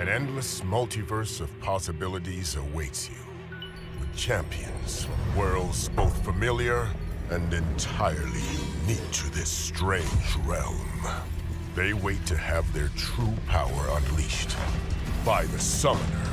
An endless multiverse of possibilities awaits you, with champions from worlds both familiar and entirely unique to this strange realm. They wait to have their true power unleashed by the Summoner.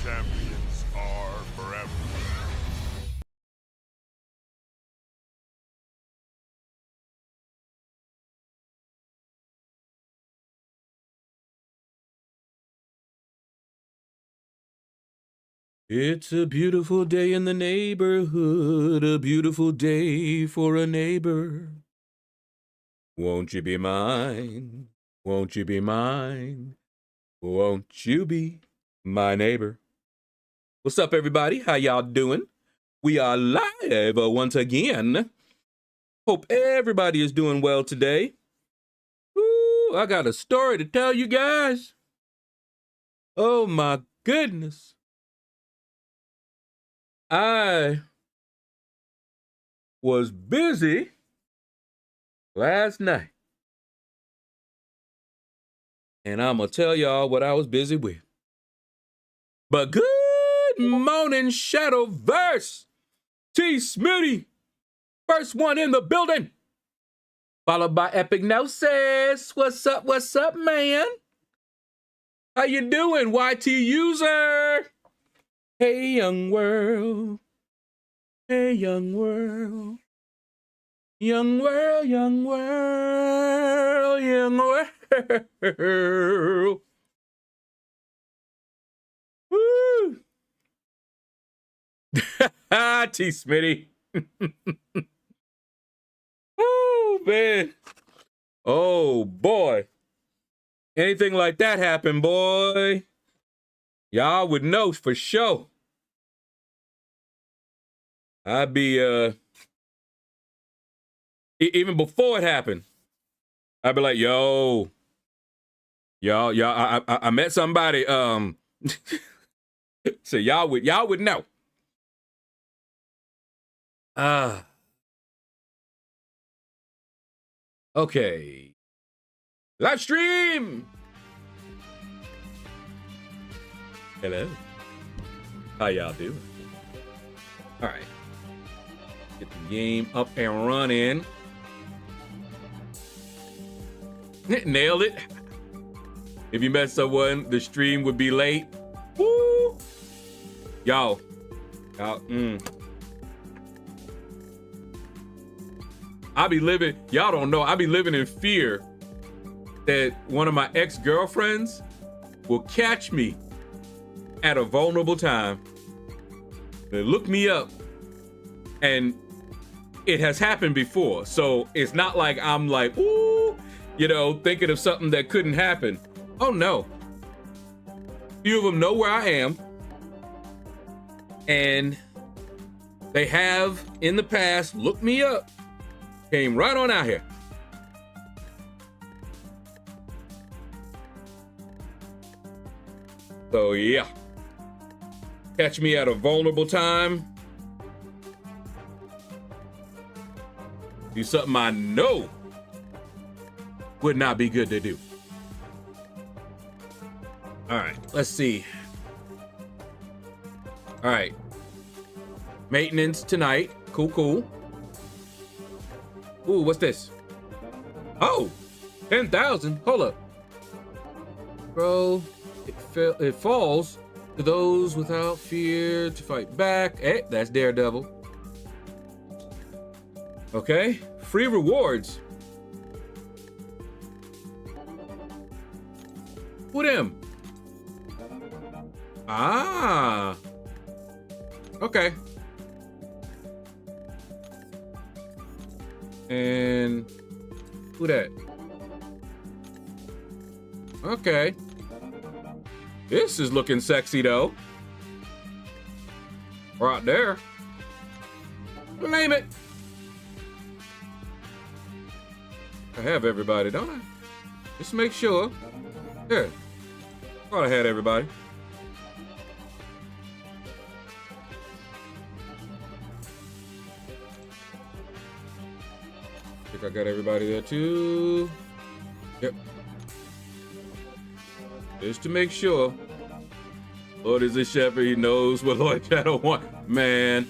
Champions are forever. It's a beautiful day in the neighborhood, a beautiful day for a neighbor. Won't you be mine? Won't you be mine? Won't you be my neighbor? What's up, everybody? How y'all doing? We are live once again. Hope everybody is doing well today. Ooh, I got a story to tell you guys. Oh my goodness. I was busy last night. And I'm going to tell y'all what I was busy with. But good morning, Shadowverse. T. Smitty, first one in the building. Followed by Epignosis. What's up, man? How you doing, YT user? Hey, young world. Hey, young world. Young world, young world, young world. Woo! T. Smitty. Oh, man. Oh, boy. Anything like that happen, boy, y'all would know for sure. I'd be, even before it happened, I'd be like, y'all, I met somebody, so y'all would know. Okay. Live stream. Hello. How y'all doing? All right. Get the game up and running. Nailed it. If you met someone, the stream would be late. Woo! Y'all. I be living, y'all don't know, I be living in fear that one of my ex-girlfriends will catch me at a vulnerable time. They look me up, and it has happened before. So it's not like I'm like, ooh, you know, thinking of something that couldn't happen. Oh no. Few of them know where I am. And they have, in the past, looked me up. Came right on out here. So, yeah. Catch me at a vulnerable time. Do something I know would not be good to do. All right, let's see. All right. Maintenance tonight. Cool, cool. Ooh, what's this? Oh, 10,000. Hold up. Bro, it falls to those without fear to fight back. Hey, that's Daredevil. Okay, free rewards. Who them? Ah. Okay. And who that? Okay. This is looking sexy though. Right there. Name it. I have everybody, don't I? Just make sure. Yeah. Thought I had everybody. Think I got everybody there too. Yep. Just to make sure. Lord is a shepherd. He knows what LordShaedow wants. Man.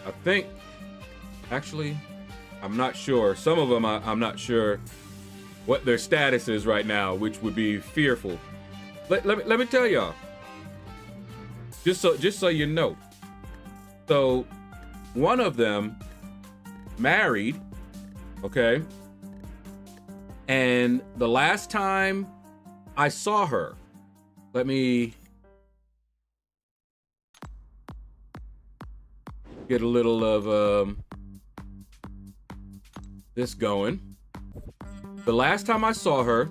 I think, actually, I'm not sure. Some of them, I'm not sure what their status is right now, which would be fearful. Let me tell y'all, just so you know. So, one of them married, okay, and the last time I saw her, let me get a little of this going. The last time I saw her,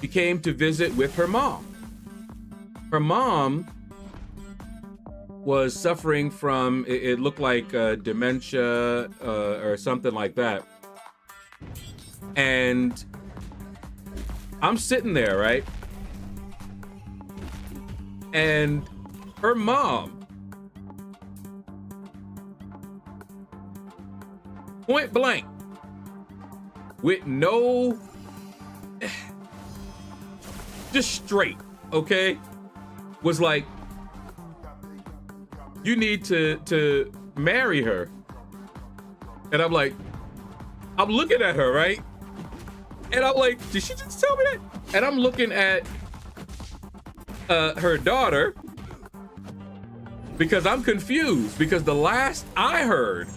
she came to visit with her mom. Her mom was suffering from, it looked like dementia or something like that. And I'm sitting there, right? And her mom, point blank, with no, just straight, okay, was like, you need to marry her. And I'm like, I'm looking at her, right? And I'm like, did she just tell me that? And I'm looking at her daughter because I'm confused, because the last I heard,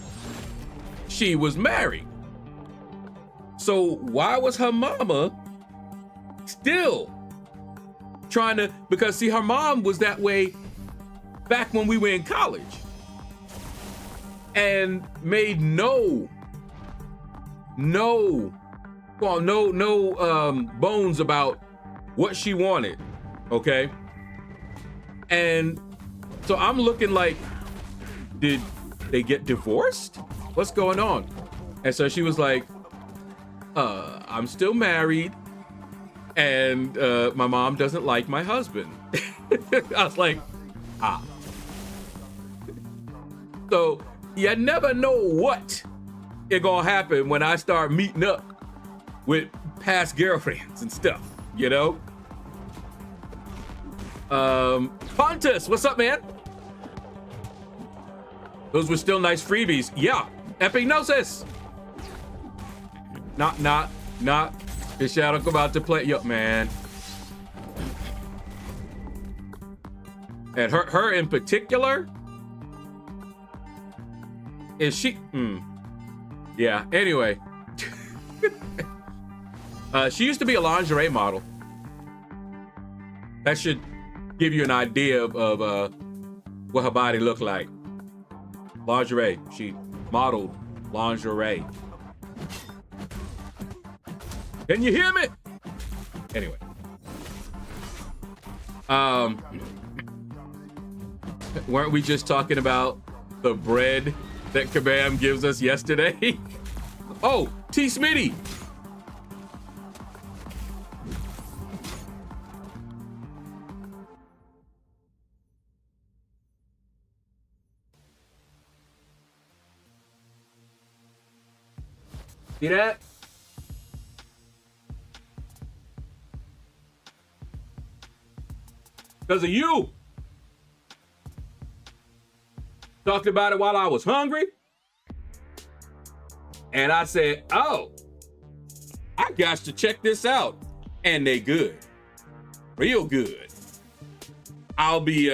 she was married. So why was her mama still trying to, because see, her mom was that way back when we were in college and made no bones about what she wanted, okay? And so I'm looking like, did they get divorced? What's going on? And so she was like, I'm still married and my mom doesn't like my husband. I was like, ah. So you never know what is gonna happen when I start meeting up with past girlfriends and stuff, you know? Pontus, what's up, man? Those were still nice freebies. Yeah, Epignosis. Not. The Shadow about to play. Yo, man. And her in particular, is she? Yeah. Anyway, she used to be a lingerie model. That should give you an idea of what her body looked like. Lingerie. She modeled lingerie. Can you hear me? Anyway. Weren't we just talking about the bread that Kabam gives us yesterday? Oh, T. Smitty. See that? Because of you. Talked about it while I was hungry. And I said, oh, I got to check this out. And they good. Real good. I'll be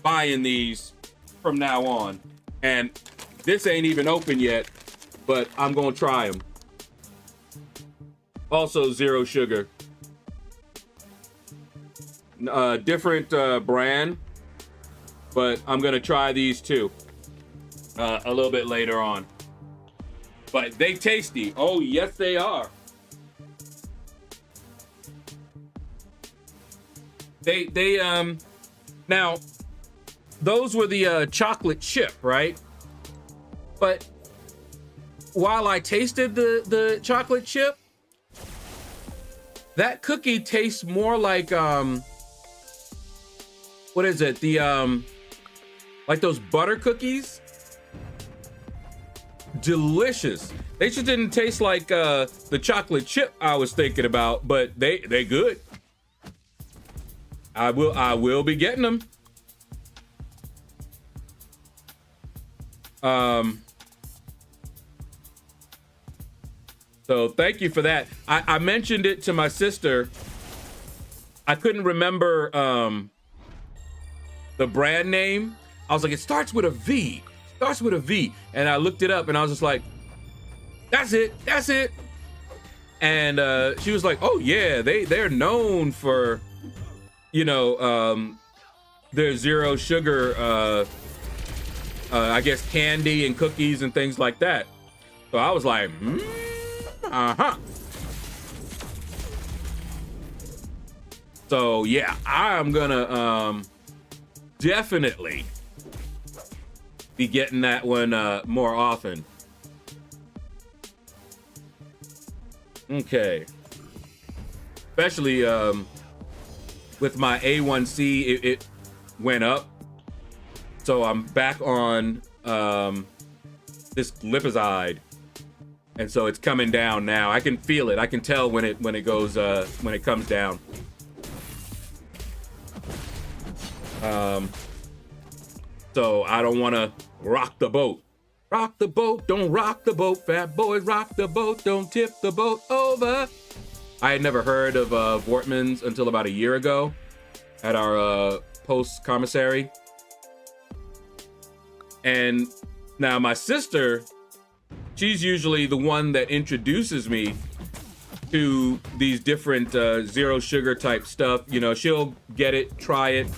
buying these from now on. And this ain't even open yet, but I'm going to try them. Also, zero sugar. Different brand, but I'm gonna try these too a little bit later on. But they tasty. Oh yes, they are. They now those were the chocolate chip, right? But while I tasted the chocolate chip, that cookie tastes more like what is it? The like those butter cookies. Delicious. They just didn't taste like the chocolate chip I was thinking about, but they good. I will be getting them. So thank you for that. I mentioned it to my sister. I couldn't remember the brand name. I was like, it starts with a V. Starts with a V. And I looked it up and I was just like, that's it. That's it. And she was like, oh yeah, they're known for, you know, their zero sugar, I guess candy and cookies and things like that. So I was like, uh-huh. So yeah, I'm gonna definitely be getting that one more often. Okay. Especially with my A1C, it went up. So I'm back on this glipizide. And so it's coming down now. I can feel it. I can tell when it goes when it comes down. So I don't want to rock the boat. Rock the boat, don't rock the boat. Fat boys rock the boat, don't tip the boat over. I had never heard of Wortman's until about a year ago at our post commissary. And now my sister, she's usually the one that introduces me to these different zero sugar type stuff. You know, she'll get it, try it,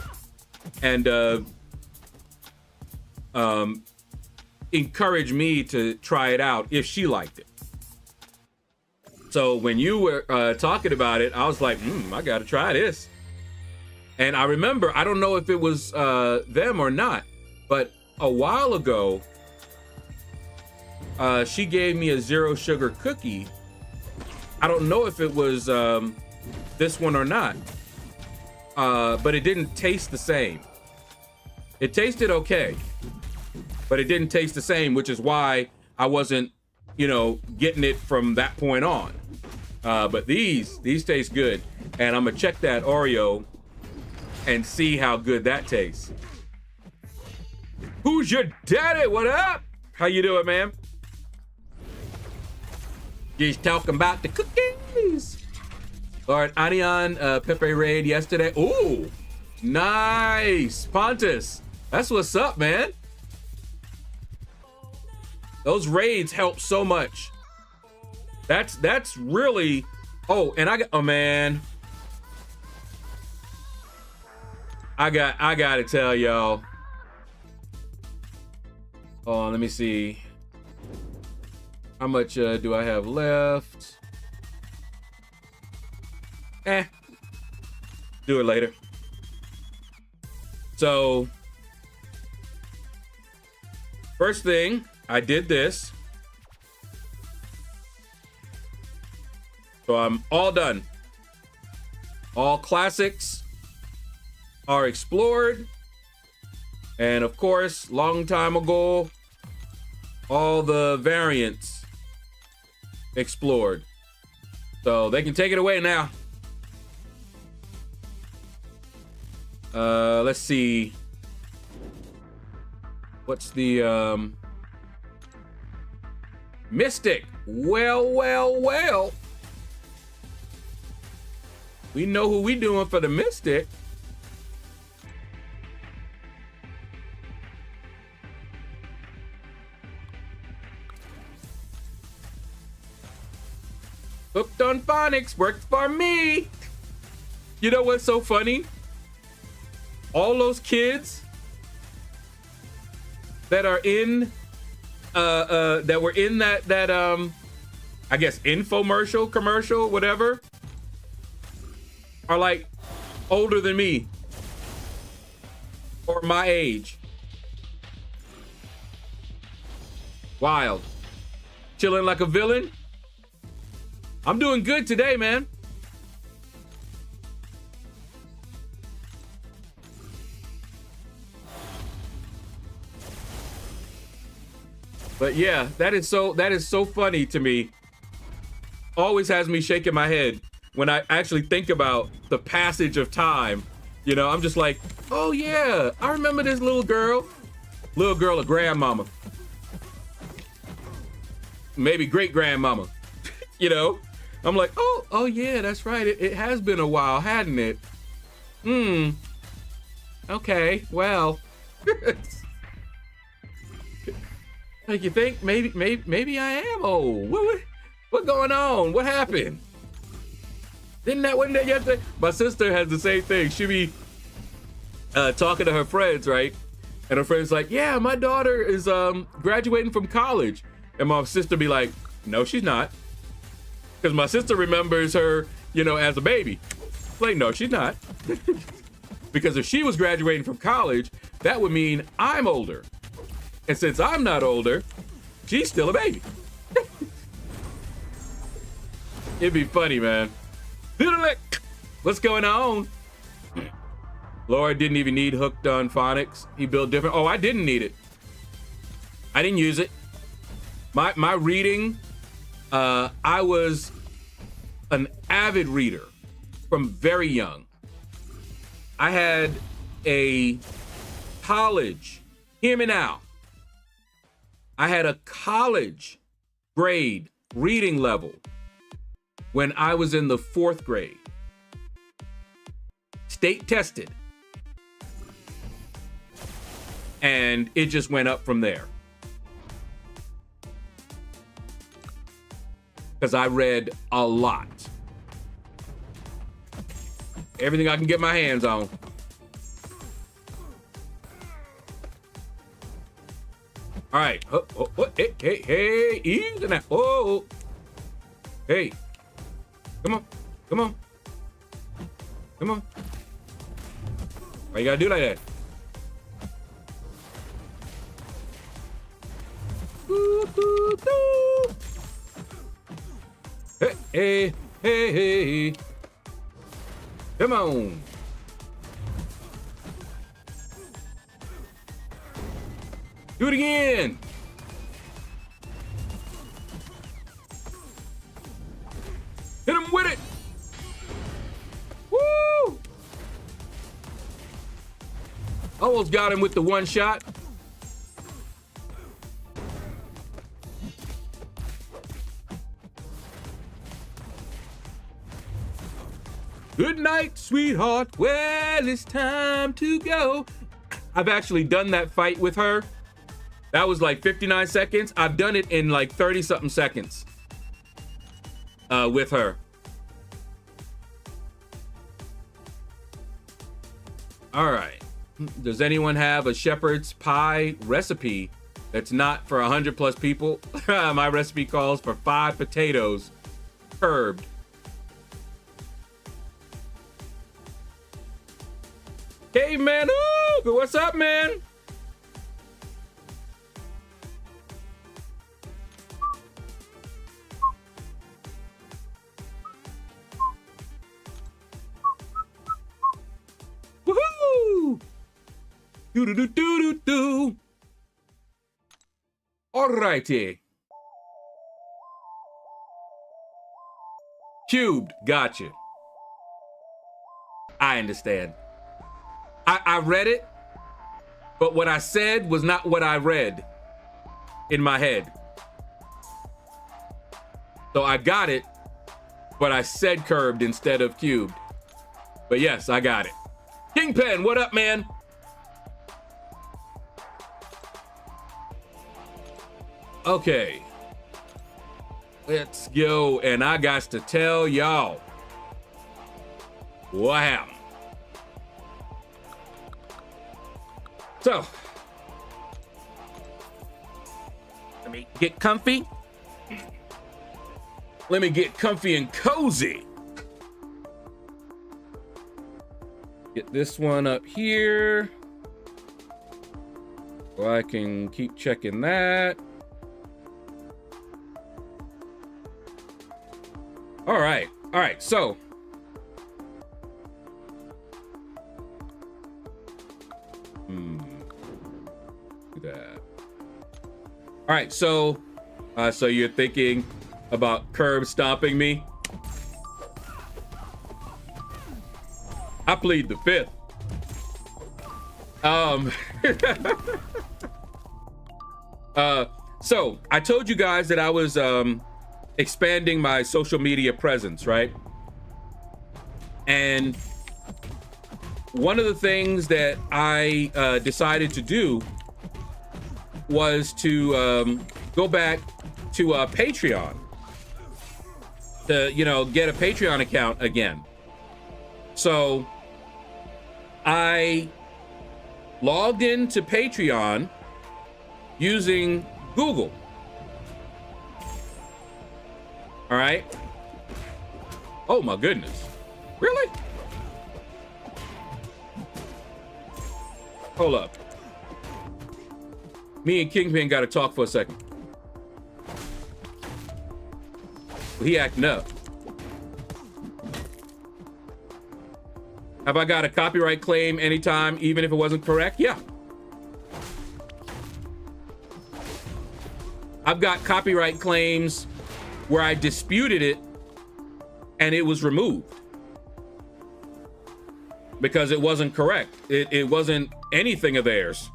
and encourage me to try it out if she liked it. So when you were talking about it, I was like, I gotta try this. And I remember, I don't know if it was them or not, but a while ago, she gave me a zero sugar cookie. I don't know if it was this one or not, but it didn't taste the same. It tasted okay, but it didn't taste the same, which is why I wasn't, you know, getting it from that point on. But these taste good, and I'm gonna check that Oreo and see how good that tastes. Who's your daddy? What up? How you doing, man? Just talking about the cookies. Lord Anion, Pepe raid yesterday. Ooh, nice. Pontus, that's what's up, man. Those raids help so much. That's really, oh, and oh man. I gotta tell y'all. Oh, let me see. How much do I have left? Do it later. So, first thing, I did this. So I'm all done. All classics are explored. And of course, long time ago, all the variants explored. So they can take it away now. Let's see. What's the Mystic? Well. We know who we doing for the Mystic. Hooked on phonics works for me. You know what's so funny? All those kids that are in that were in that I guess infomercial, commercial, whatever, are like older than me or my age. Wild. Chilling like a villain. I'm doing good today, man. But yeah, that is so funny to me. Always has me shaking my head when I actually think about the passage of time. You know, I'm just like, oh yeah, I remember this little girl or grandmama. Maybe great grandmama. You know, I'm like, oh yeah, that's right. It has been a while, hadn't it? Okay, well. Like, you think maybe I am old. What going on? What happened? Wasn't that yesterday? My sister has the same thing. She be talking to her friends, right? And her friend's like, yeah, my daughter is graduating from college. And my sister be like, no, she's not. Because my sister remembers her, you know, as a baby. Like, no, she's not. Because if she was graduating from college, that would mean I'm older. And since I'm not older, she's still a baby. It'd be funny, man. What's going on? Laura didn't even need hooked on phonics. He built different. Oh, I didn't need it. I didn't use it. My reading, I was an avid reader from very young. I had a college, hear me now. I had a college grade reading level when I was in the 4th grade. State tested. And it just went up from there. Because I read a lot. Everything I can get my hands on. All right. Hey, easy now. Oh. Hey. Come on. Why you gotta do like that? Hey. Come on. Do it again. Hit him with it. Woo! Almost got him with the one shot. Good night, sweetheart. Well, it's time to go. I've actually done that fight with her. That was like 59 seconds. I've done it in like 30 something seconds with her. All right. Does anyone have a shepherd's pie recipe that's not for 100+ people. My recipe calls for 5 potatoes curbed. Hey, man. Ooh, what's up, man? Woohoo! Do-do-do-do-do-do. Alrighty. Cubed, gotcha. I understand. I read it, but what I said was not what I read in my head. So I got it, but I said curved instead of cubed. But yes, I got it. Kingpin, what up, man? Okay. Let's go, and I got to tell y'all what happened. So, let me get comfy. Let me get comfy and cozy. Get this one up here so I can keep checking that. All right, so do that. All right, so you're thinking about curb stomping me? I plead the fifth. So I told you guys that I was expanding my social media presence, right? And one of the things that I decided to do was to go back to Patreon, to, you know, get a Patreon account again. So I logged into Patreon using Google. All right. Oh my goodness. Really? Hold up. Me and Kingpin got to talk for a second. He acting up. Have I got a copyright claim anytime, even if it wasn't correct? Yeah. I've got copyright claims where I disputed it and it was removed because it wasn't correct. It wasn't anything of theirs.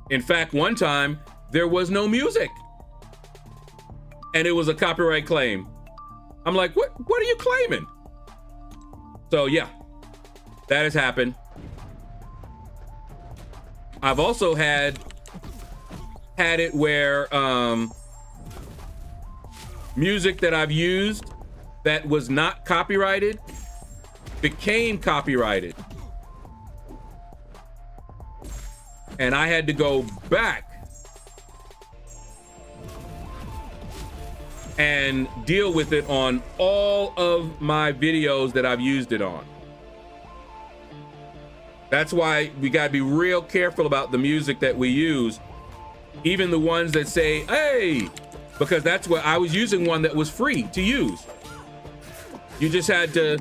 In fact, one time there was no music and it was a copyright claim. I'm like, what are you claiming? So yeah, that has happened. I've also had it where music that I've used that was not copyrighted became copyrighted. And I had to go back and deal with it on all of my videos that I've used it on. That's why we gotta be real careful about the music that we use, even the ones that say, hey, because that's what I was using, one that was free to use. You just had to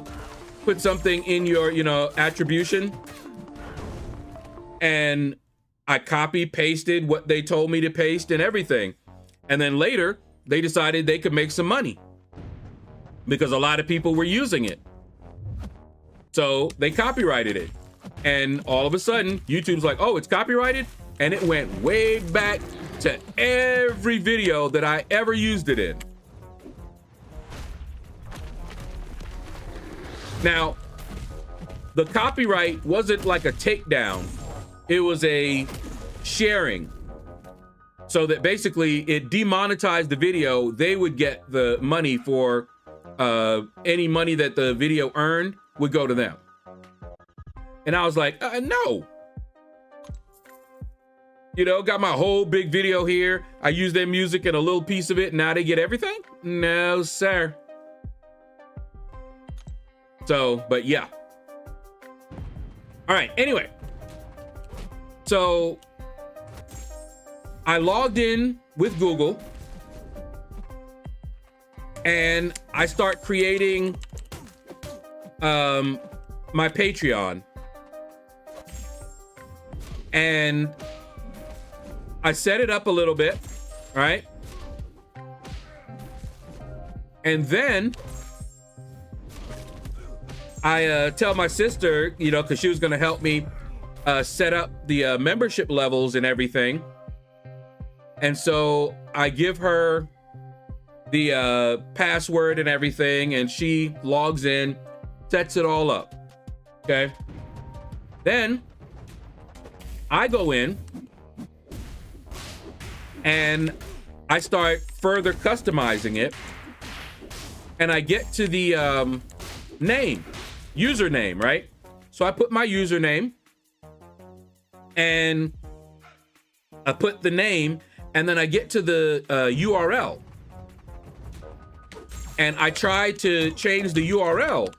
put something in your, you know, attribution, and I copy pasted what they told me to paste and everything. And then later they decided they could make some money because a lot of people were using it. So they copyrighted it. And all of a sudden YouTube's like, oh, it's copyrighted. And it went way back to every video that I ever used it in. Now, the copyright wasn't like a takedown. It was a sharing. So that basically it demonetized the video. They would get the money for any money that the video earned would go to them. And I was like, no. You know, got my whole big video here. I use their music and a little piece of it. Now they get everything? No, sir. So, but yeah. All right, anyway. So I logged in with Google and I start creating my Patreon. And I set it up a little bit, right? And then I tell my sister, you know, because she was going to help me set up the membership levels and everything. And so I give her the password and everything, and she logs in, sets it all up. Okay. Then I go in and I start further customizing it, and I get to the username, right? So I put my username and I put the name, and then I get to the URL and I try to change the URL,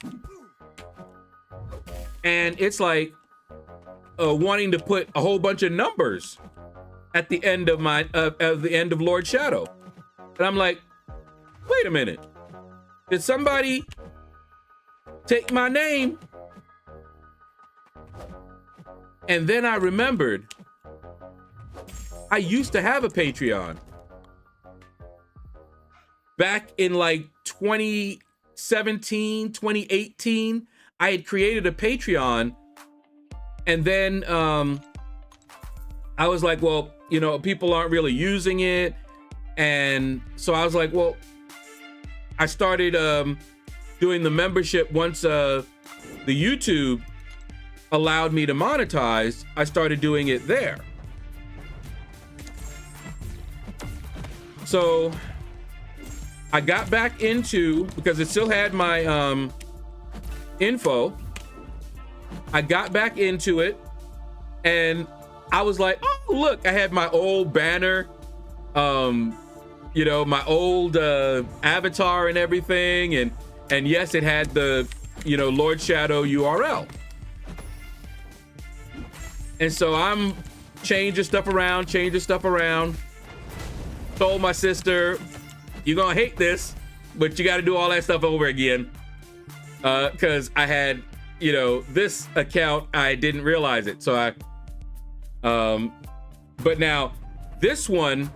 and it's like wanting to put a whole bunch of numbers at the end of my at the end of LordShaedow. And I'm like, wait a minute, did somebody take my name? And then I remembered I used to have a Patreon back in like 2017, 2018. I had created a Patreon, and then I was like, well, you know, people aren't really using it. And so I was like, well, I started doing the membership once the YouTube allowed me to monetize. I started doing it there. So I got back into, because it still had my info, I got back into it, and I was like, oh, look, I had my old banner, you know, my old avatar and everything. And yes, it had the, you know, LordShaedow URL. And so I'm changing stuff around. Told my sister, you're gonna hate this, but you got to do all that stuff over again. Because I had, you know, this account, I didn't realize it. So but now this one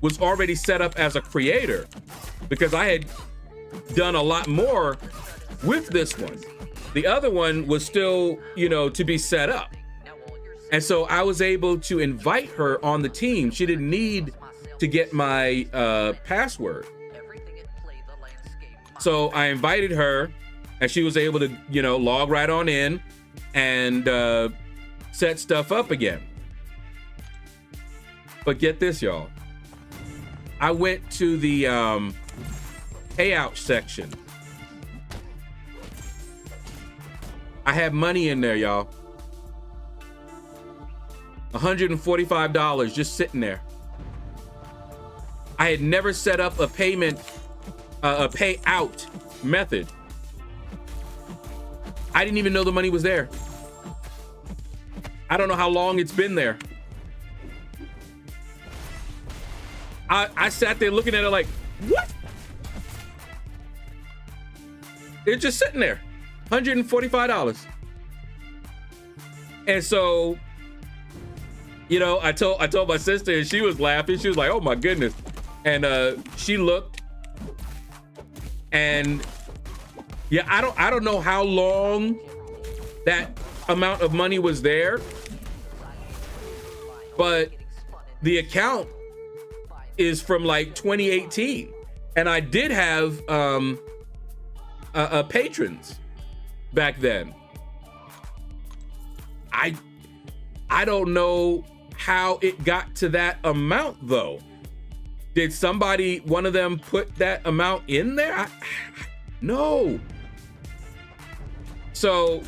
was already set up as a creator, because I had done a lot more with this one. The other one was still, you know, to be set up. And so I was able to invite her on the team. She didn't need to get my password. So I invited her, and she was able to, you know, log right on in and set stuff up again. But get this, y'all. I went to the payout section. I had money in there, y'all. $145 just sitting there. I had never set up a payment, a payout method. I didn't even know the money was there. I don't know how long it's been there. I sat there looking at it like, what? It's just sitting there, $145. And so, you know, I told my sister, and she was laughing. She was like, oh my goodness. And she looked, and yeah, I don't know how long that amount of money was there, but the account is from like 2018, and I did have patrons back then. I don't know how it got to that amount though. Did somebody, one of them, put that amount in there? No. So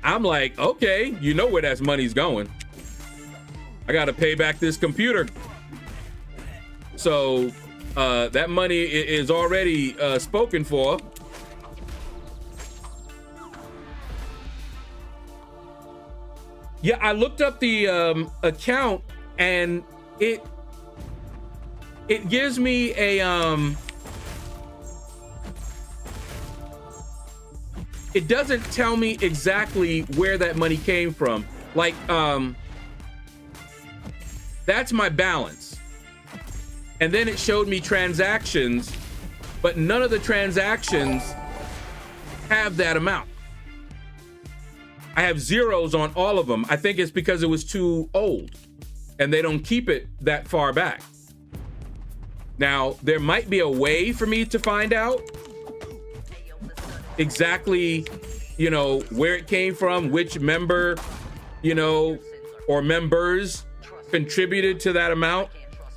I'm like, okay, you know where that money's going. I got to pay back this computer. So that money is already spoken for. Yeah, I looked up the account, and it gives me a it doesn't tell me exactly where that money came from. Like that's my balance, and then it showed me transactions, but none of the transactions have that amount. I have zeros on all of them. I think it's because it was too old and they don't keep it that far back. Now, there might be a way for me to find out exactly, you know, where it came from, which member, you know, or members contributed to that amount,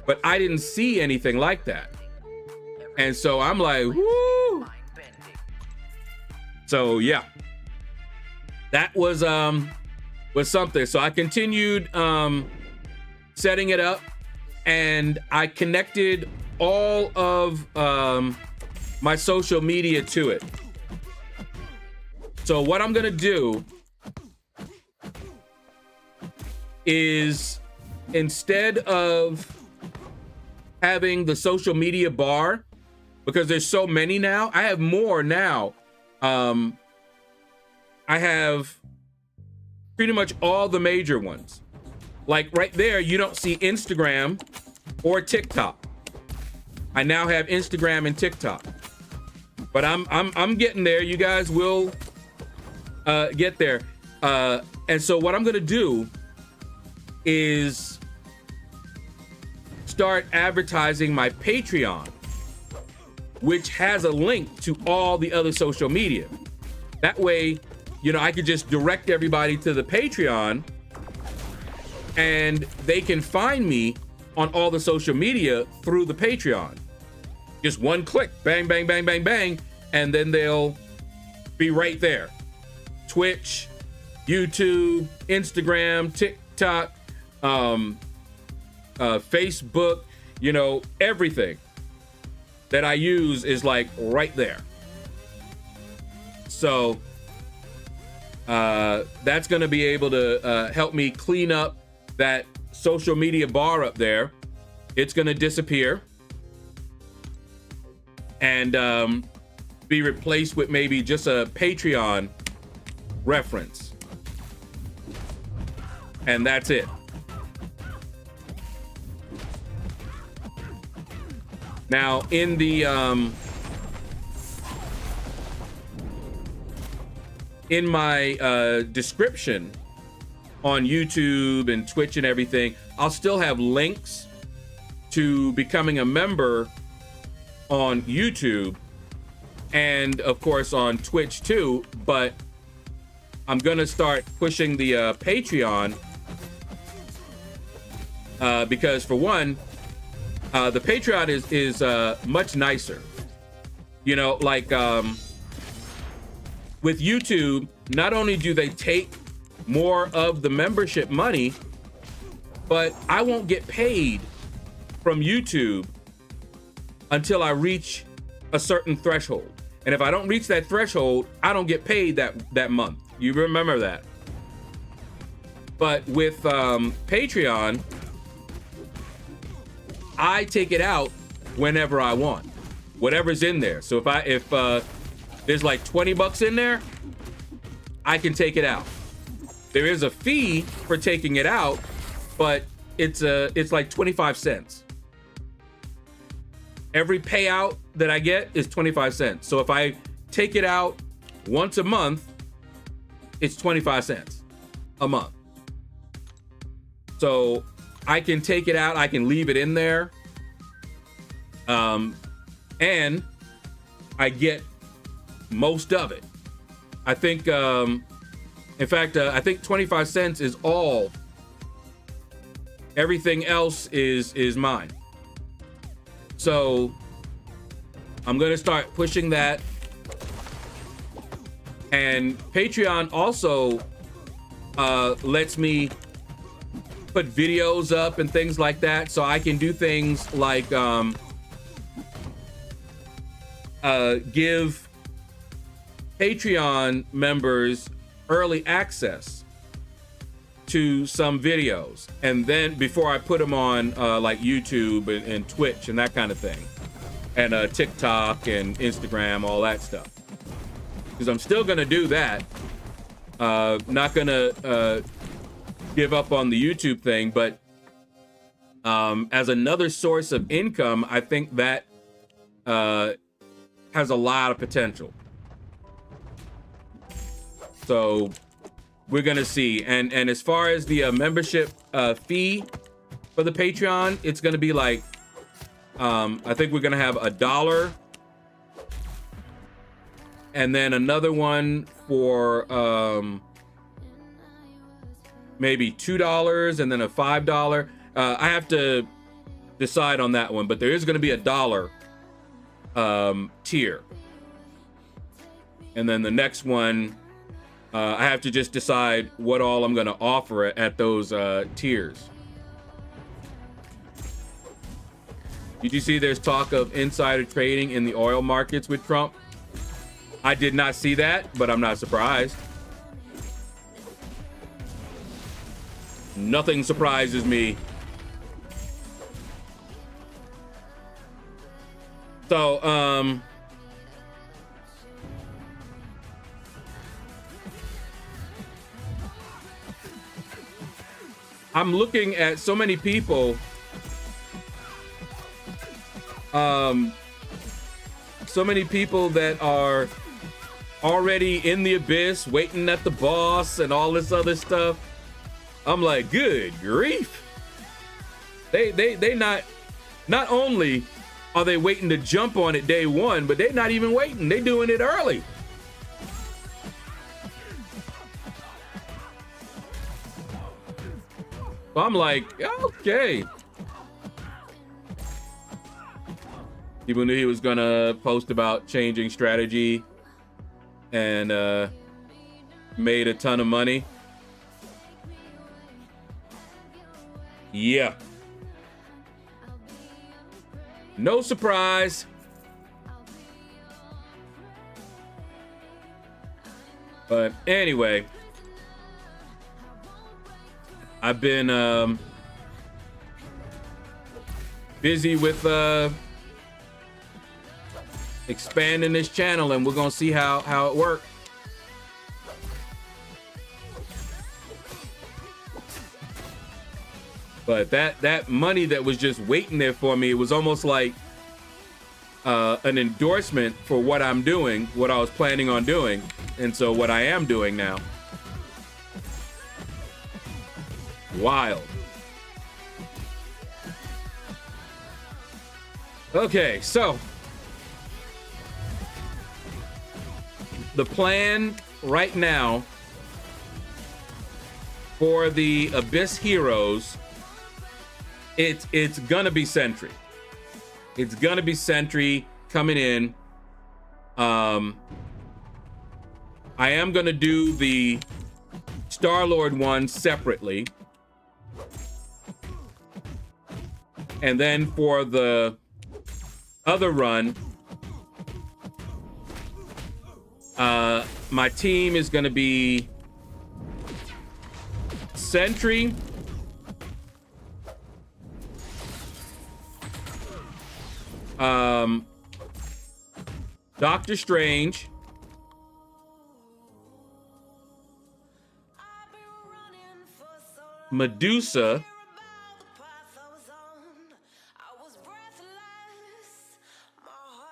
but I didn't see anything like that. And so I'm like, whoo. So yeah. That was something. So I continued setting it up, and I connected all of my social media to it. So what I'm gonna do is, instead of having the social media bar, because there's so many now, I have more now. I have pretty much all the major ones. Like right there, you don't see Instagram or TikTok. I now have Instagram and TikTok, but I'm getting there. You guys will get there. And so what I'm gonna do is start advertising my Patreon, which has a link to all the other social media. That way, you know, I could just direct everybody to the Patreon, and they can find me on all the social media through the Patreon. Just one click, bang, bang, bang, bang, bang, and then they'll be right there. Twitch, YouTube, Instagram, TikTok, Facebook, you know, everything that I use is like right there. So that's going to be able to help me clean up that social media bar up there. It's going to disappear and be replaced with maybe just a Patreon reference. And that's it. Now, in the in my description on YouTube and Twitch and everything, I'll still have links to becoming a member on YouTube and of course on Twitch too, but I'm gonna start pushing the Patreon because for one, the Patreon is much nicer. You know, like with YouTube, not only do they take more of the membership money, but I won't get paid from YouTube until I reach a certain threshold. And if I don't reach that threshold, I don't get paid that month. You remember that. But with Patreon, I take it out whenever I want, whatever's in there. So if there's like 20 bucks in there, I can take it out. There is a fee for taking it out, but it's like 25 cents. Every payout that I get is 25 cents. So if I take it out once a month, it's 25 cents a month. So I can take it out, I can leave it in there, and I get most of it. I think, in fact, I think 25 cents is all. Everything else is mine. So I'm gonna start pushing that. And Patreon also lets me put videos up and things like that, so I can do things like give Patreon members early access to some videos, and then before I put them on like YouTube and Twitch and that kind of thing, and TikTok and Instagram, all that stuff, because I'm still gonna do that. Not gonna give up on the YouTube thing, but as another source of income, I think that has a lot of potential. So we're gonna see. And as far as the membership fee for the Patreon, it's gonna be like I think we're gonna have $1, and then another one for maybe $2, and then a $5. I have to decide on that one, but there is going to be a $1 tier, and then the next one I have to just decide what all I'm going to offer at those tiers. Did you see there's talk of insider trading in the oil markets with Trump? I did not see that, but I'm not surprised. Nothing surprises me. So, I'm looking at so many people, that are already in the abyss, waiting at the boss and all this other stuff. I'm like, good grief. They not only are they waiting to jump on it day one, but they're not even waiting. They're doing it early. So I'm like, okay. People knew he was gonna post about changing strategy and made a ton of money. Yeah. No surprise. But anyway, I've been busy with expanding this channel, and we're gonna see how it works. But that money that was just waiting there for me, it was almost like an endorsement for what I'm doing, what I was planning on doing, and so what I am doing now. Wild. Okay, so the plan right now for the Abyss Heroes, it's gonna be Sentry. It's gonna be Sentry coming in. I am gonna do the Star-Lord one separately. And then for the other run, my team is gonna be Sentry, Doctor Strange, Medusa,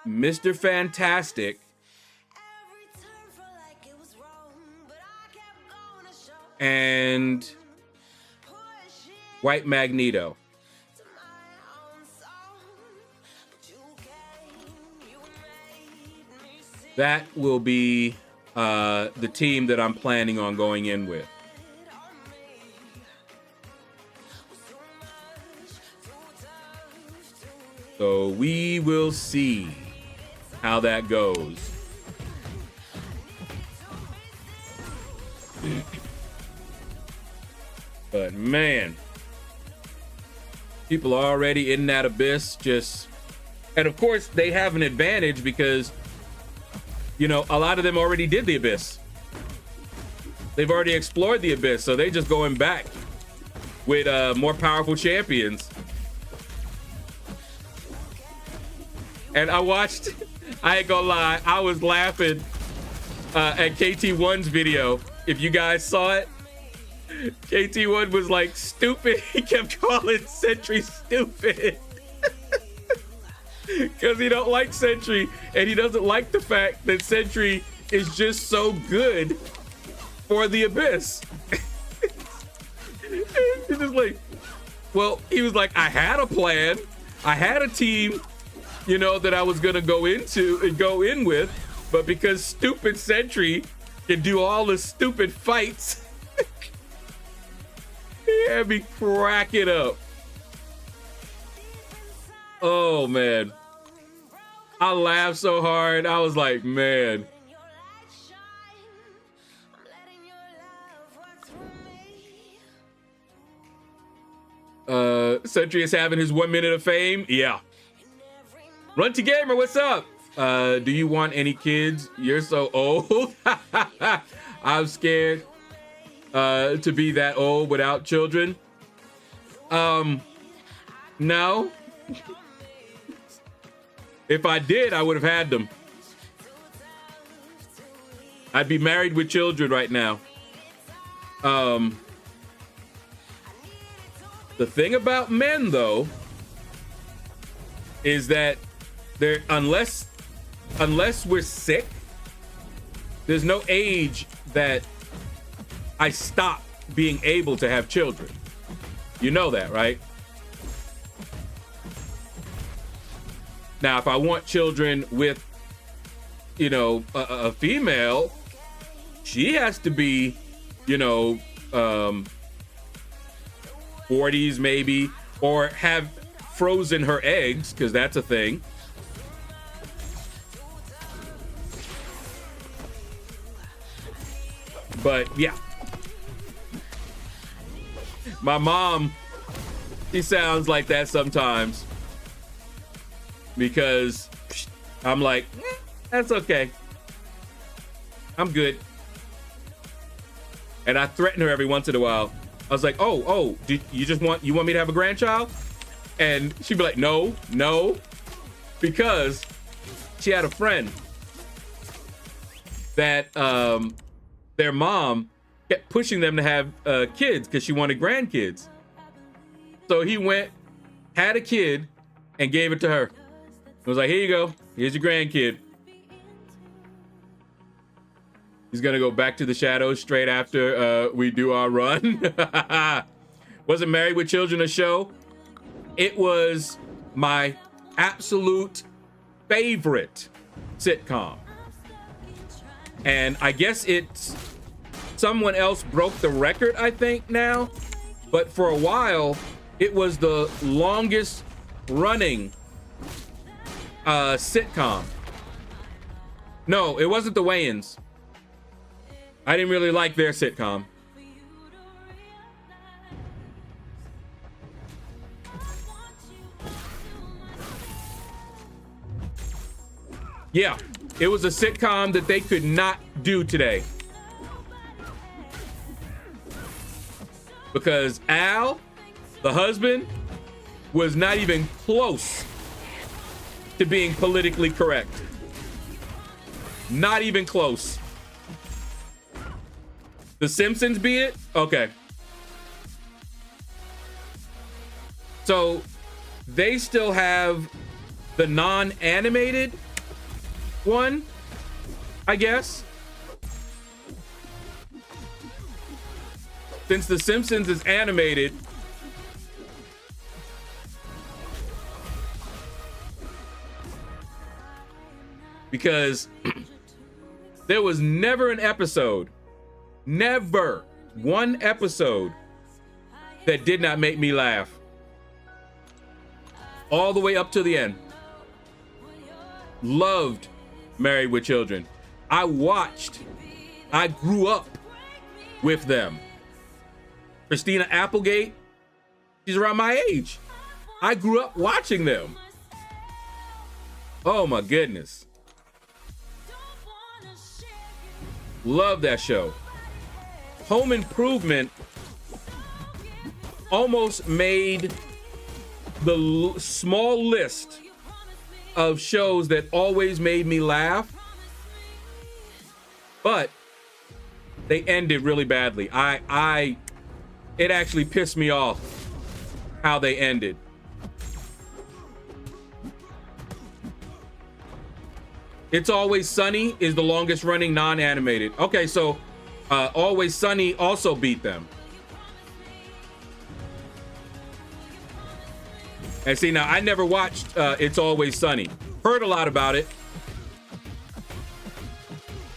Mr. Fantastic, and White Magneto. That will be the team that I'm planning on going in with. So we will see how that goes. But man, People are already in that abyss, just, and of course they have an advantage because, you know, a lot of them already did the abyss. They've already explored the abyss, so they just going back with more powerful champions. And I watched, I ain't gonna lie, I was laughing at KT1's video. If you guys saw it, KT1 was like, stupid. He kept calling Sentry stupid. Because he don't like Sentry, and he doesn't like the fact that Sentry is just so good for the abyss. He's just like, well, he was like, I had a plan. I had a team, you know, that I was gonna go in with, but because stupid Sentry can do all the stupid fights, he had me cracking up. Oh man, I laughed so hard. I was like, man. Sentry is having his 1 minute of fame. Yeah. Run to Gamer, what's up? Do you want any kids? You're so old. I'm scared to be that old without children. No. If I did, I would have had them. I'd be married with children right now. The thing about men, though, is that there, unless we're sick, there's no age that I stop being able to have children. You know that, right? Now, if I want children with, you know, a female, she has to be, you know, 40s maybe, or have frozen her eggs, because that's a thing. But yeah, my mom, she sounds like that sometimes, because I'm like, that's okay, I'm good. And I threaten her every once in a while. I was like, oh, do you want me to have a grandchild? And she'd be like, no, because she had a friend that their mom kept pushing them to have kids because she wanted grandkids. So he went, had a kid, and gave it to her. I was like, here you go, here's your grandkid. He's gonna go back to the shadows straight after we do our run. Wasn't Married with Children a show? It was my absolute favorite sitcom. And I guess it's someone else broke the record, I think, now. But for a while, it was the longest running sitcom. No, it wasn't the Wayans. I didn't really like their sitcom. Yeah, it was a sitcom that they could not do today. Because Al, the husband, was not even close to being politically correct. Not even close. The Simpsons be it? Okay. So they still have the non-animated one, I guess. Since The Simpsons is animated, because there was never an episode, never one episode that did not make me laugh. All the way up to the end. Loved Married with Children. I grew up with them. Christina Applegate, she's around my age. I grew up watching them. Oh my goodness. Love that show. Home Improvement almost made the small list of shows that always made me laugh, but they ended really badly. It actually pissed me off how they ended. It's Always Sunny is the longest running non-animated. Okay, so Always Sunny also beat them. And see, now I never watched It's Always Sunny. Heard a lot about it,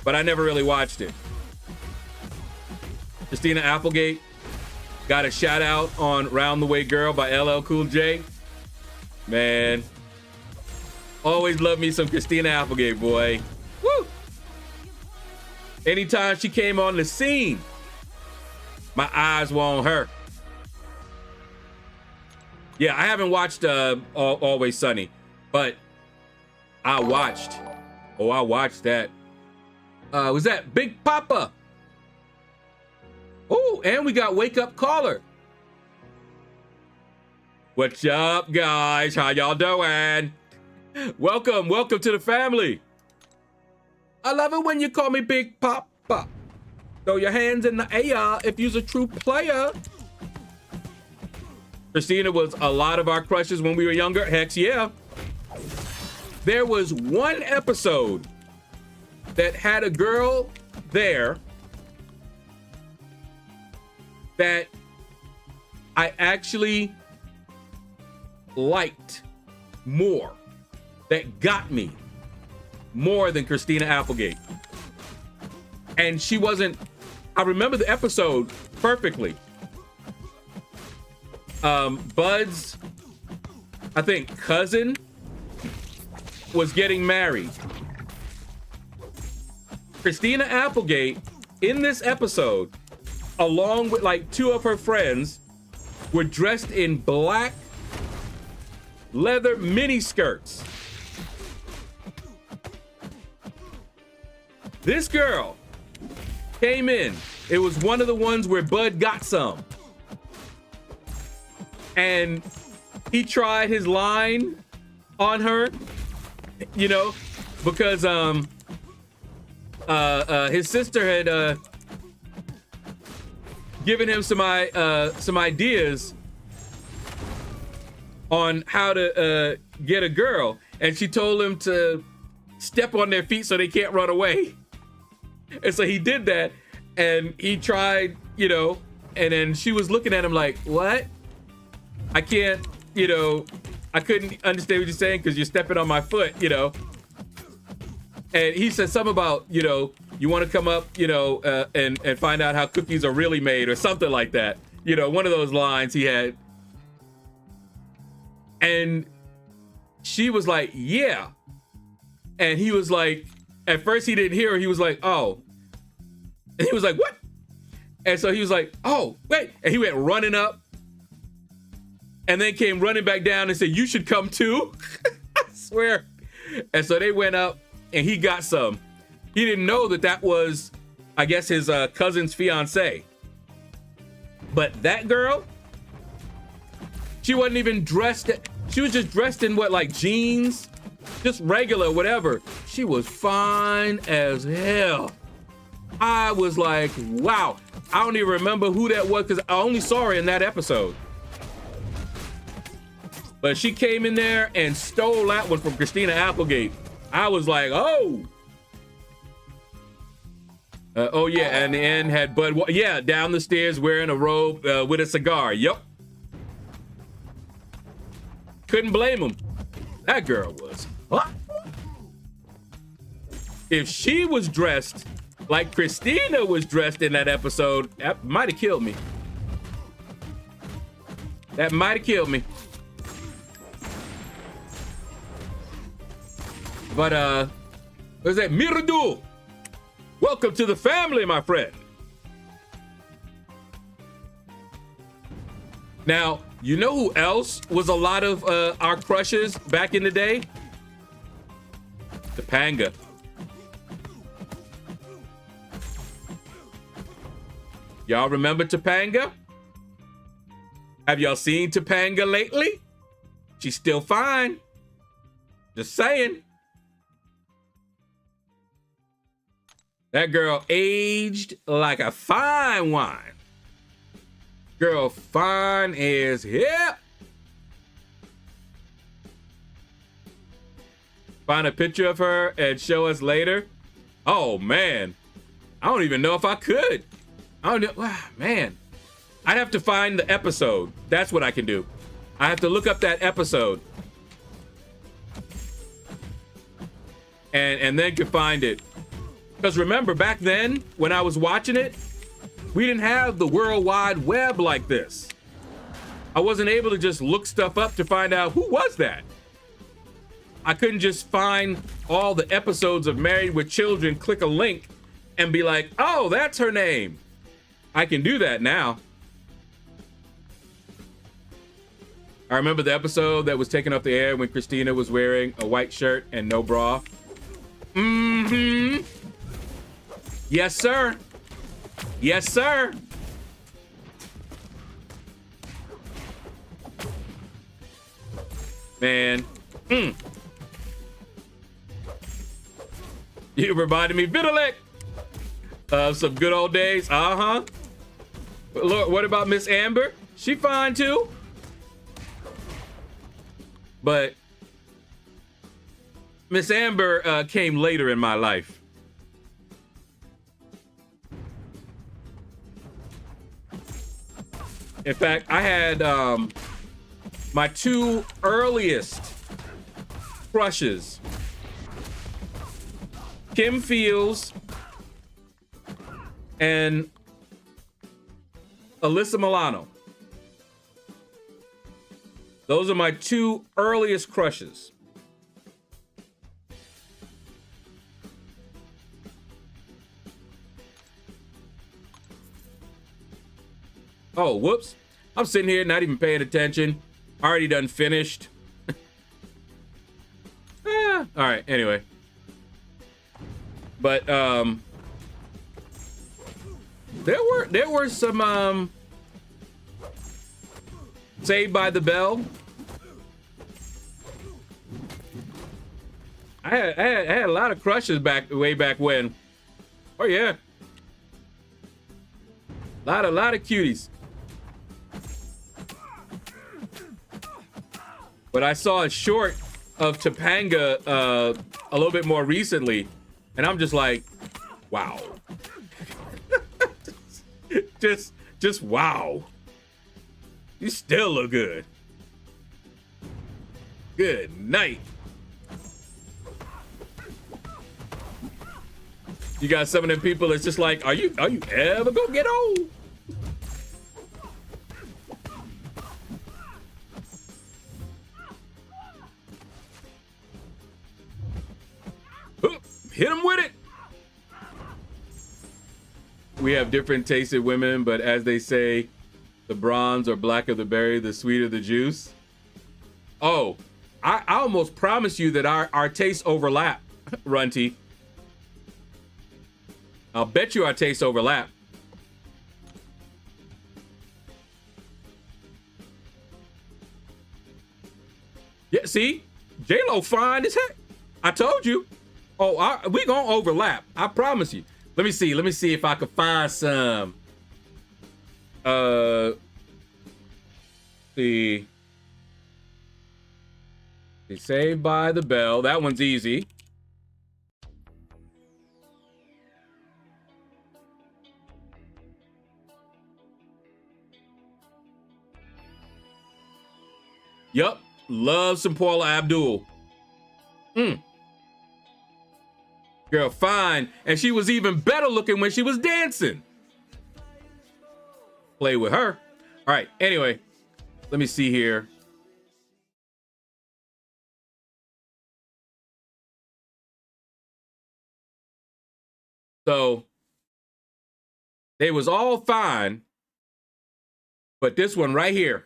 but I never really watched it. Christina Applegate got a shout out on Round the Way Girl by LL Cool J. Man, always love me some Christina Applegate, boy. Woo! Anytime she came on the scene, my eyes were on her. Yeah, I haven't watched Always Sunny, but I watched that. Was that Big Papa? Oh, and we got Wake Up Caller. What's up, guys? How y'all doing? Welcome to the family. I love it when you call me Big Papa. Throw your hands in the air if you's a true player. Christina was a lot of our crushes when we were younger. Heck yeah. There was one episode that had a girl there that I actually liked more, that got me more than Christina Applegate. And she wasn't, I remember the episode perfectly. Bud's, I think, cousin was getting married. Christina Applegate, in this episode, along with like two of her friends, were dressed in black leather mini skirts. This girl came in. It was one of the ones where Bud got some. And he tried his line on her, you know, because his sister had given him some ideas on how to get a girl, and she told him to step on their feet so they can't run away. And so he did that, and he tried, you know, and then she was looking at him like, what? I can't, you know, I couldn't understand what you're saying because you're stepping on my foot, you know. And he said something about, you know, you want to come up, you know, and find out how cookies are really made or something like that. You know, one of those lines he had. And she was like, yeah. And he was like, at first he didn't hear her. He was like, oh. And he was like, what? And so he was like, oh, wait. And he went running up. And then came running back down and said, you should come too. I swear. And so they went up and he got some. He didn't know that was, I guess, his cousin's fiance. But that girl, she wasn't even dressed. She was just dressed in what, like jeans, just regular, whatever. She was fine as hell. I was like, wow. I don't even remember who that was because I only saw her in that episode. But she came in there and stole that one from Christina Applegate. I was like, oh. Oh, yeah. And the end had Bud, yeah, down the stairs wearing a robe with a cigar. Yup. Couldn't blame him. That girl was hot. If she was dressed like Christina was dressed in that episode, that might have killed me. That might have killed me. But, what is that? Miradu! Welcome to the family, my friend. Now, You know who else was a lot of our crushes back in the day? Topanga. Y'all remember Topanga? Have y'all seen Topanga lately? She's still fine. Just saying. That girl aged like a fine wine. Girl fine as hell. Find a picture of her and show us later. Oh man, I don't even know if I could. I don't know, man. I'd have to find the episode. That's what I can do. I have to look up that episode. And then can find it. Because remember, back then, when I was watching it, we didn't have the World Wide Web like this. I wasn't able to just look stuff up to find out who was that. I couldn't just find all the episodes of Married with Children, click a link, and be like, oh, that's her name. I can do that now. I remember the episode that was taken off the air when Christina was wearing a white shirt and no bra. Mm-hmm. Yes, sir. Yes, sir. Man. You reminded me, Vitalik, of some good old days. Uh-huh. Lord, what about Miss Amber? She fine too. But Miss Amber came later in my life. In fact, I had my two earliest crushes. Kim Fields and Alyssa Milano. Those are my two earliest crushes. Oh, whoops. I'm sitting here not even paying attention. Already done finished. All right, anyway. But there were some Saved by the Bell. I had a lot of crushes way back when. Oh yeah. Lot of cuties. But I saw a short of Topanga a little bit more recently, and I'm just like, wow. just wow. You still look good. Good night. You got some of them people that's just like, are you ever gonna get old? Hit him with it. We have different tasted women, but as they say, the bronze or black of the berry, the sweeter the juice. Oh, I almost promise you that our tastes overlap, Runty. I'll bet you our tastes overlap. Yeah, see? J-Lo fine as heck. I told you. Oh, we gonna overlap. I promise you. Let me see if I can find some. The Saved by the Bell. That one's easy. Yup. Love some Paula Abdul. Girl, fine. And she was even better looking when she was dancing. Play with her. All right. Anyway, let me see here. So they was all fine, but this one right here,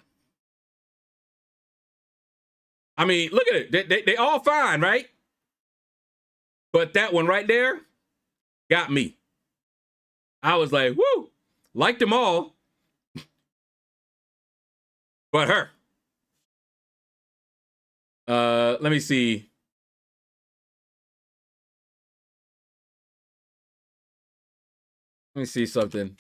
I mean, look at it. They all fine, right? But that one right there got me. I was like, woo, liked them all. But her. Let me see. Let me see something.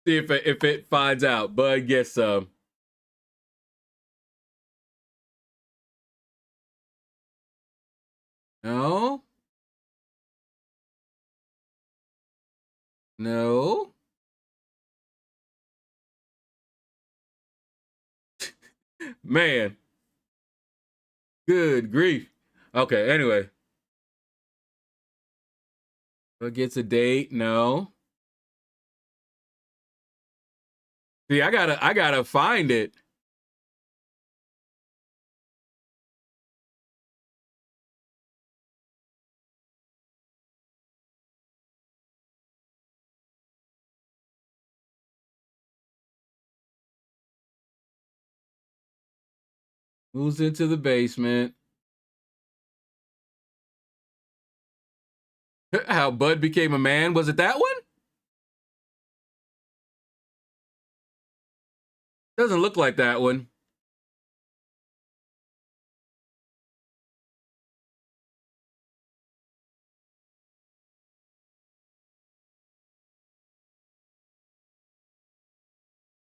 See if it finds out. Bud gets some. No. No. Man. Good grief. Okay, anyway. Bud gets a date. No. See, I gotta find it. Moves into the basement. How Bud became a man. Was it that one? Doesn't look like that one.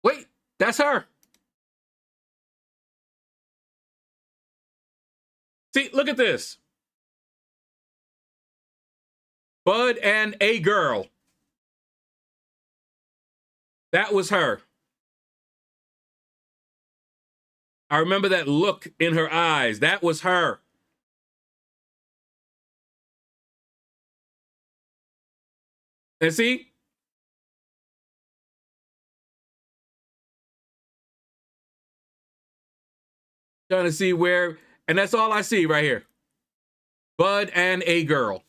Wait, that's her. See, look at this. Bud and a girl. That was her. I remember that look in her eyes. That was her. And see? Trying to see where, and that's all I see right here. Bud and a girl.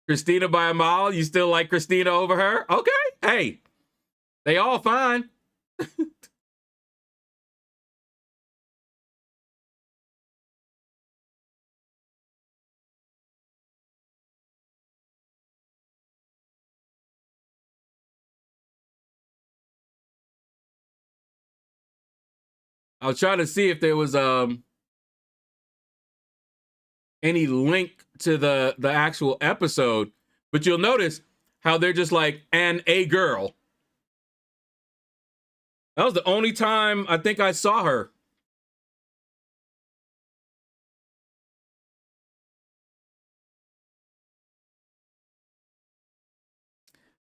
Christina by a mile. You still like Christina over her? Okay. Hey, they all fine. I was trying to see if there was any link to the actual episode, but you'll notice how they're just like, and a girl. That was the only time I think I saw her.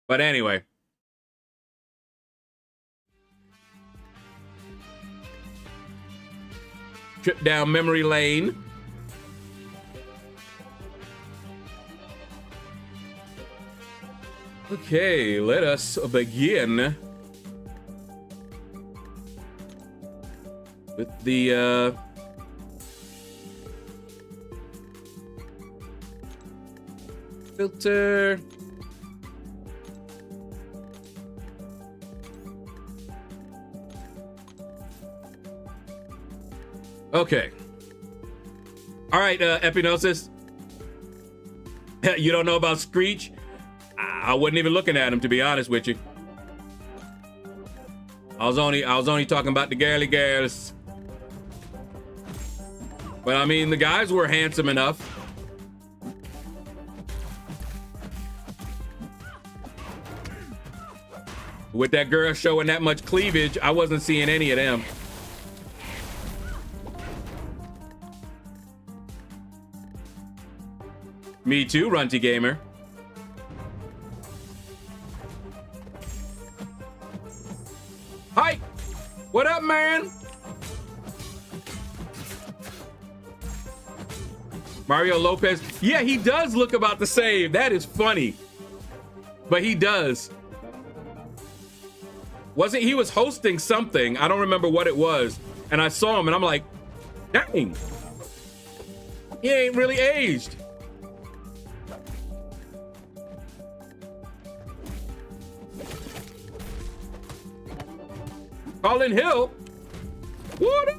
But anyway. Trip down memory lane. Okay, let us begin with the filter. Okay. All right, Epinosis. You don't know about Screech? I wasn't even looking at him, to be honest with you. I was only talking about the girly girls. But I mean, the guys were handsome enough. With that girl showing that much cleavage, I wasn't seeing any of them. Me too, Runty Gamer. Hi! What up, man? Mario Lopez. Yeah, he does look about the same. That is funny. But he does. Wasn't he was hosting something? I don't remember what it was. And I saw him and I'm like, dang, he ain't really aged. Colin Hill. What?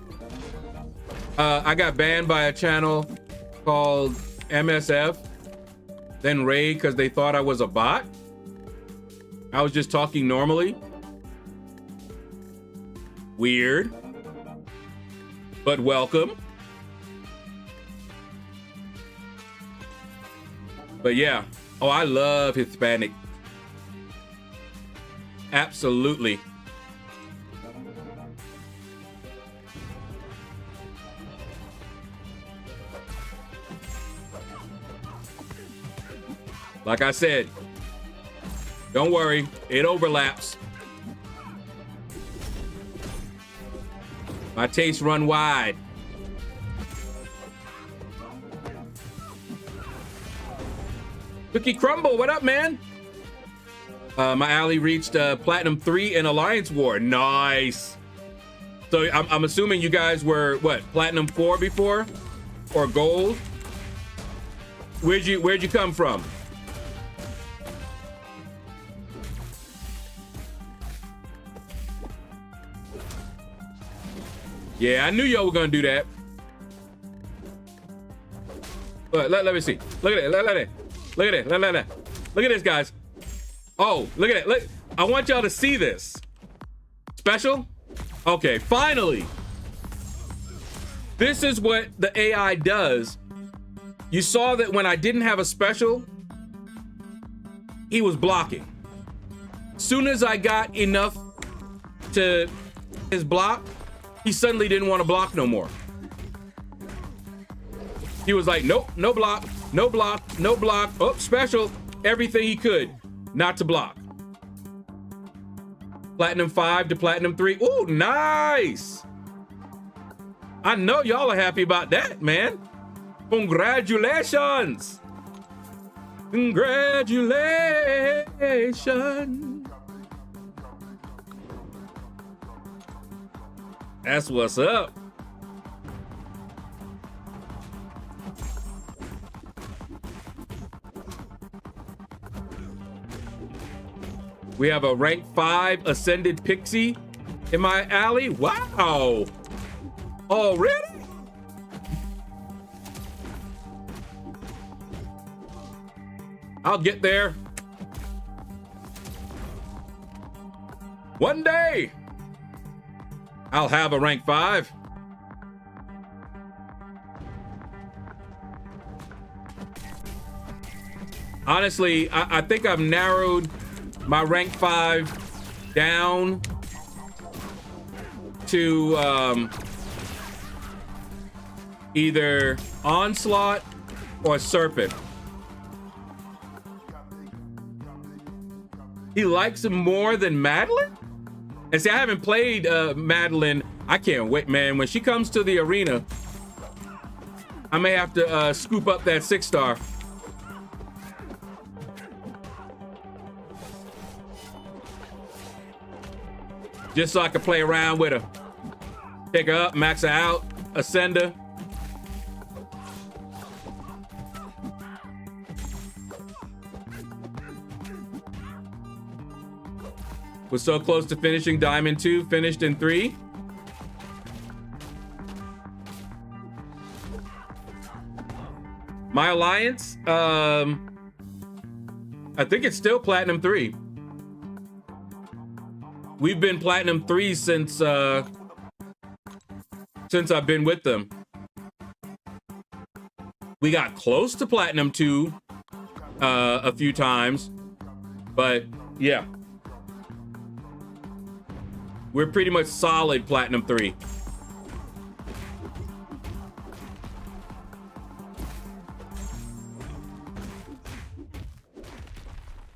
I got banned by a channel called MSF, then raid because they thought I was a bot. I was just talking normally. Weird, but welcome. But yeah, oh, I love Hispanic. Absolutely. Like I said, don't worry, it overlaps. My tastes run wide. Cookie Crumble, what up, man? My alley reached Platinum 3 in Alliance War. Nice. So I'm assuming you guys were, what, Platinum 4 before? Or Gold? Where'd you come from? Yeah, I knew y'all were gonna do that. Let me see. Look at it. Look at it. Look at it. Look at this, guys. Oh, look at it. Look. I want y'all to see this. Special? Okay, finally. This is what the AI does. You saw that when I didn't have a special, he was blocking. Soon as I got enough to his block, he suddenly didn't want to block no more. He was like, nope, no block, no block, no block. Oh, special. Everything he could not to block. Platinum 5 to Platinum 3. Ooh, nice. I know y'all are happy about that, man. Congratulations. Congratulations. That's what's up. We have a rank 5 ascended pixie in my alley. Wow. Already? I'll get there. One day. I'll have a rank 5. Honestly, I think I've narrowed my rank 5 down to either Onslaught or Serpent. He likes him more than Madeline? And see, I haven't played Madeline. I can't wait, man. When she comes to the arena, I may have to scoop up that 6-star. Just so I can play around with her. Pick her up, max her out, ascend her. We're so close to finishing Diamond 2, finished in 3. My alliance, I think it's still Platinum 3. We've been Platinum 3 since I've been with them. We got close to Platinum 2 a few times, but yeah. We're pretty much solid Platinum 3.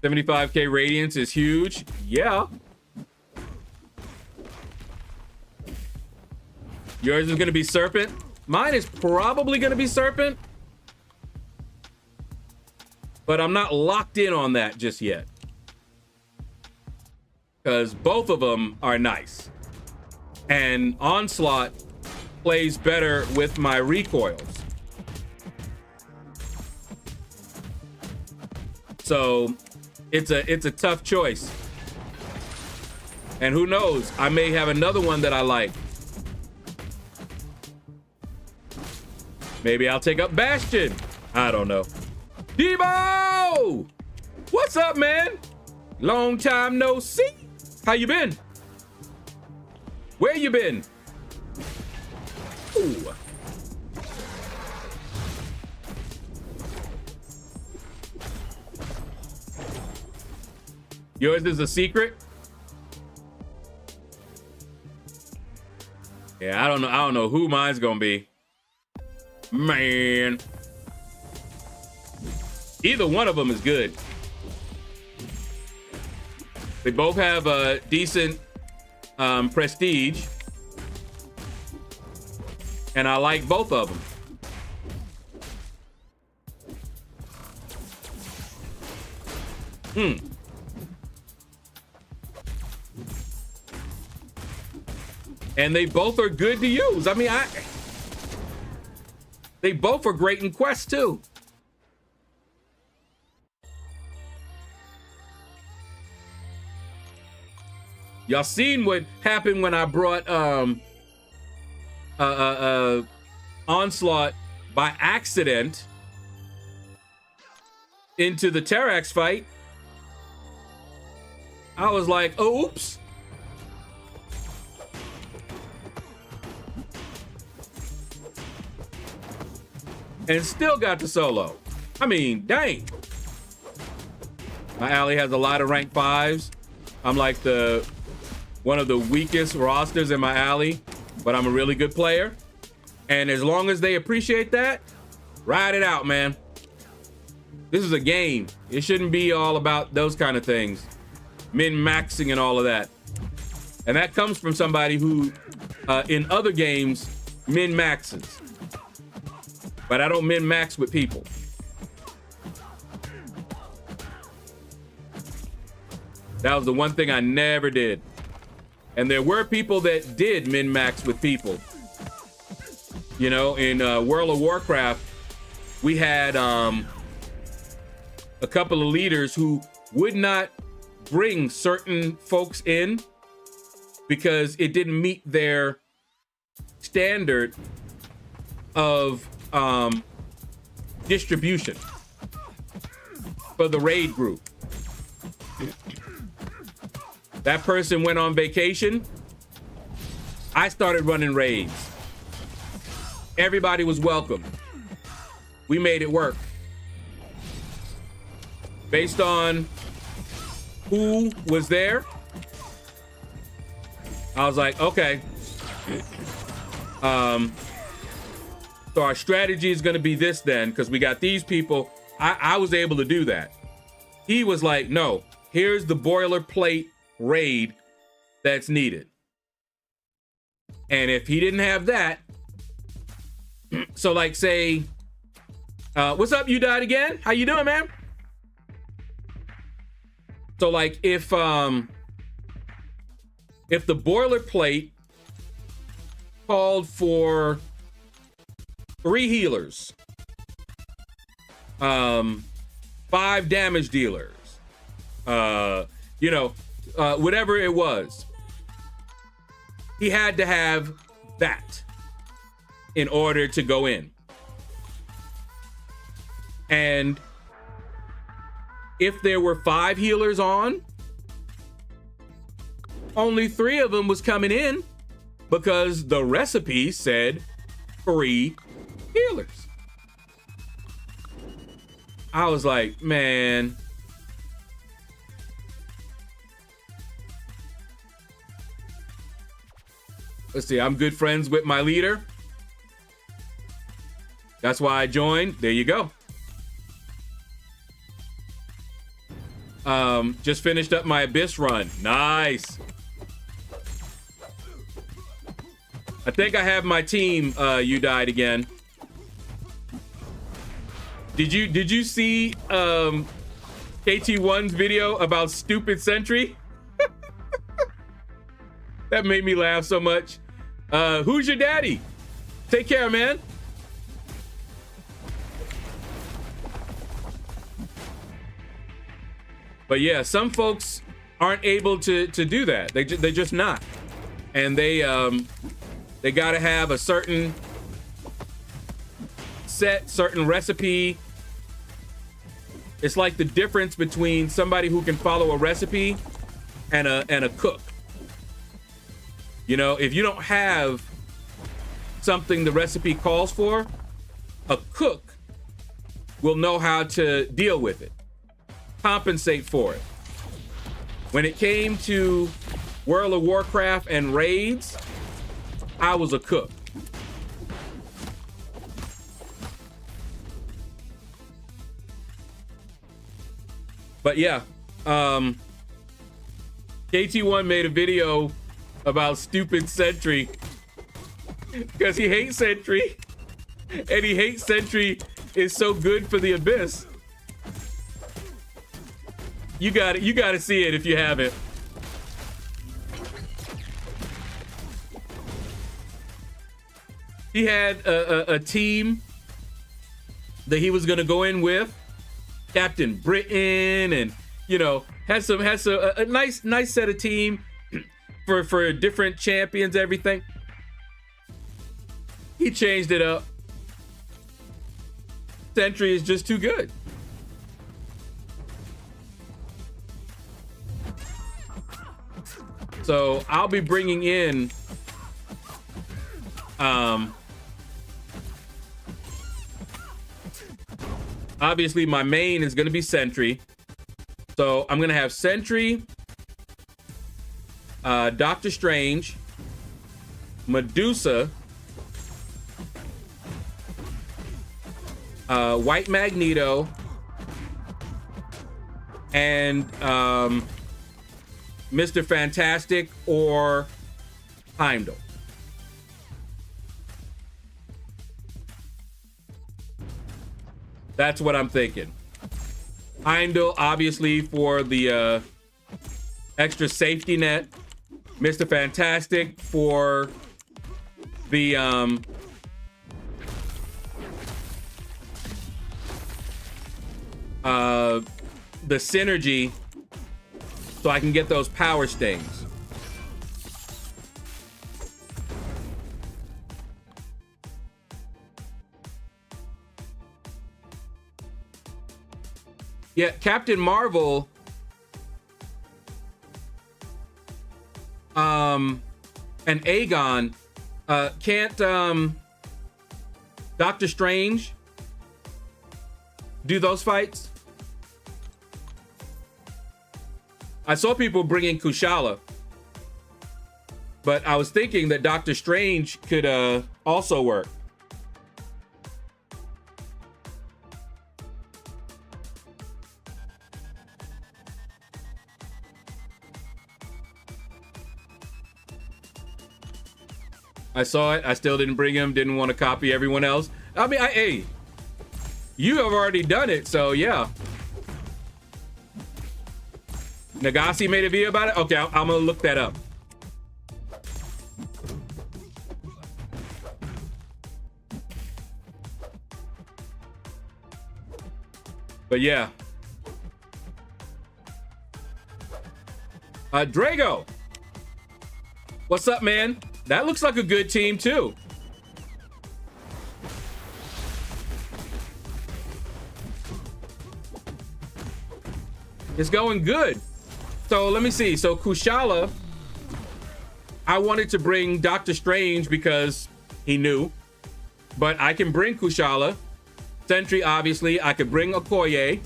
$75K Radiance is huge. Yeah. Yours is going to be Serpent. Mine is probably going to be Serpent. But I'm not locked in on that just yet. because both of them are nice. And Onslaught plays better with my recoils. So it's a tough choice. And who knows, I may have another one that I like. Maybe I'll take up Bastion. I don't know. Debo! What's up, man? Long time no see. How you been? Where you been? Ooh. Yours is a secret? Yeah, I don't know who mine's gonna be. Man. Either one of them is good. They both have a decent prestige. And I like both of them. And they both are good to use. I mean, they both are great in quests too. Y'all seen what happened when I brought Onslaught by accident into the Terrax fight? I was like, oops. And still got the solo. I mean, dang. My alley has a lot of rank 5s. I'm like one of the weakest rosters in my alley, but I'm a really good player. And as long as they appreciate that, ride it out, man. This is a game. It shouldn't be all about those kind of things. Min-maxing and all of that. And that comes from somebody who, in other games, min-maxes. But I don't min-max with people. That was the one thing I never did. And there were people that did min-max with people. You know, in World of Warcraft, we had a couple of leaders who would not bring certain folks in because it didn't meet their standard of distribution for the raid group. That person went on vacation. I started running raids. Everybody was welcome. We made it work. Based on who was there, I was like, okay. So our strategy is going to be this then, because we got these people. I was able to do that. He was like, no, here's the boilerplate raid that's needed. And if he didn't have that, so like say, what's up, you died again? How you doing, man? So like if the boilerplate called for 3 healers, 5 damage dealers, whatever it was, he had to have that in order to go in. And if there were 5 healers on, only 3 of them was coming in because the recipe said 3 healers. I was like, man. Let's see, I'm good friends with my leader. That's why I joined. There you go. Just finished up my Abyss run. Nice. I think I have my team. You died again. Did you see KT1's video about stupid sentry? That made me laugh so much. Who's your daddy? Take care, man. But yeah, some folks aren't able to do that. They're just not. And they got to have a certain recipe. It's like the difference between somebody who can follow a recipe and a cook. You know, if you don't have something the recipe calls for, a cook will know how to deal with it, compensate for it. When it came to World of Warcraft and raids, I was a cook. But yeah, KT1 made a video about stupid Sentry because he hates Sentry, and he hates Sentry is so good for the Abyss. You got to see it if you haven't. He had a team that he was gonna go in with, Captain Britain, and you know, has a nice set of team for different champions, everything. He changed it up. Sentry is just too good. So I'll be bringing in obviously my main is going to be Sentry. So I'm going to have Sentry, Doctor Strange, Medusa, White Magneto, and Mr. Fantastic or Heimdall. That's what I'm thinking. Heimdall, obviously, for the extra safety net. Mr. Fantastic for the synergy, so I can get those power stings. Yeah, Captain Marvel, and Aegon, can't Doctor Strange do those fights? I saw people bringing Kushala, but I was thinking that Doctor Strange could also work. I saw it. I still didn't bring him. Didn't want to copy everyone else. I mean, hey, you have already done it, so yeah. Nagasi made a video about it? Okay, I'm gonna look that up. But yeah. Drago. What's up, man? That looks like a good team too. It's going good. So let me see. So Kushala, I wanted to bring Doctor Strange because he knew, but I can bring Kushala. Sentry, obviously, I could bring Okoye,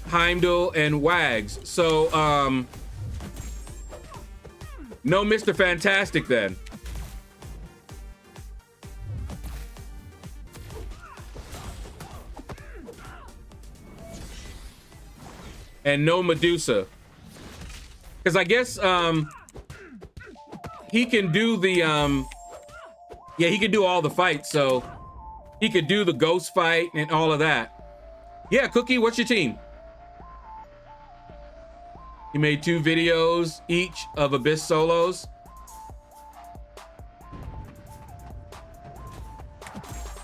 Heimdall, and Wags. So, no Mr. Fantastic then. And no Medusa. Because I guess he can do the yeah, he can do all the fights, so he could do the ghost fight and all of that. Yeah, Cookie, what's your team? He made 2 videos each of Abyss solos.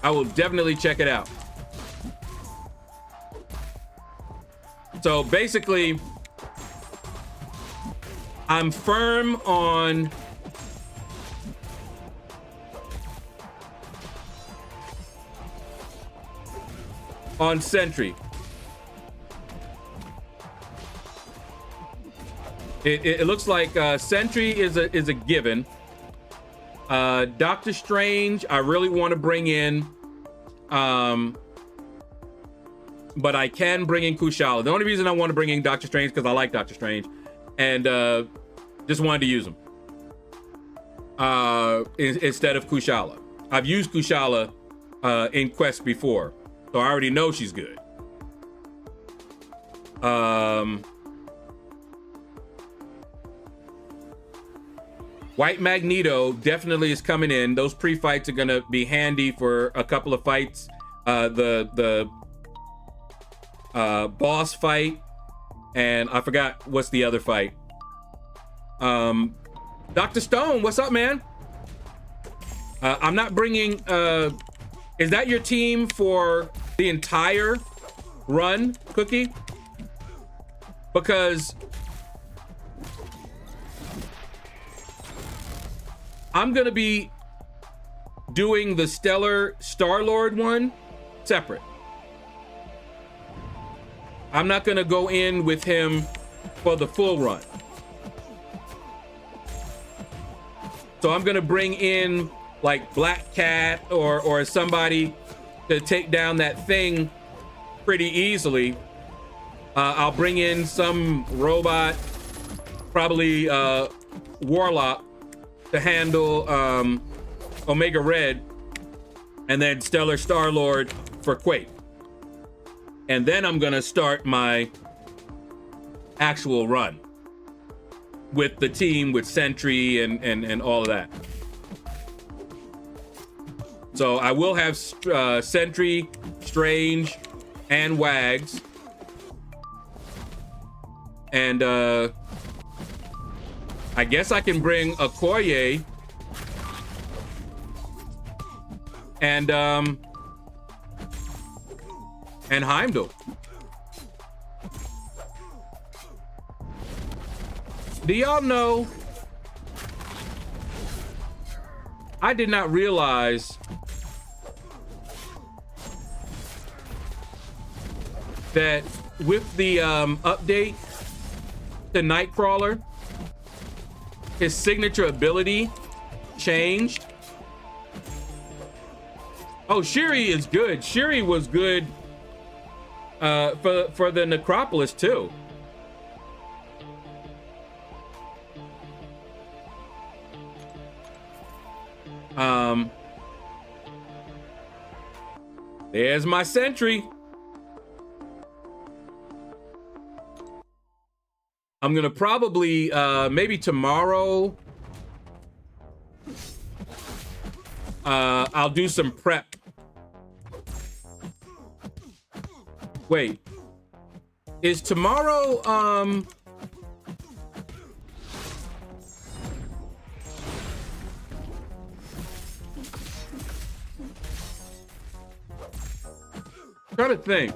I will definitely check it out. So basically, I'm firm on Sentry. It looks like Sentry is a given. Doctor Strange, I really want to bring in, but I can bring in Kushala. The only reason I want to bring in Doctor Strange because I like Doctor Strange, and just wanted to use him instead of Kushala. I've used Kushala in Quest before, so I already know she's good. White Magneto definitely is coming in. Those pre-fights are gonna be handy for a couple of fights. The boss fight, and I forgot what's the other fight. Dr. Stone, what's up, man? I'm not bringing. Is that your team for the entire run, Cookie? Because I'm gonna be doing the Stellar Star-Lord one separate. I'm not gonna go in with him for the full run. So I'm gonna bring in like Black Cat or somebody to take down that thing pretty easily. I'll bring in some robot, probably Warlock, to handle Omega Red, and then Stellar Star-Lord for Quake. And then I'm gonna start my actual run with the team, with Sentry and all of that. So I will have Sentry, Strange, and Wags. And I guess I can bring Okoye and Heimdall. Do y'all know? I did not realize that with the update to Nightcrawler, his signature ability changed. Oh, Shuri is good. Shuri was good for the Necropolis too. There's my Sentry. I'm gonna probably maybe tomorrow I'll do some prep. Wait, is tomorrow trying to think.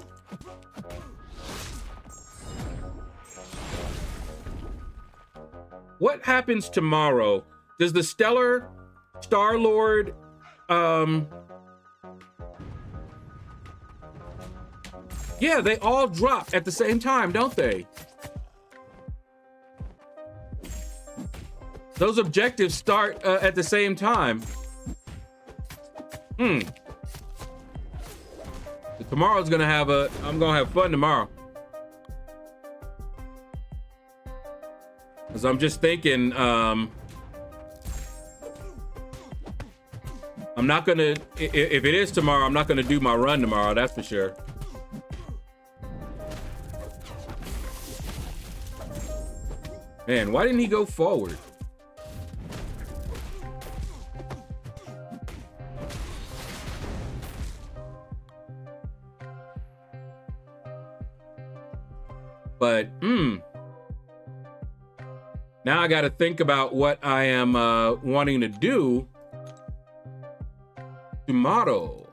What happens tomorrow? Does the Stellar Star-Lord yeah, they all drop at the same time, don't they? Those objectives start at the same time. Tomorrow's gonna have I'm gonna have fun tomorrow. Cause I'm just thinking, I'm not gonna, if it is tomorrow, I'm not gonna do my run tomorrow, that's for sure. Man, why didn't he go forward? But, Now I got to think about what I am wanting to do tomorrow.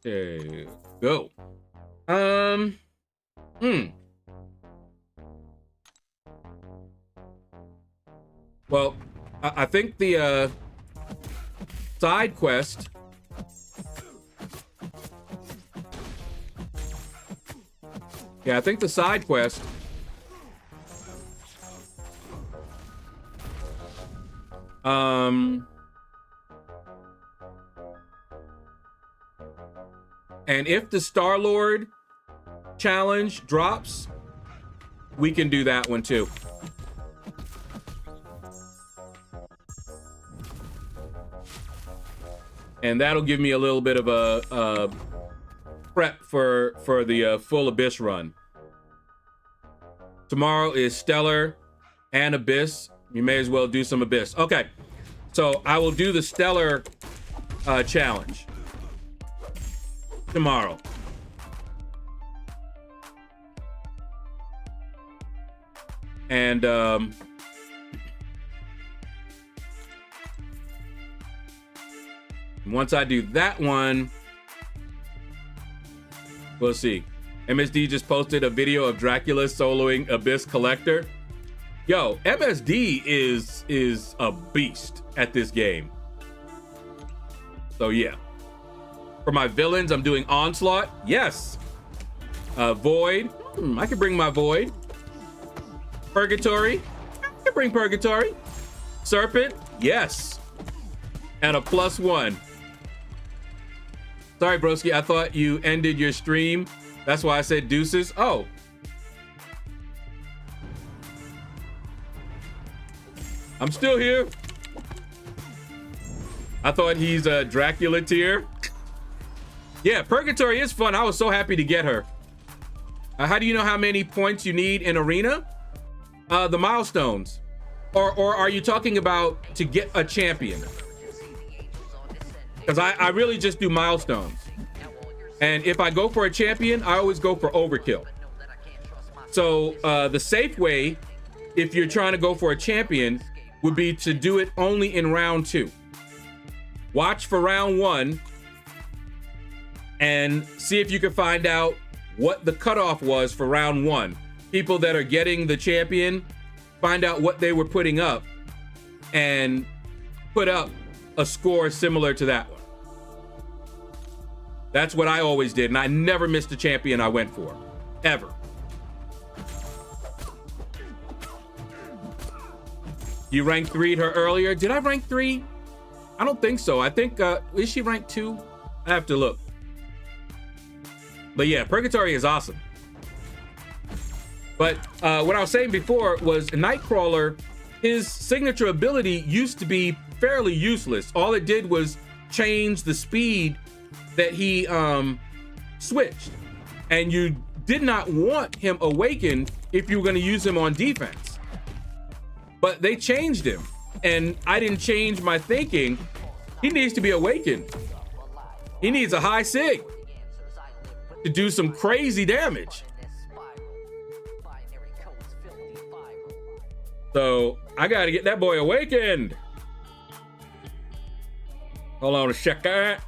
There you go. Well, I think the side quest. Yeah, I think the side quest. And if the Star-Lord challenge drops, we can do that one too. And that'll give me a little bit of a prep for the full Abyss run. Tomorrow is Stellar and Abyss. You may as well do some Abyss. Okay, so I will do the Stellar challenge tomorrow. And once I do that one, we'll see. MSD just posted a video of Dracula soloing Abyss Collector. Yo, MSD is a beast at this game. So yeah. For my villains, I'm doing Onslaught. Yes. Void. I can bring my Void. Purgatory. I can bring Purgatory. Serpent. Yes. And a +1. Sorry, broski. I thought you ended your stream. That's why I said deuces. Oh. I'm still here. I thought he's a Dracula tier. Yeah, Purgatory is fun. I was so happy to get her. How do you know how many points you need in Arena? The milestones. Or are you talking about to get a champion? Because I really just do milestones. And if I go for a champion, I always go for overkill. So the safe way, if you're trying to go for a champion, would be to do it only in round 2. Watch for round 1 and see if you can find out what the cutoff was for round 1. People that are getting the champion, find out what they were putting up and put up a score similar to that one. That's what I always did, and I never missed a champion I went for, ever. You ranked 3'd her earlier. Did I rank 3? I don't think so. I think, is she ranked 2? I have to look. But yeah, Purgatory is awesome. But what I was saying before was Nightcrawler, his signature ability used to be fairly useless. All it did was change the speed that he switched. And you did not want him awakened if you were going to use him on defense. But they changed him. And I didn't change my thinking. He needs to be awakened. He needs a high sig to do some crazy damage. So I gotta get that boy awakened. Hold on a second.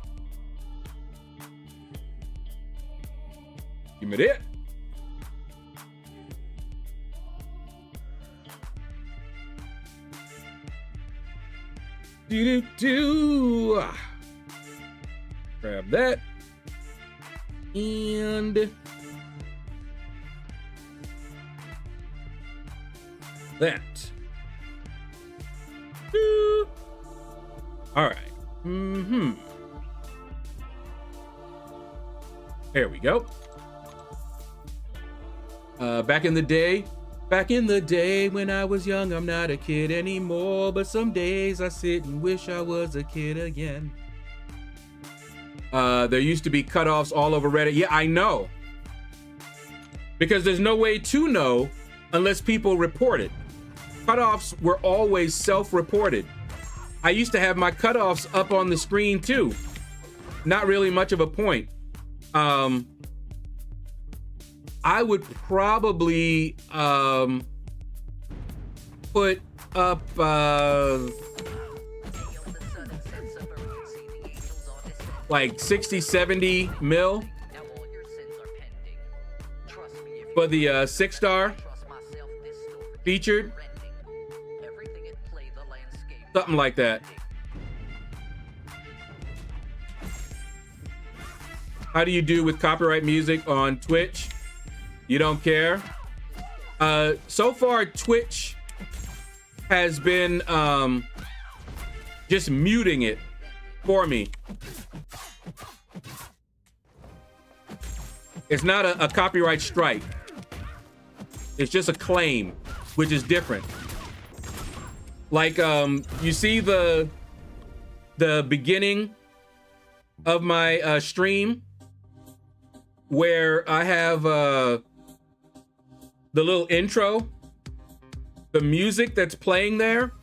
Give me that. Do. Grab that. And that. All right. There we go. Back in the day when I was young, I'm not a kid anymore, but some days I sit and wish I was a kid again. There used to be cutoffs all over Reddit. Yeah, I know. Because there's no way to know unless people report it. Cutoffs were always self-reported. I used to have my cutoffs up on the screen too. Not really much of a point. I would probably put up like 60, 70 mil for the 6-star featured. Something like that. How do you do with copyright music on Twitch? You don't care? So far, Twitch has been just muting it for me. It's not a copyright strike. It's just a claim, which is different. Like, you see the beginning of my stream where I have the little intro, the music that's playing there.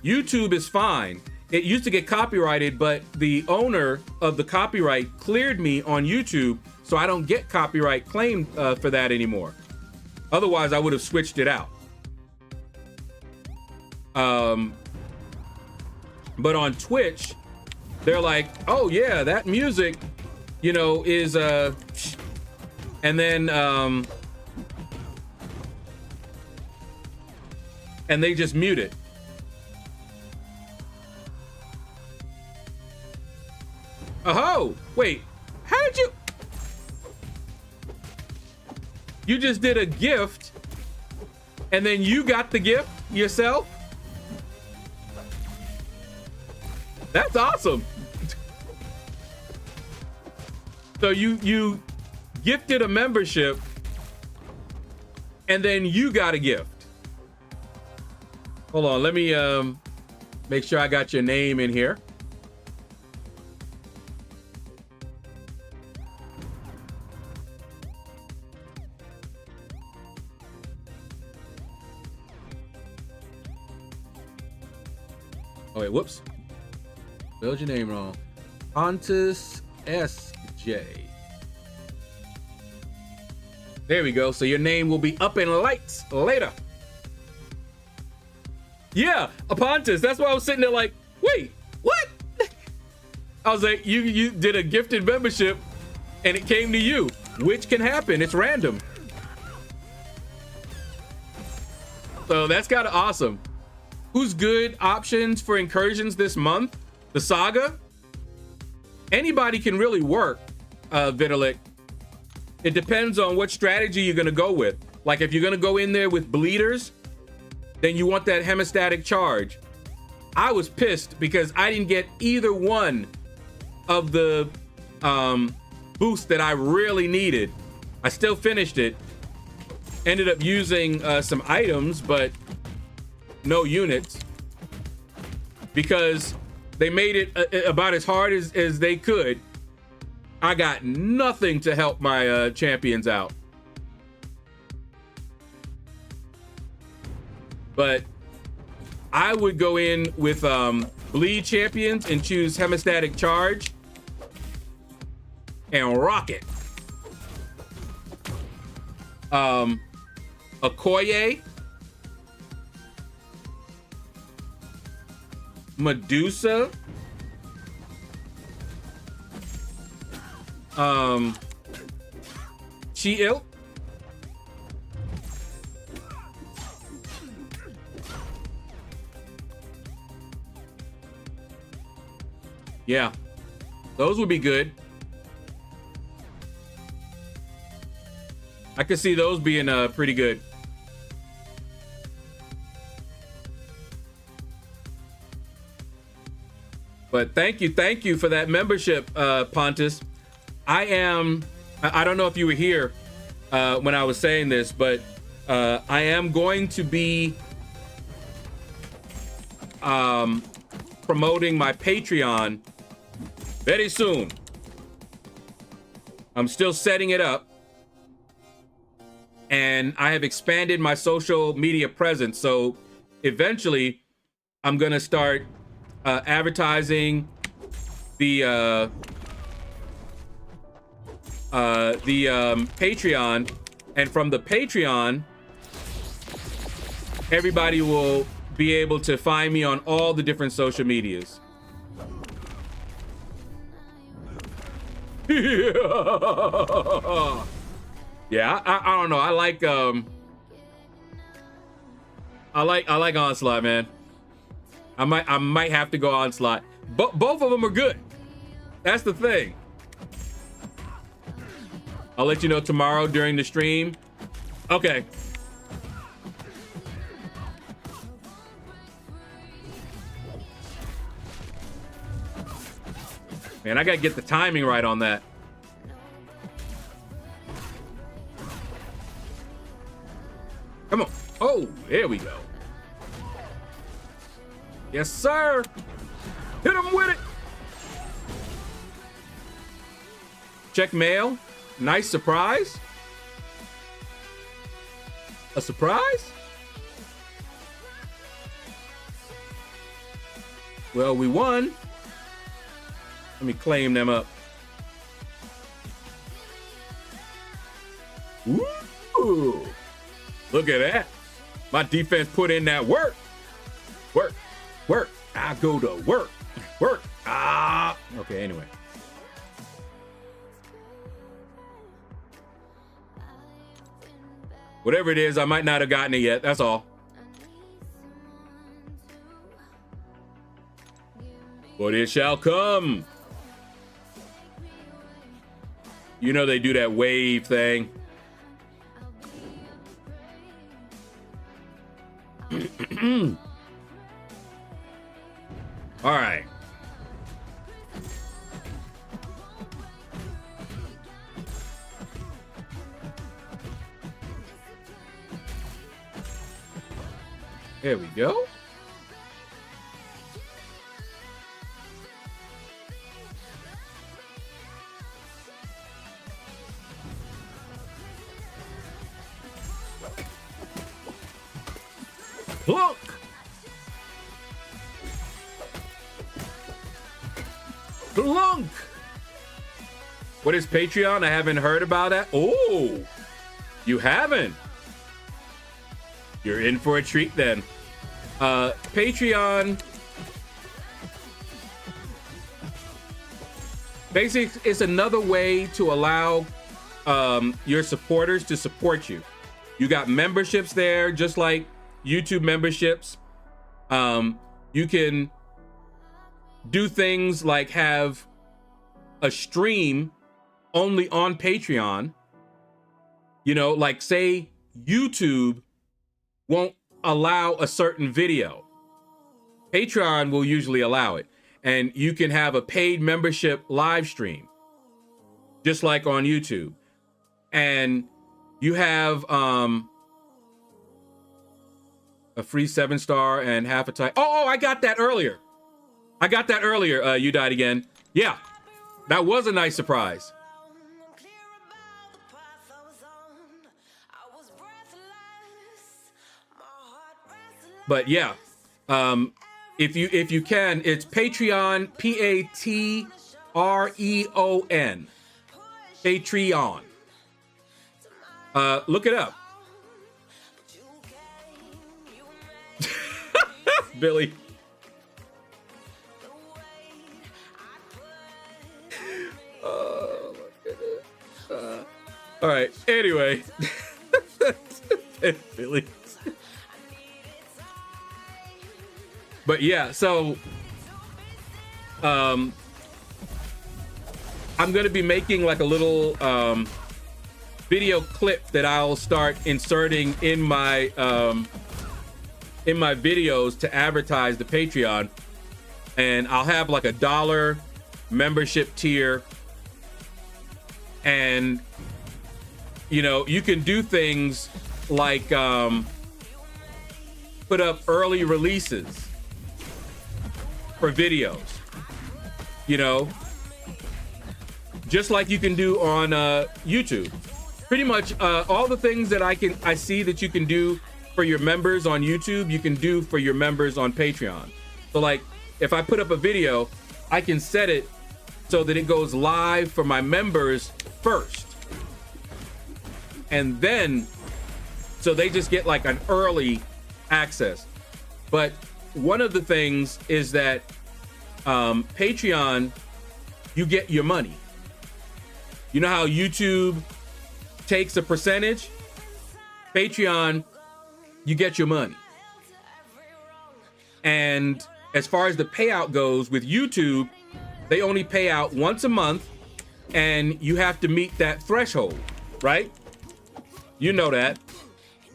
YouTube is fine. It used to get copyrighted, but the owner of the copyright cleared me on YouTube, so I don't get copyright claimed for that anymore. Otherwise, I would have switched it out. But on Twitch, they're like, oh yeah, that music, you know, is and then and they just mute it. Oh, wait, how did you just did a gift and then you got the gift yourself? That's awesome. So you gifted a membership and then you got a gift. Hold on, let me make sure I got your name in here. Oh wait, whoops. Spelled your name wrong. Pontus SJ. There we go. So your name will be up in lights later. Yeah, a Pontus. That's why I was sitting there like, wait, what? I was like, you did a gifted membership and it came to you, which can happen. It's random. So that's kind of awesome. Who's good options for incursions this month? The Saga? Anybody can really work, Vitalik. It depends on what strategy you're gonna go with. Like if you're gonna go in there with bleeders, then you want that hemostatic charge. I was pissed because I didn't get either one of the boosts that I really needed. I still finished it. Ended up using some items, but no units. Because they made it about as hard as they could. I got nothing to help my champions out. But I would go in with bleed champions and choose hemostatic charge and rock it. Okoye, Medusa, She-Ilk, yeah, those would be good. I could see those being pretty good. But thank you for that membership, Pontus. I don't know if you were here when I was saying this, but I am going to be promoting my Patreon very soon. I'm still setting it up. And I have expanded my social media presence. So eventually I'm going to start advertising the the Patreon, and from the Patreon, everybody will be able to find me on all the different social medias. Yeah, I don't know. I like Onslaught, man. I might have to go Onslaught. Both of them are good. That's the thing. I'll let you know tomorrow during the stream. Okay. Man, I gotta get the timing right on that. Come on. Oh, there we go. Yes, sir. Hit him with it. Check mail. Nice surprise. A surprise? Well, we won. Let me claim them up. Ooh. Look at that. My defense put in that work. Work. Work. I go to work. Work. Ah. Okay, anyway. Whatever it is, I might not have gotten it yet. That's all. But it shall come. You know they do that wave thing. All right. There we go. Look. Clunk. What is Patreon? I haven't heard about that. Oh, you haven't? You're in for a treat then. Patreon basically is another way to allow your supporters to support you. You got memberships there, just like YouTube memberships. You can do things like have a stream only on Patreon. You know, like say YouTube won't allow a certain video. Patreon will usually allow it. And you can have a paid membership live stream, just like on YouTube. And you have a free 7-star and half a time. Oh, I got that earlier. You died again. Yeah, that was a nice surprise. But yeah, if you can, it's Patreon, Patreon. Patreon. Look it up. Billy. Oh my goodness. All right. Anyway, Billy. But yeah, so I'm gonna be making like a little video clip that I'll start inserting in my videos to advertise the Patreon, and I'll have like a $1 membership tier, and you know, you can do things like put up early releases for videos, you know, just like you can do on YouTube. Pretty much all the things that I see that you can do for your members on YouTube, you can do for your members on Patreon. So like if I put up a video, I can set it so that it goes live for my members first. And then, so they just get like an early access. But one of the things is that Patreon, you get your money. You know how YouTube takes a percentage? Patreon, you get your money. And as far as the payout goes with YouTube, they only pay out once a month, and you have to meet that threshold, right? You know that.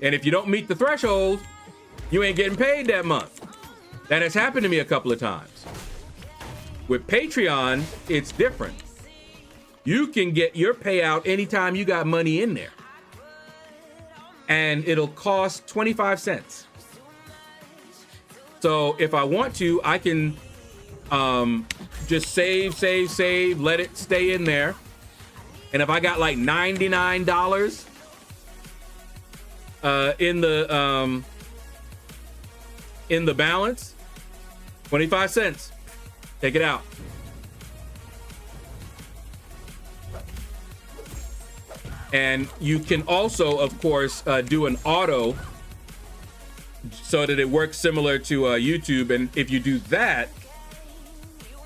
And if you don't meet the threshold, you ain't getting paid that month. That has happened to me a couple of times. With Patreon, it's different. You can get your payout anytime you got money in there. And it'll cost 25 cents. So if I want to, I can just save, let it stay in there. And if I got like $99 in the balance, 25 cents, take it out. And you can also, of course, do an auto so that it works similar to YouTube. And if you do that,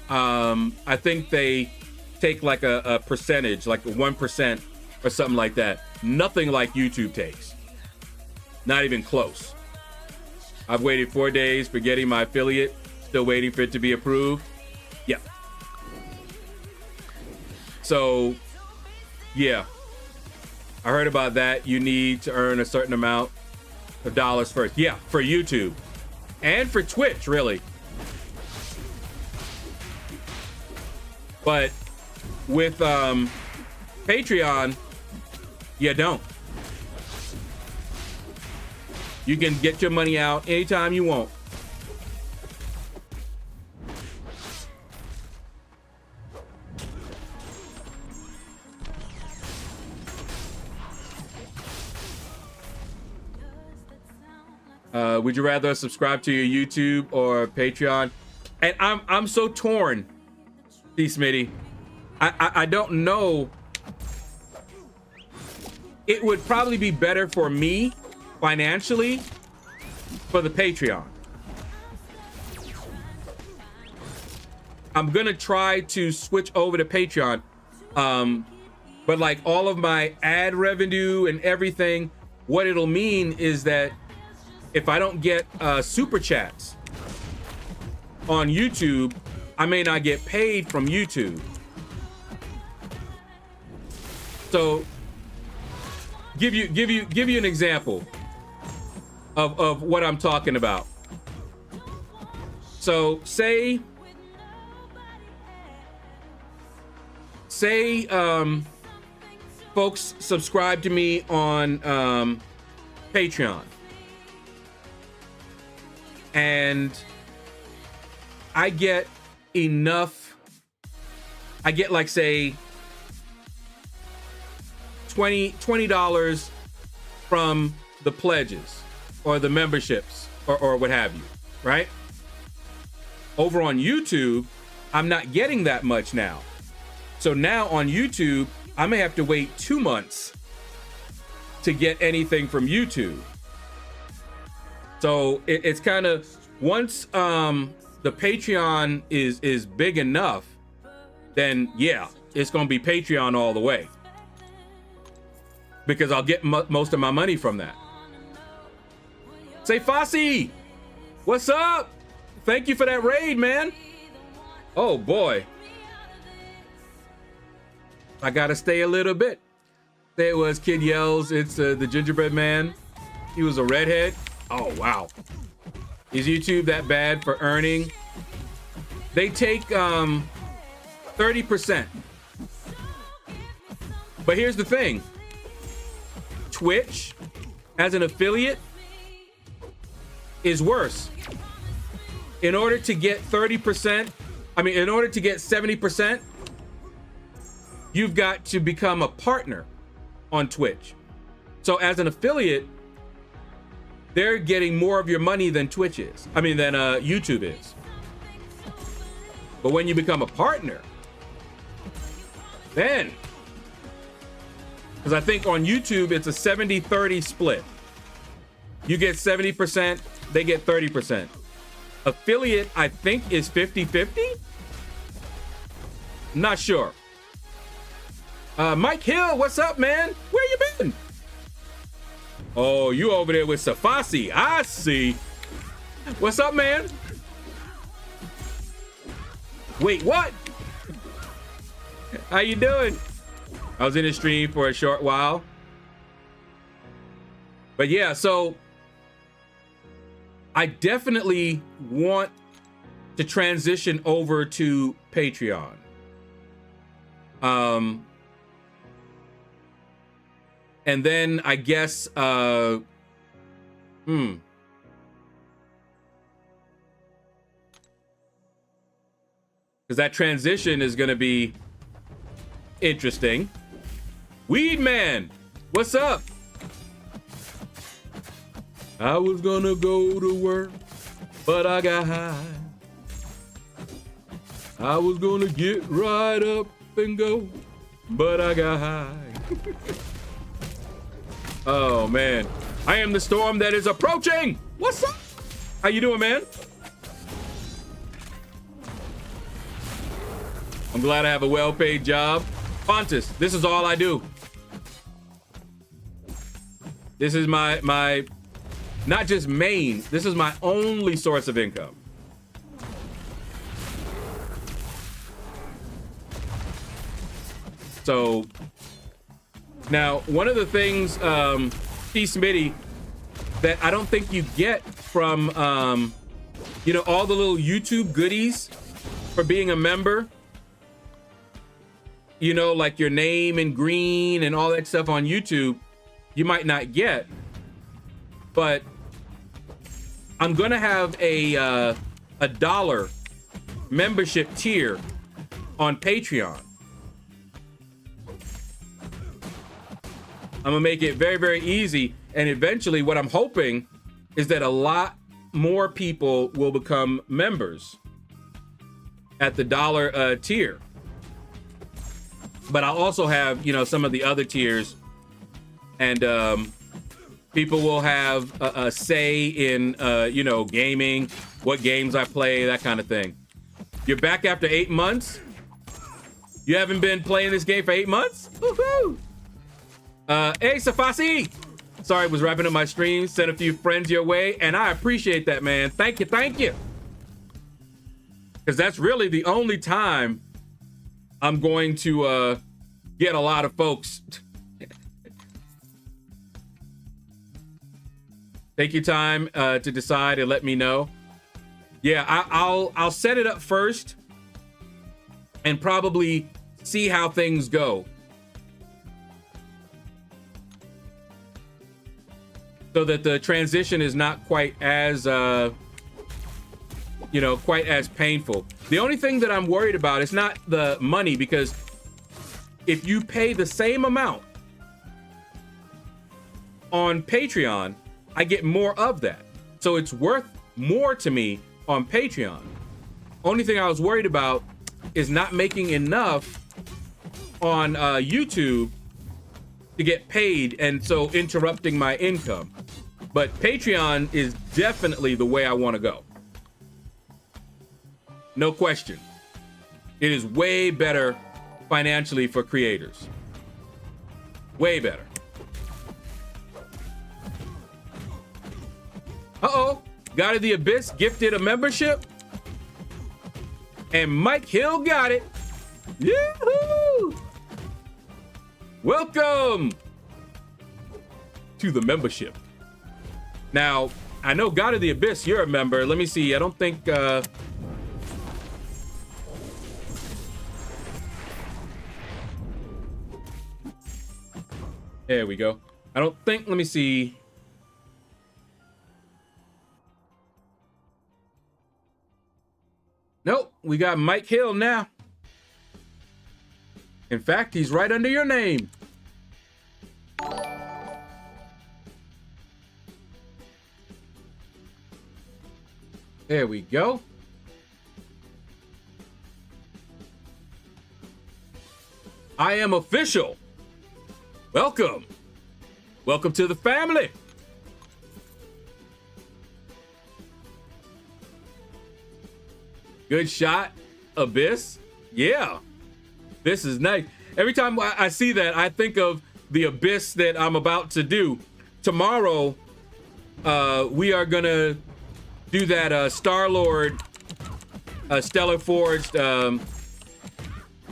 I think they take like a percentage, like 1% or something like that. Nothing like YouTube takes. Not even close. I've waited 4 days for getting my affiliate. Still waiting for it to be approved. Yeah. So, yeah. I heard about that. You need to earn a certain amount of dollars first. Yeah, for YouTube. And for Twitch, really. But with Patreon, you don't. You can get your money out anytime you want. Would you rather subscribe to your YouTube or Patreon? And I'm so torn, D Smitty. I don't know. It would probably be better for me financially for the Patreon. I'm gonna try to switch over to Patreon, but like all of my ad revenue and everything, what it'll mean is that if I don't get super chats on YouTube, I may not get paid from YouTube. So give you an example of what I'm talking about. So say folks subscribe to me on Patreon, and I get enough, I get like say $20 from the pledges or the memberships or what have you, right? Over on YouTube, I'm not getting that much now. So now on YouTube, I may have to wait 2 months to get anything from YouTube. So it's kind of, once the Patreon is big enough, then yeah, it's gonna be Patreon all the way, because I'll get most of my money from that. Say Fossey, what's up? Thank you for that raid, man. Oh boy, I gotta stay a little bit. There it was, Kid Yells. It's the gingerbread man. He was a redhead. Oh wow. Is YouTube that bad for earning? They take 30%. But here's the thing. Twitch as an affiliate is worse. In order to get 30%, in order to get 70%, you've got to become a partner on Twitch. So as an affiliate, they're getting more of your money than Twitch is. Than YouTube is. But when you become a partner, Man. Because I think on YouTube, it's a 70-30 split. You get 70%, they get 30%. Affiliate, I think, is 50-50? Not sure. Mike Hill, what's up, man? Where you been? Oh, you over there with Safasi. I see. What's up, man? Wait, what? How you doing? I was in the stream for a short while. But yeah, so I definitely want to transition over to Patreon. And then I guess, because that transition is going to be interesting. Weed Man, what's up? I was gonna go to work, but I got high. I was gonna get right up and go, but I got high. Oh man, I am the storm that is approaching. What's up? How you doing, man? I'm glad I have a well-paid job. Pontus, this is all I do. This is my not just main, this is my only source of income. So now, one of the things, T. Smitty, that I don't think you get from, you know, all the little YouTube goodies for being a member, you know, like your name in green and all that stuff on YouTube, you might not get. But I'm gonna have a $1 membership tier on Patreon. I'm gonna make it very, very easy. And eventually what I'm hoping is that a lot more people will become members at the $1 tier. But I'll also have, you know, some of the other tiers, and people will have a say in, you know, gaming, what games I play, that kind of thing. You're back after 8 months? You haven't been playing this game for 8 months? Woohoo! Hey, Safasi! Sorry, was wrapping up my stream, sent a few friends your way, and I appreciate that, man. Thank you, thank you. Because that's really the only time I'm going to get a lot of folks. Take your time to decide and let me know. Yeah, I'll set it up first and probably see how things go. So that the transition is not quite as, you know, quite as painful. The only thing that I'm worried about is not the money, because if you pay the same amount on Patreon, I get more of that. So it's worth more to me on Patreon. Only thing I was worried about is not making enough on YouTube to get paid, and so interrupting my income. But Patreon is definitely the way I want to go. No question. It is way better financially for creators. Way better. Uh-oh. God of the Abyss gifted a membership. And Mike Hill got it. Yoo-hoo! Welcome to the membership. Now, I know God of the Abyss, you're a member. Let me see. I don't think... There we go. I don't think... Let me see. Nope. We got Mike Hill now. In fact, he's right under your name. There we go. I am official. Welcome. Welcome to the family. Good shot, Abyss. Yeah, this is nice. Every time I see that, I think of the Abyss that I'm about to do. Tomorrow, we are gonna do that Star-Lord Stellar Forged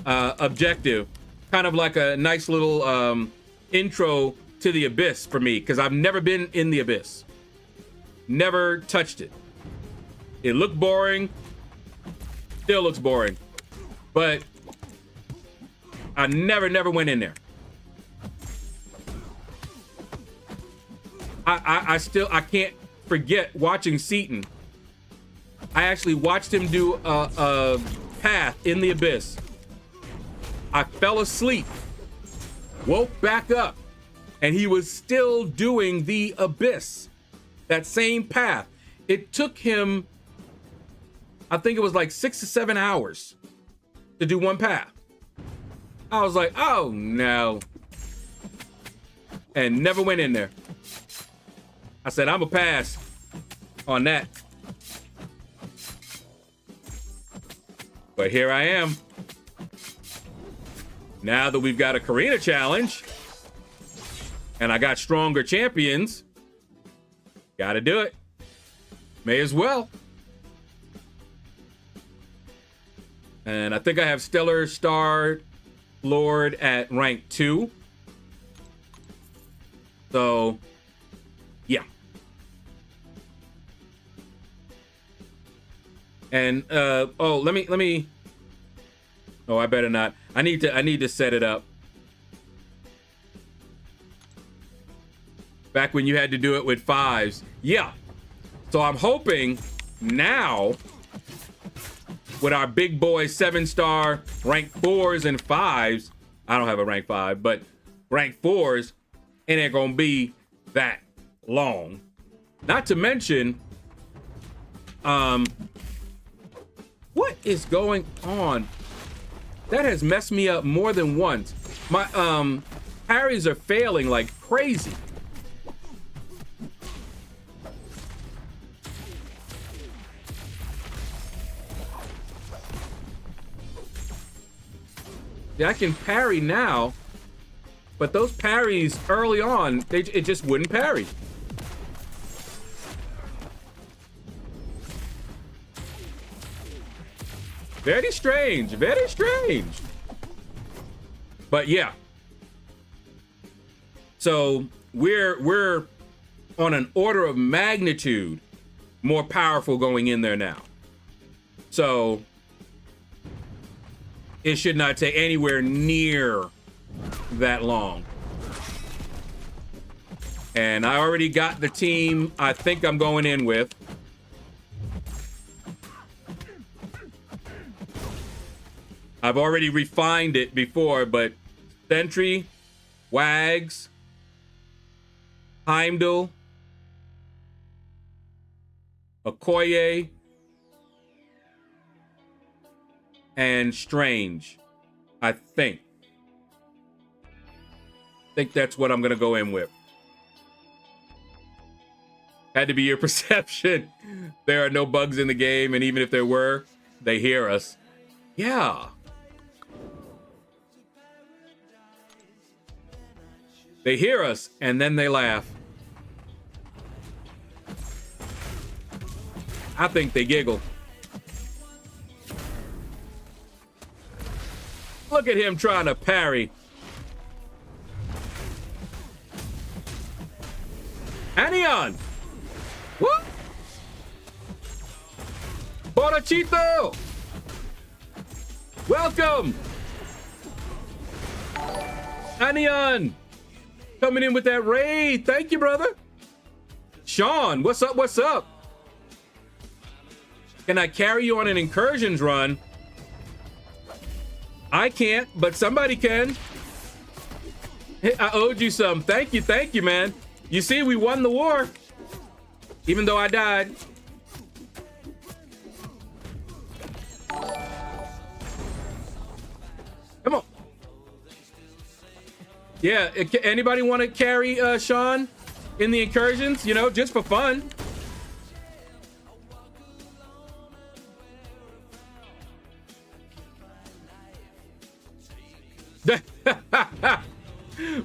objective. Kind of like a nice little intro to the Abyss for me, because I've never been in the Abyss. Never touched it. It looked boring. Still looks boring. But I never went in there. I can't forget watching Seaton. I actually watched him do a path in the Abyss. I fell asleep, woke back up, and he was still doing the Abyss, that same path. It took him, I think it was like 6 to 7 hours to do one path. I was like, oh no. And never went in there. I said, I'm a pass on that. But here I am. Now that we've got a Karina challenge and I got stronger champions, gotta do it. May as well. And I think I have Stellar Star Lord at rank 2. So, yeah. And oh, let me. Oh, I better not. I need to set it up. Back when you had to do it with 5s. Yeah. So I'm hoping now with our big boy 7-star rank 4s and 5s. I don't have a rank 5, but rank 4s, it ain't gonna be that long. Not to mention, what is going on? That has messed me up more than once. My parries are failing like crazy. Yeah, I can parry now, but those parries early on, it just wouldn't parry. Very strange, very strange. But yeah. So we're on an order of magnitude more powerful going in there now. So it should not take anywhere near that long. And I already got the team I think I'm going in with. I've already refined it before, but Sentry, Wags, Heimdall, Okoye, and Strange, I think. That's what I'm gonna go in with. Had to be your perception. There are no bugs in the game, and even if there were, they hear us. Yeah. They hear us, and then they laugh. I think they giggle. Look at him trying to parry. Anion! What? Borachito! Welcome! Anion! Coming in with that raid. Thank you, brother. Sean, what's up? What's up? Can I carry you on an incursions run? I can't, but somebody can. I owed you some. Thank you, man. You see, we won the war. Even though I died. Come on. Yeah, anybody want to carry Sean in the incursions? You know, just for fun.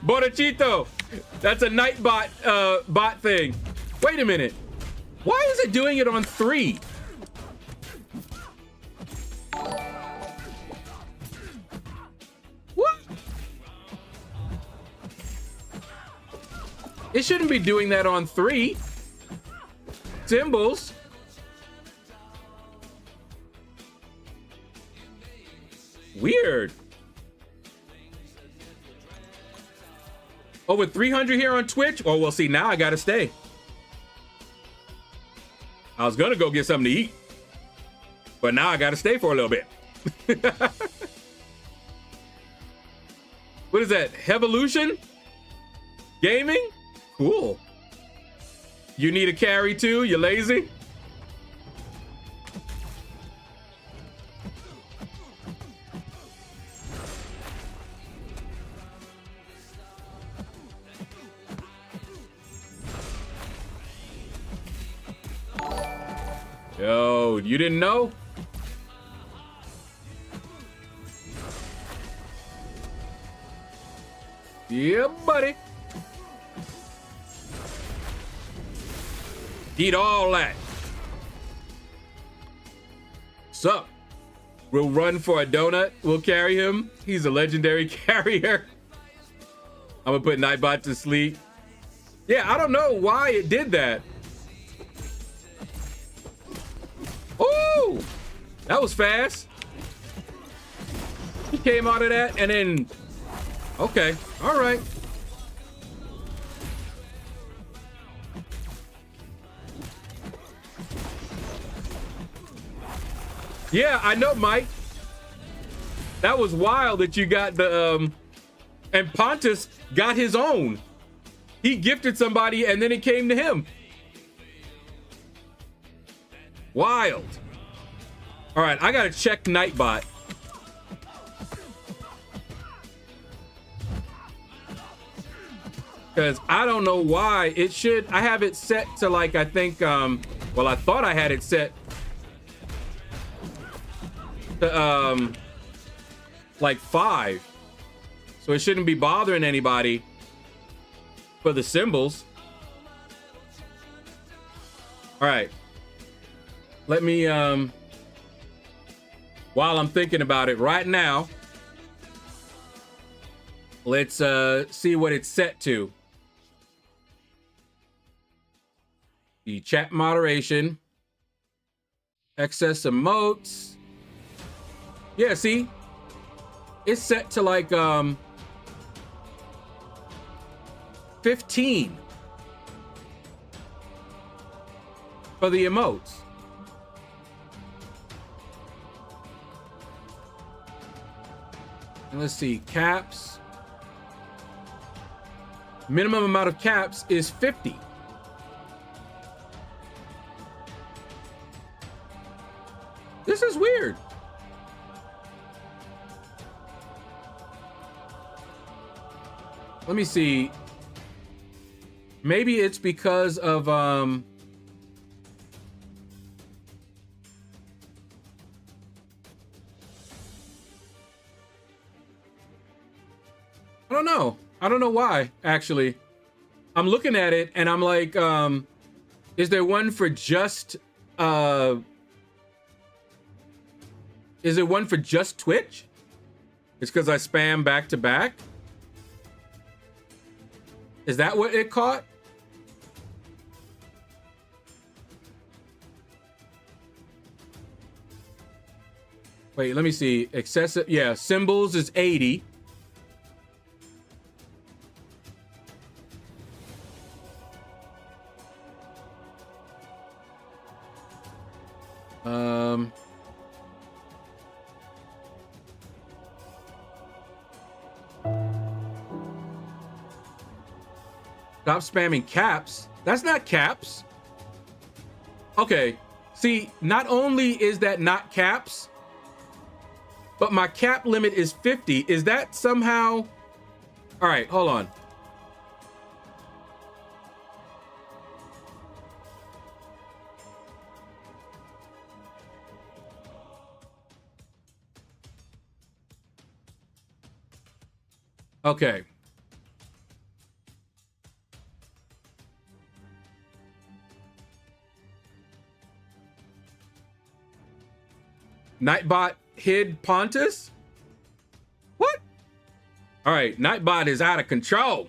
Borachito, that's a Nightbot bot thing. Wait a minute. Why is it doing it on 3? What? It shouldn't be doing that on 3. Symbols. Weird. Over 300 here on Twitch? Oh, well, see, now I gotta stay. I was gonna go get something to eat, but now I gotta stay for a little bit. What is that? Hevolution? Gaming? Cool. You need a carry too? You lazy? Yo, you didn't know? Yeah, buddy. Eat all that. Sup? We'll run for a donut. We'll carry him. He's a legendary carrier. I'm gonna put Nightbot to sleep. Yeah, I don't know why it did that. Ooh, that was fast. He came out of that and then, okay, all right. Yeah, I know, Mike. That was wild that you got the, and Pontus got his own. He gifted somebody and then it came to him. Wild. All right, I gotta check Nightbot. Because I don't know why it should. I have it set to like, I think, well, I thought I had it set to, like 5. So it shouldn't be bothering anybody for the symbols. All right. Let me, while I'm thinking about it right now, let's see what it's set to. The chat moderation, excess emotes. Yeah, see, it's set to like 15 for the emotes. And let's see, caps. Minimum amount of caps is 50. This is weird. Let me see. Maybe it's because of I don't know. I don't know why, actually. I'm looking at it and I'm like, is there one for just is it one for just Twitch? It's because I spam back to back? Is that what it caught? Wait, let me see. Excessive, yeah, symbols is 80. Stop spamming caps. That's not caps. Okay. See, not only is that not caps, but my cap limit is 50. Is that somehow All right, hold on. Okay. Nightbot hid Pontus? What? All right, Nightbot is out of control.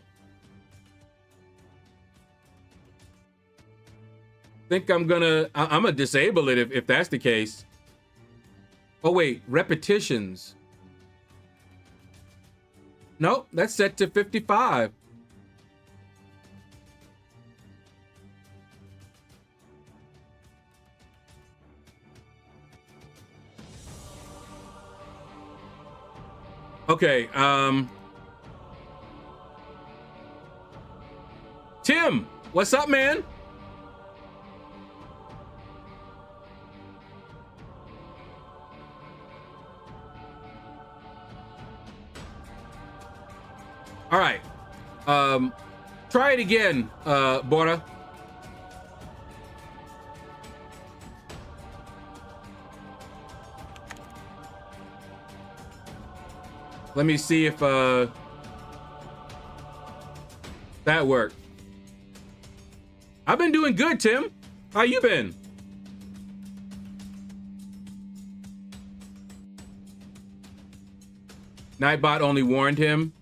Think I'm gonna disable it if that's the case. Oh wait, repetitions. Nope, that's set to 55. Okay, Tim, what's up, man? All right. Try it again, Bora. Let me see if that worked. I've been doing good, Tim. How you been? Nightbot only warned him.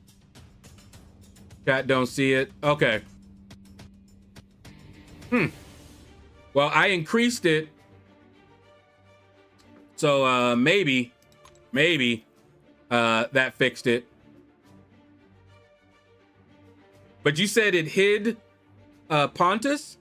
Chat don't see it. Okay. Well, I increased it. So maybe that fixed it. But you said it hid Pontus?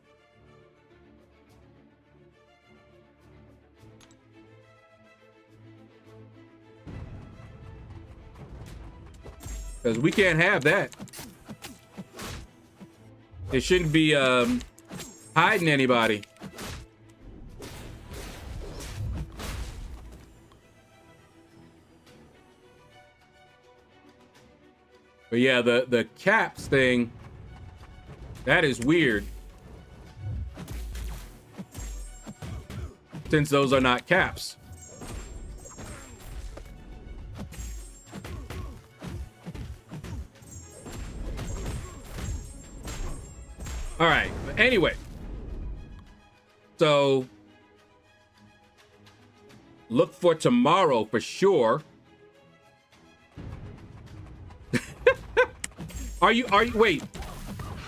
Because we can't have that. It shouldn't be hiding anybody. But yeah, the caps thing, that is weird. Since those are not caps. All right, but anyway. So look for tomorrow for sure. Are you wait,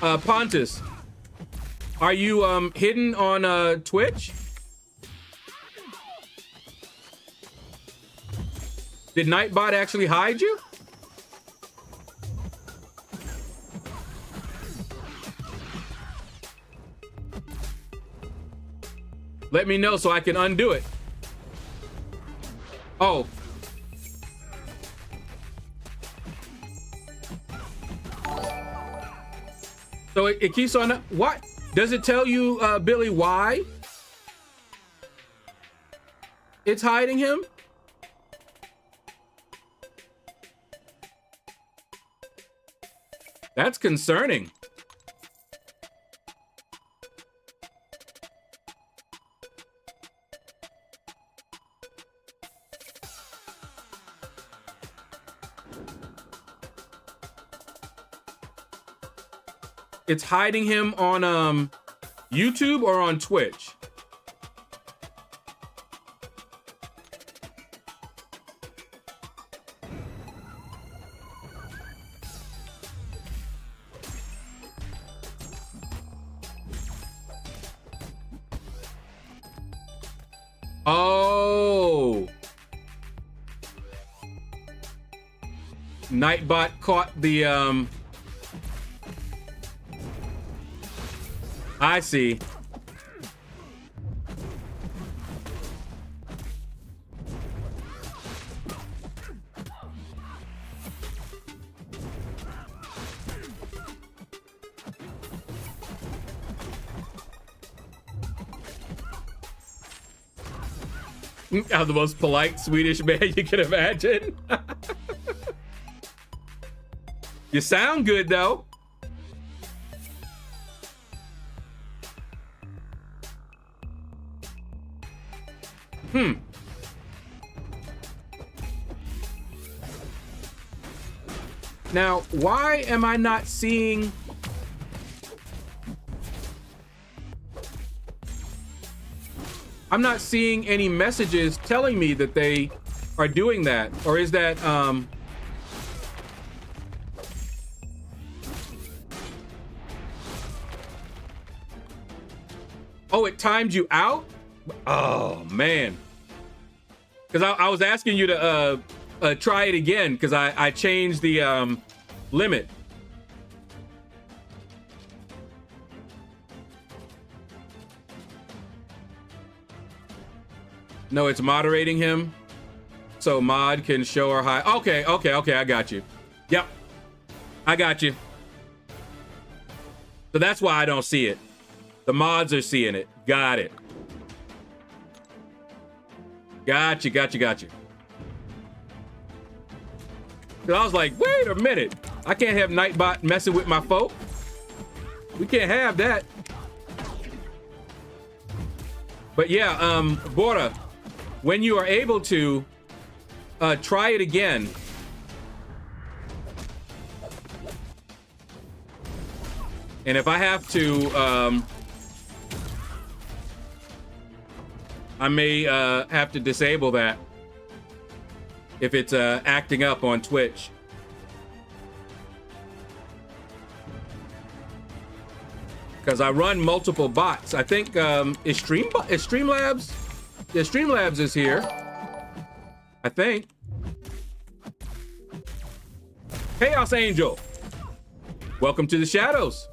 Pontus, are you hidden on Twitch? Did Nightbot actually hide you? Let me know so I can undo it. Oh. So it keeps on. What? Does it tell you, Billy, why it's hiding him? That's concerning. It's hiding him on YouTube or on Twitch? Oh. Nightbot caught the I see. I'm the most polite Swedish man you can imagine. You sound good though. Now, why am I not seeing... I'm not seeing any messages telling me that they are doing that. Or is that, Oh, it timed you out? Oh, man. Because I was asking you to try it again, because I changed the limit. No, it's moderating him. So mod can show or hide. Okay, I got you. Yep. I got you. So that's why I don't see it. The mods are seeing it. Got it. Got you. Cause I was like, wait a minute. I can't have Nightbot messing with my folk. We can't have that. But yeah, Bora, when you are able to, try it again. And if I have to, I may have to disable that if it's acting up on Twitch. Because I run multiple bots. I think is Streamlabs? Yeah, Streamlabs is here. I think. Chaos Angel. Welcome to the shadows.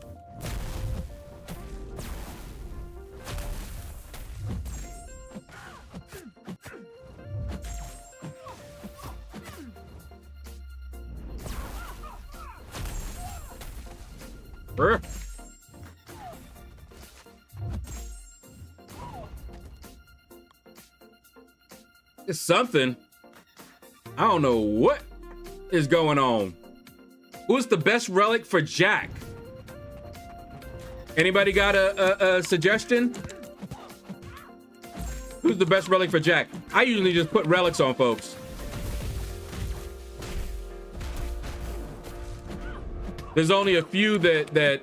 It's something. I don't know what is going on. Who's the best relic for Jack? Anybody got a suggestion? Who's the best relic for Jack? I usually just put relics on folks. There's only a few that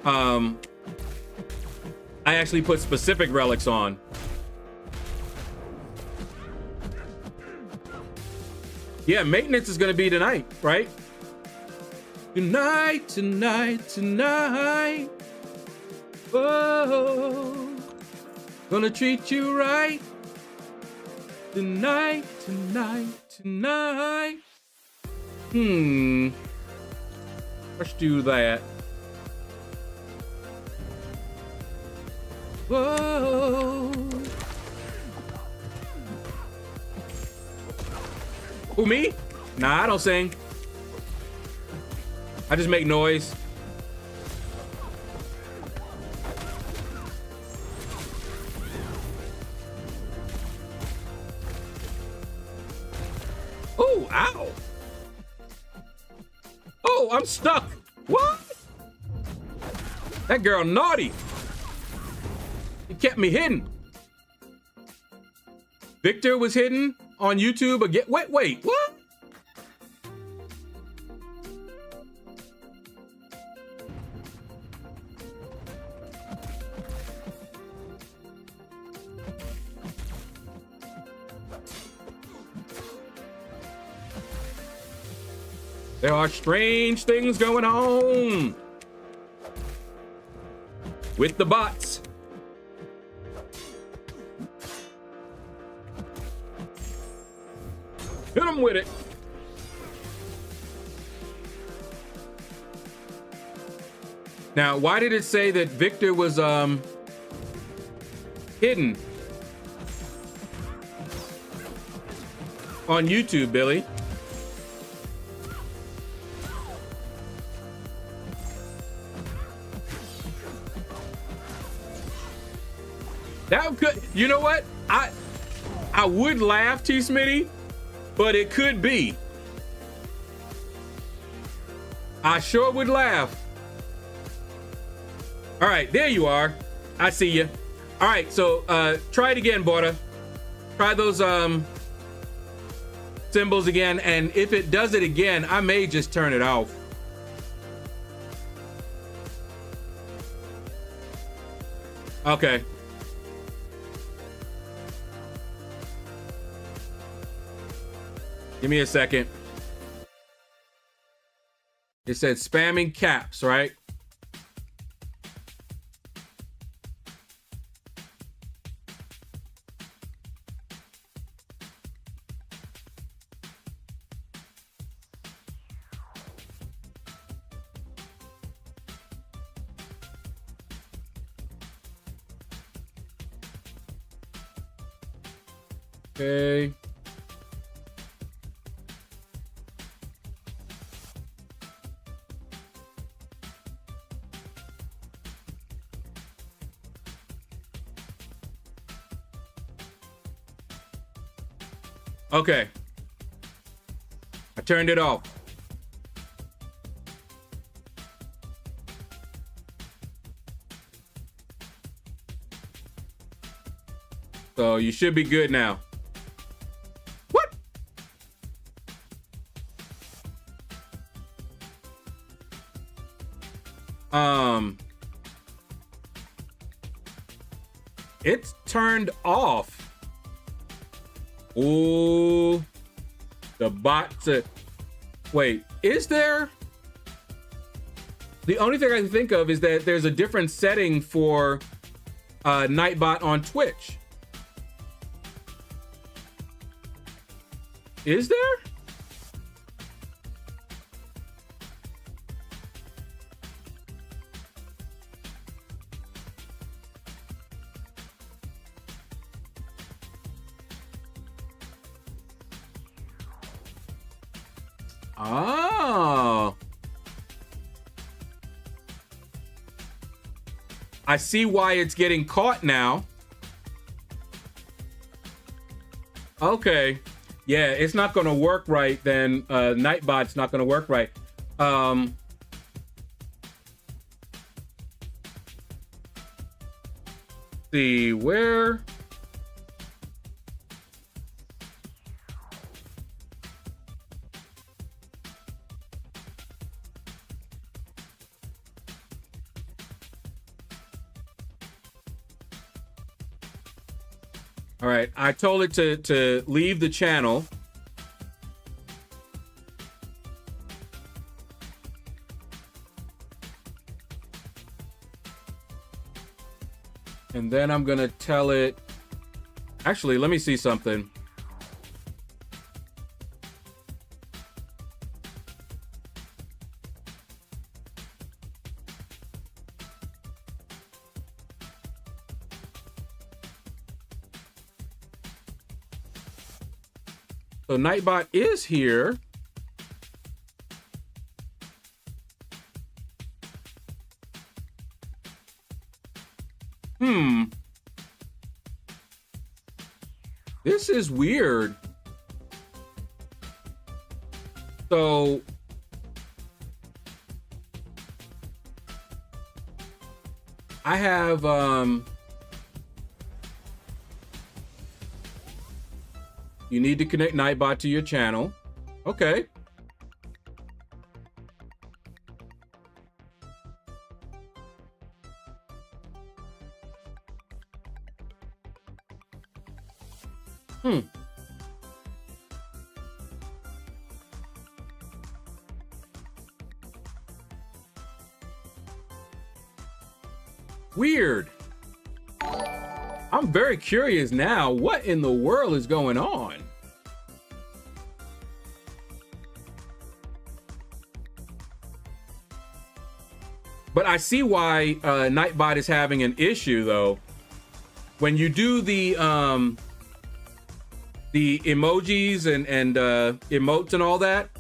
I actually put specific relics on. Yeah, maintenance is gonna be tonight, right? Tonight. Oh, gonna treat you right. Tonight. Let's do that. Whoa. Who, me? Nah, I don't sing. I just make noise. Oh, ow. Oh, I'm stuck. What? That girl naughty. He kept me hidden. Victor was hidden on YouTube again. Wait, what? There are strange things going on with the bots. Hit him with it. Now, why did it say that Victor was hidden on YouTube, Billy? That could, you know what? I would laugh, T. Smitty, but it could be. I sure would laugh. All right, there you are. I see you. All right, so try it again, Border. Try those symbols again, and if it does it again, I may just turn it off. Okay. Give me a second. It said spamming caps, right? Okay. Okay. I turned it off. So you should be good now. What? It's turned off. Ooh, the bots. Wait, is there? The only thing I can think of is that there's a different setting for Nightbot on Twitch. Is there? Oh. I see why it's getting caught now. Okay. Yeah, it's not going to work right then. Nightbot's not going to work right. See where? All right, I told it to leave the channel. And then I'm gonna tell it, actually, let me see something. So Nightbot is here. This is weird. So I have you need to connect Nightbot to your channel. Okay. Weird. I'm very curious now. What in the world is going on? But I see why Nightbot is having an issue, though. When you do the emojis and emotes and all that,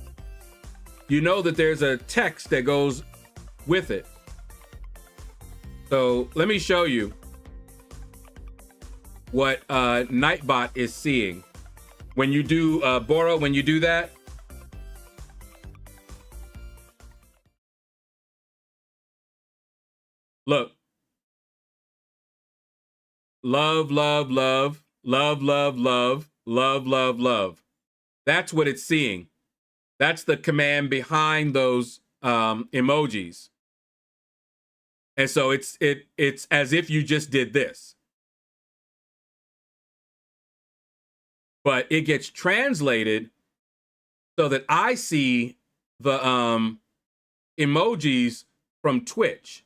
you know that there's a text that goes with it. So let me show you what Nightbot is seeing. When you do, Bora, when you do that, Look. Love, love, love, love, love, love, love, love, love. That's what it's seeing. That's the command behind those emojis. And so it's as if you just did this. But it gets translated so that I see the emojis from Twitch.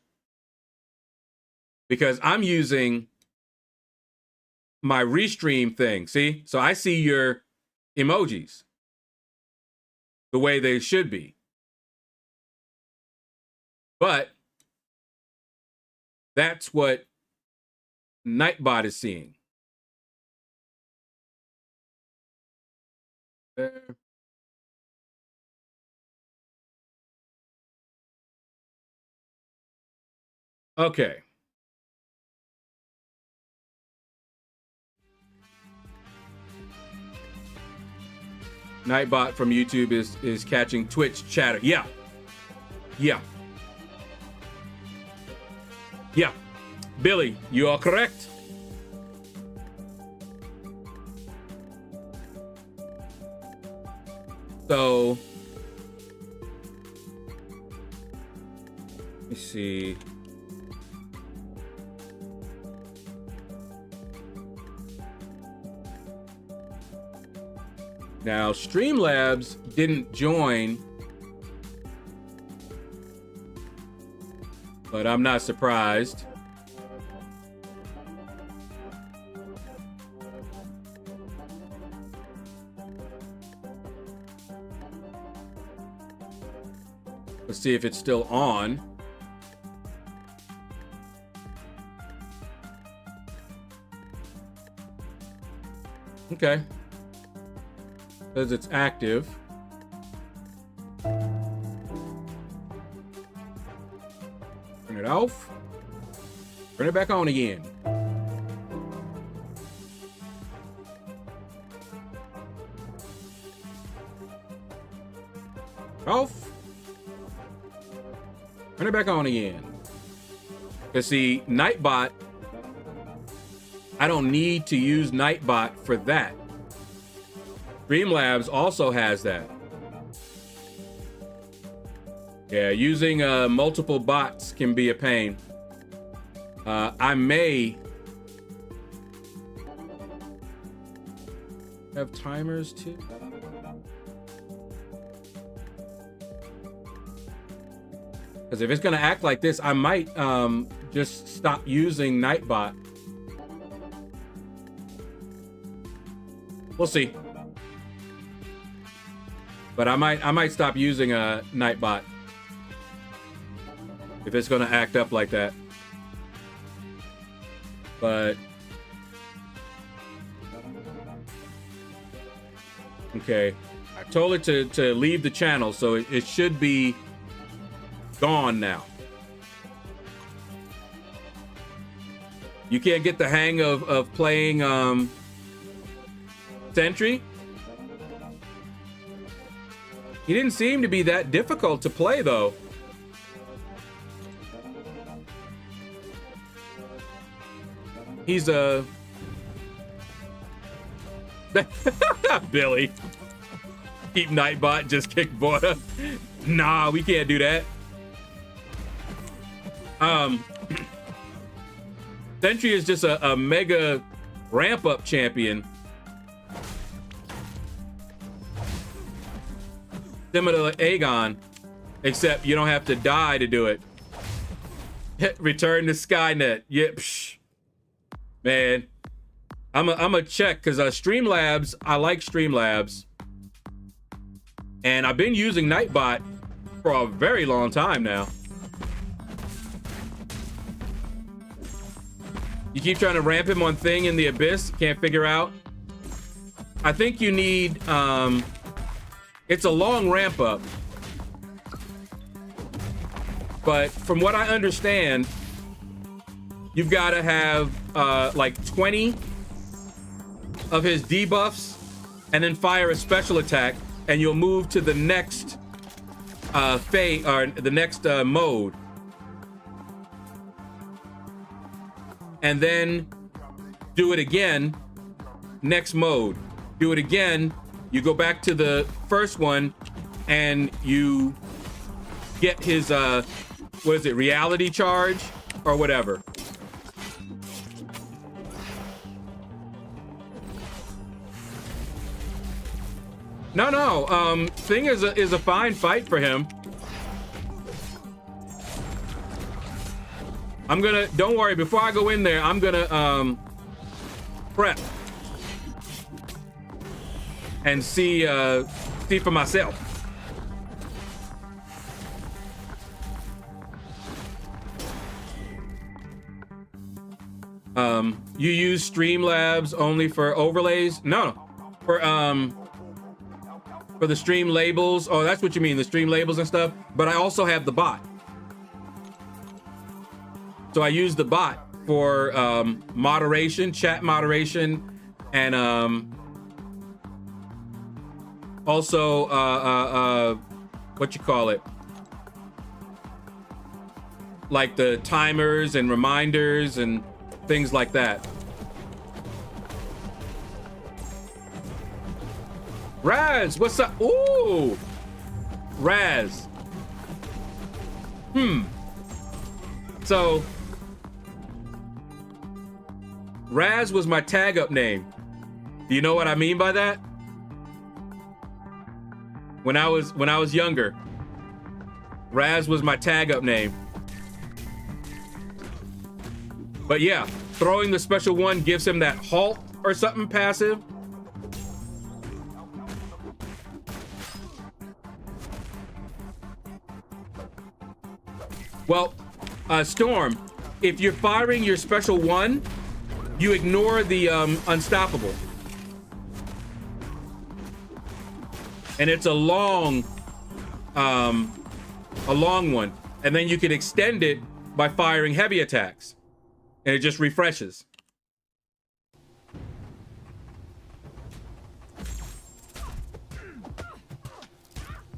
Because I'm using my restream thing, see? So I see your emojis the way they should be. But that's what Nightbot is seeing. There. Okay. Nightbot from YouTube is catching Twitch chatter. Yeah. Yeah. Yeah. Billy, you are correct. So, let me see. Now, Streamlabs didn't join, but I'm not surprised. Let's see if it's still on. Okay. Says it's active. Turn it off. Turn it back on again. Off. Turn it back on again. Because see, Nightbot, I don't need to use Nightbot for that. Streamlabs also has that. Yeah, using multiple bots can be a pain. I may have timers too. Because if it's going to act like this, I might just stop using Nightbot. We'll see. But I might stop using a Nightbot if it's going to act up like that. But okay, I told it to leave the channel, so it should be gone now. You can't get the hang of playing Sentry. He didn't seem to be that difficult to play, though. He's a... Billy. Keep Nightbot, just kick Border. Nah, we can't do that. Sentry is just a mega ramp-up champion. Similar to Aegon, except you don't have to die to do it. Return to Skynet. Yep. Man, I'm a check because Streamlabs, I like Streamlabs. And I've been using Nightbot for a very long time now. You keep trying to ramp him on Thing in the Abyss, can't figure out. I think you need, it's a long ramp up. But from what I understand, you've got to have like 20 of his debuffs and then fire a special attack and you'll move to the next phase or the next mode. and then do it again, next mode. Do it again, you go back to the first one, and you get his, what is it, reality charge or whatever. No, Thing is a fine fight for him. I'm gonna, don't worry, before I go in there, I'm gonna, prep. And see for myself. You use Streamlabs only for overlays? No, for the stream labels. Oh, that's what you mean, the stream labels and stuff. But I also have the bot. So I use the bot for moderation, chat moderation, and also what you call it, like the timers and reminders and things like that. Raz, what's up? Ooh, Raz. So Raz was my tag up name. Do you know what I mean by that? When I was younger, Raz was my tag up name. But yeah, throwing the special one gives him that halt or something passive. Well, Storm, if you're firing your special one, you ignore the unstoppable. And it's a long one. And then you can extend it by firing heavy attacks. And it just refreshes.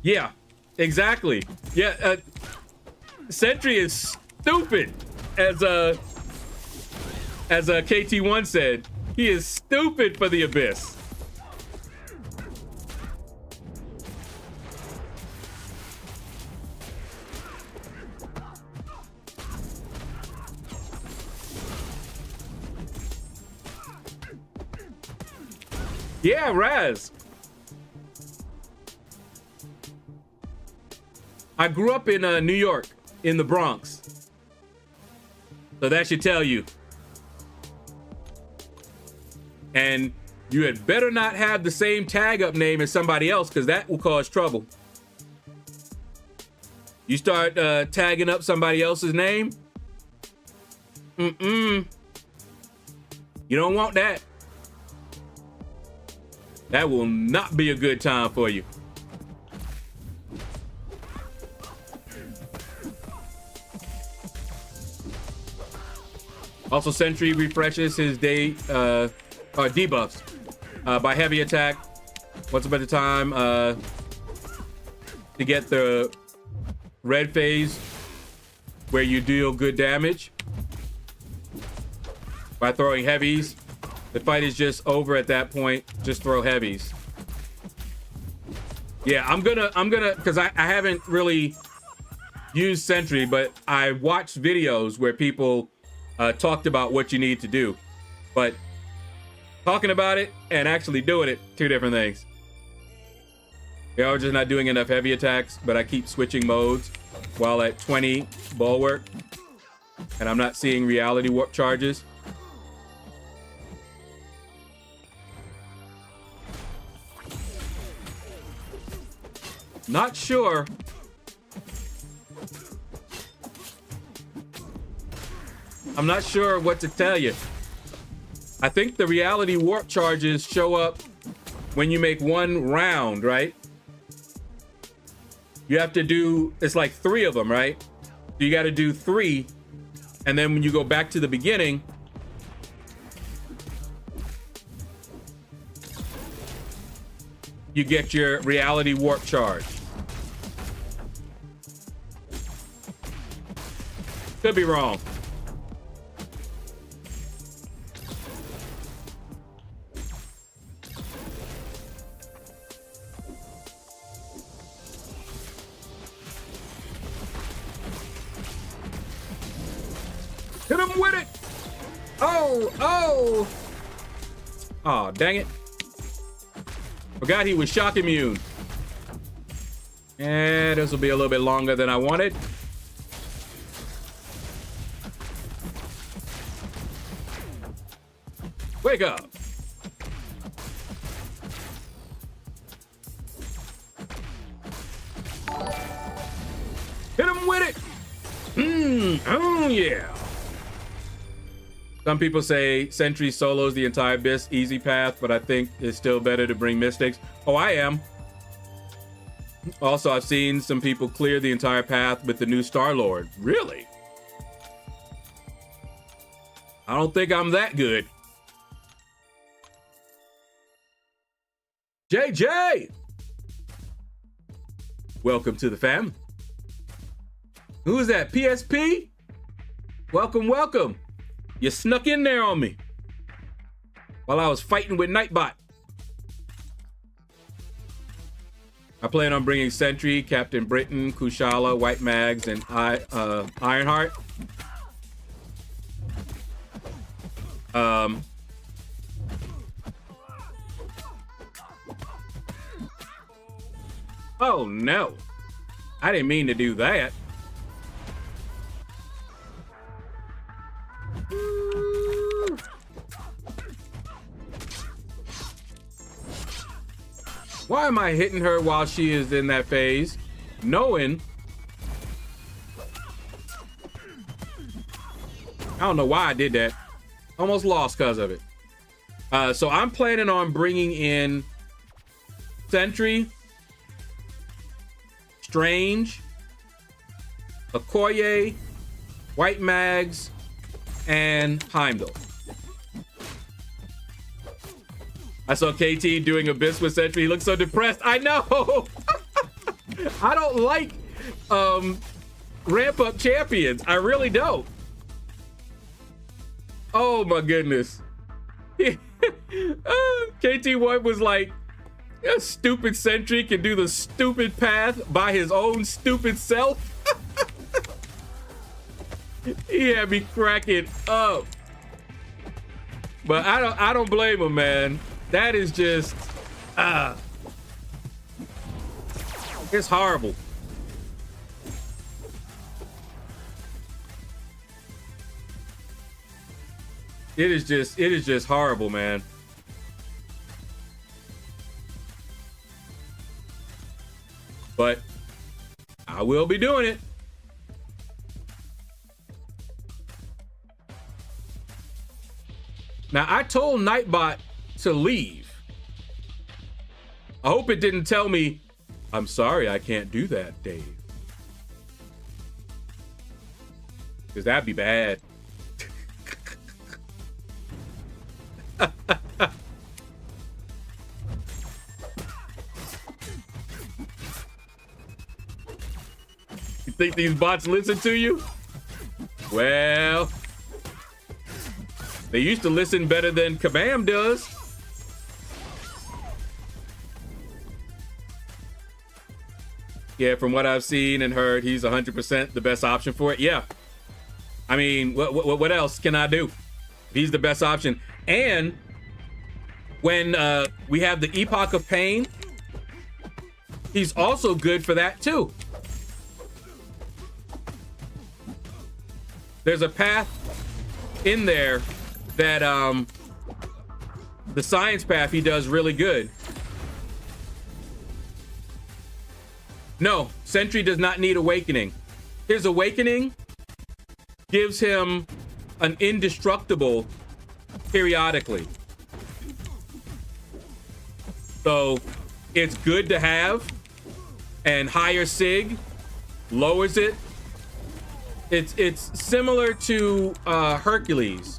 Yeah, exactly. Yeah, Sentry is stupid, as KT1 said. He is stupid for the Abyss. Yeah, Raz. I grew up in New York, in the Bronx. So that should tell you. And you had better not have the same tag up name as somebody else, because that will cause trouble. You start tagging up somebody else's name. You don't want that. That will not be a good time for you. Also, Sentry refreshes his day debuffs by heavy attack once about the time to get the red phase where you deal good damage by throwing heavies. The fight is just over at that point. Just throw heavies. Yeah, I'm gonna, because I haven't really used Sentry, but I watched videos where people talked about what you need to do. But talking about it and actually doing it, two different things. Yeah, I'm just not doing enough heavy attacks, but I keep switching modes while at 20 bulwark, and I'm not seeing reality warp charges. Not sure. I'm not sure what to tell you. I think the reality warp charges show up when you make one round, right? You have to do, it's like 3 of them, right? You got to do 3. And then when you go back to the beginning, you get your reality warp charge. Could be wrong. Hit him with it. Oh, oh. Oh, dang it. Forgot he was shock immune. And this will be a little bit longer than I wanted. Wake up. Hit him with it. Oh yeah. Some people say Sentry solos the entire abyss easy path, but I think it's still better to bring mystics. Oh, I am. Also, I've seen some people clear the entire path with the new Star-Lord. Really? I don't think I'm that good. JJ! Welcome to the family. Who is that? PSP? Welcome, welcome. You snuck in there on me while I was fighting with Nightbot. I plan on bringing Sentry, Captain Britain, Kushala, White Mags, and Ironheart. Oh no, I didn't mean to do that. Why am I hitting her while she is in that phase? Knowing. I don't know why I did that. Almost lost because of it. So I'm planning on bringing in Sentry, Strange, Okoye, White Mags, and Heimdall. I saw KT doing Abyss with Sentry. He looks so depressed. I know. I don't like ramp up champions. I really don't. Oh my goodness. KT1 was like, a stupid Sentry can do the stupid path by his own stupid self. He had me cracking up. But I don't blame him, man. That is just, it's horrible. It is just horrible, man. But I will be doing it. Now, I told Nightbot to leave. I hope it didn't tell me, I'm sorry, I can't do that, Dave. Because that'd be bad. You think these bots listen to you? Well, they used to listen better than Kabam does. Yeah, from what I've seen and heard, he's 100% the best option for it. Yeah. I mean, what else can I do? He's the best option. And when we have the Epoch of Pain, he's also good for that too. There's a path in there that the science path he does really good. No, Sentry does not need awakening. His awakening gives him an indestructible periodically. So it's good to have, and higher sig lowers it. It's similar to Hercules.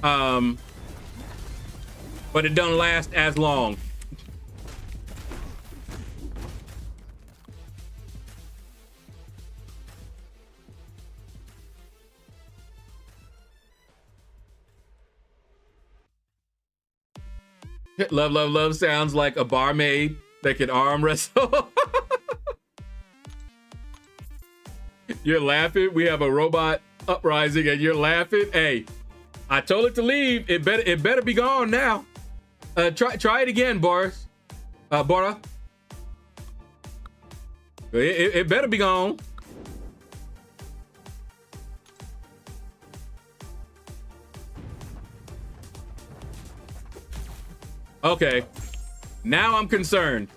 But it doesn't last as long. Love sounds like a barmaid that can arm wrestle. You're laughing. We have a robot uprising and you're laughing. Hey, I told it to leave. It better be gone now. Try it again, Boris. Bora. It better be gone. Okay. Now I'm concerned.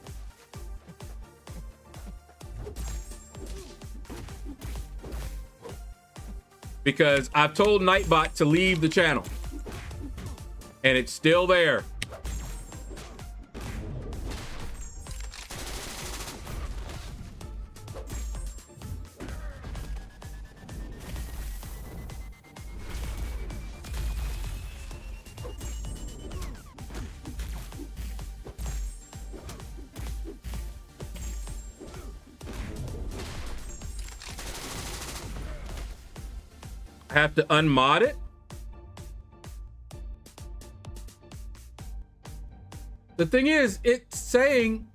Because I've told Nightbot to leave the channel. And it's still there. Have to unmod it. The thing is, it's saying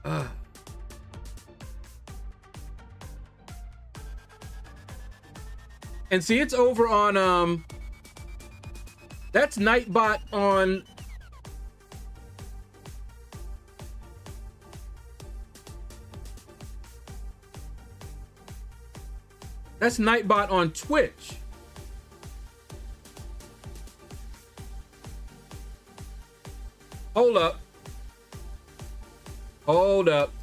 and see, it's over on that's Nightbot on that's Nightbot on Twitch. Hold up. Hold up.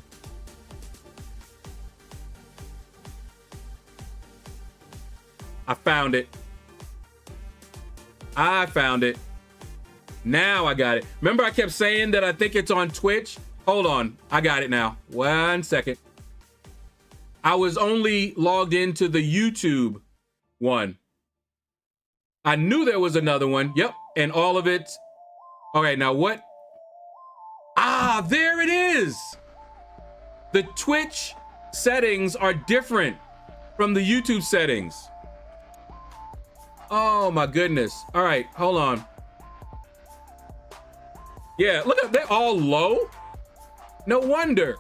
I found it. I found it. Now I got it. Remember I kept saying that I think it's on Twitch? Hold on. I got it now. 1 second. I was only logged into the YouTube one. I knew there was another one. Yep. And all of it. Okay, now what? Ah, there it is. The Twitch settings are different from the YouTube settings. Oh my goodness. All right, hold on. Yeah, look at, they're all low. No wonder.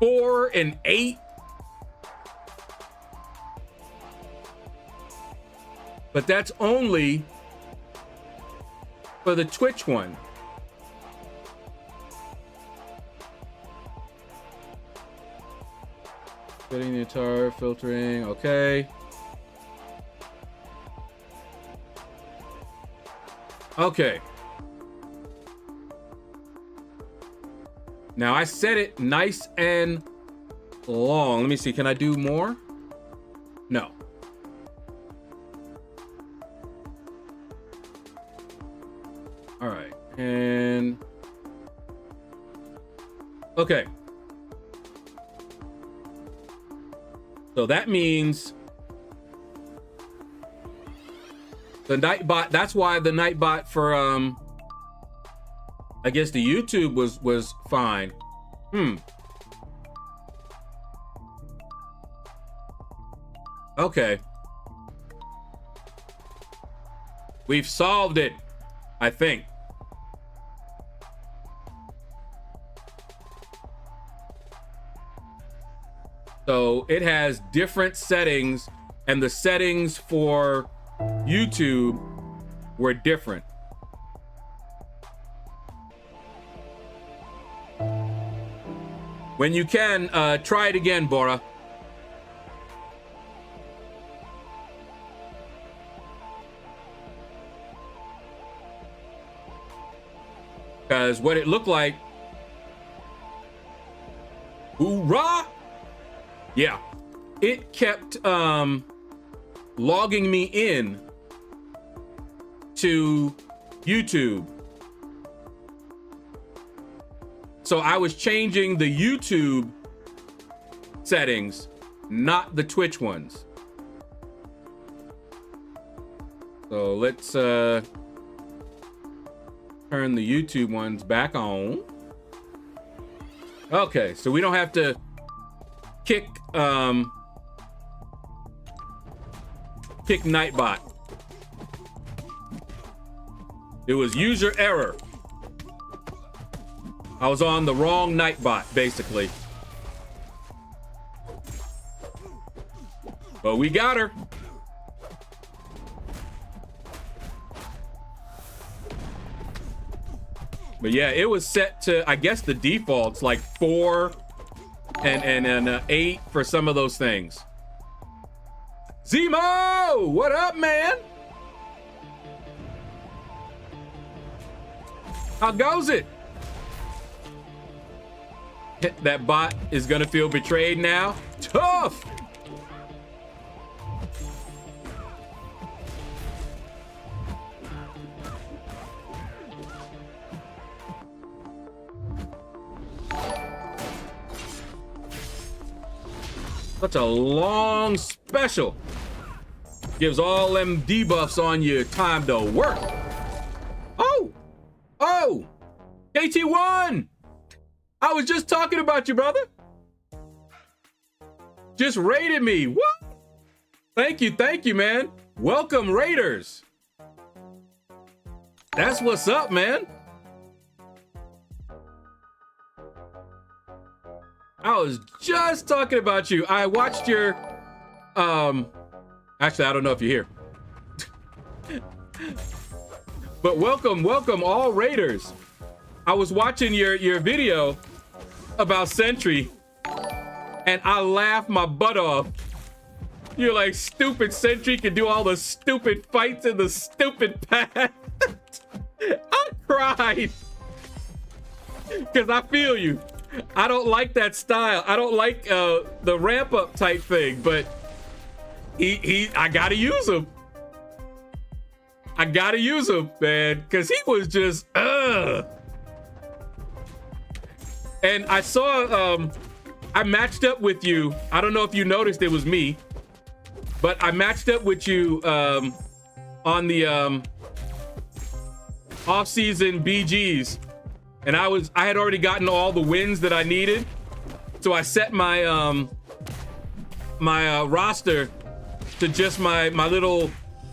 4 and 8. But that's only for the Twitch one. Fitting the entire filtering, okay. Okay. Now I set it nice and long. Let me see, can I do more? No. All right, and okay. So that means the Nightbot, that's why the Nightbot for I guess the YouTube was fine. Okay. We've solved it, I think. So it has different settings, and the settings for YouTube were different. When you can, try it again, Bora. Because what it looked like, hoorah! Yeah, it kept logging me in to YouTube. So I was changing the YouTube settings, not the Twitch ones. So let's turn the YouTube ones back on. Okay, so we don't have to kick Nightbot. It was user error. I was on the wrong Nightbot, basically. But we got her. But yeah, it was set to, I guess the default's like 4 and 8 for some of those things. Zemo, what up, man? How goes it? That bot is gonna feel betrayed now. Tough. Such a long special. Gives all them debuffs on you time to work. Oh, KT1. I was just talking about you, brother. Just raided me. What? Thank you, man. Welcome, raiders. That's what's up, man. I was just talking about you. I watched your, actually, I don't know if you're here. But welcome all raiders. I was watching your video about Sentry, and I laughed my butt off. You're like, stupid Sentry can do all the stupid fights in the stupid path. I cried. Because I feel you. I don't like that style. I don't like the ramp up type thing, but I gotta use him. I gotta use him, man, because he was just, And I saw, I matched up with you. I don't know if you noticed it was me, but I matched up with you on the off-season BGs. And I had already gotten all the wins that I needed. So I set my my roster to just my little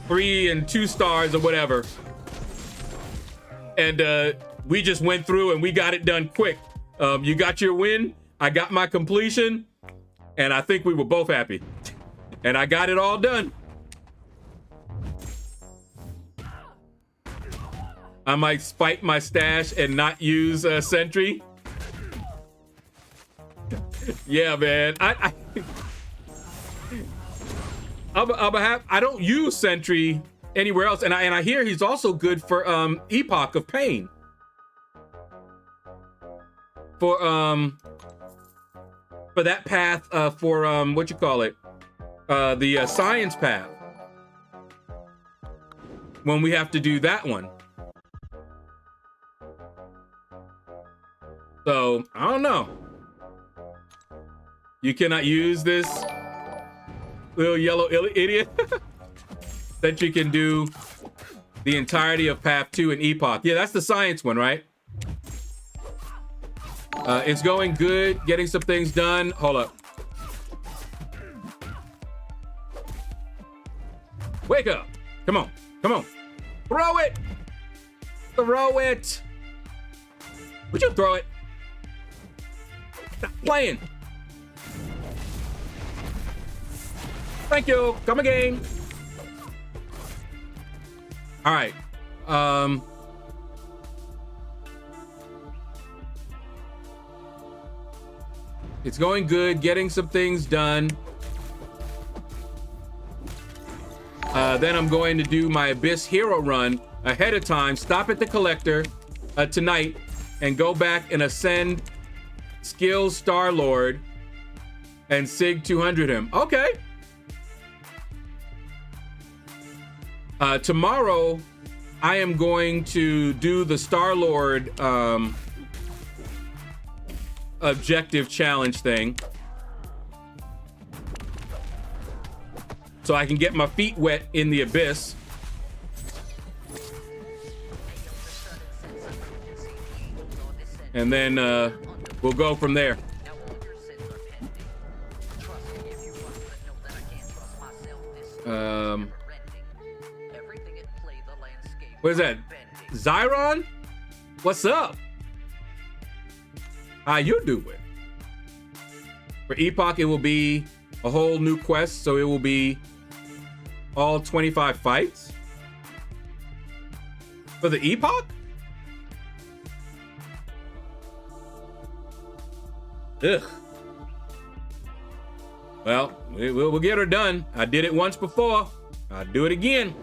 3 and 2 stars or whatever. And we just went through and we got it done quick. You got your win, I got my completion, and I think we were both happy. And I got it all done. I might spike my stash and not use Sentry. Yeah, man. I don't use Sentry anywhere else, and I hear he's also good for Epoch of Pain. For that path, for what you call it, the science path. When we have to do that one. So, I don't know. You cannot use this little yellow idiot. That you can do the entirety of Path 2 and Epoch. Yeah, that's the science one, right? It's going good, getting some things done. Hold up. Wake up. Come on. Come on. Throw it. Throw it. Would you throw it? Stop playing. Thank you. Come again. All right. It's going good, getting some things done. Then I'm going to do my Abyss Hero run ahead of time, stop at the Collector tonight, and go back and ascend Skills Star-Lord and Sig 200 him. Okay. Tomorrow, I am going to do the Star-Lord objective challenge thing. So I can get my feet wet in the Abyss. And then we'll go from there. What is that? Zyron? What's up? How you doing? For Epoch, it will be a whole new quest, so it will be all 25 fights for the epoch. Ugh. Well, we'll get her done. I did it once before. I'll do it again.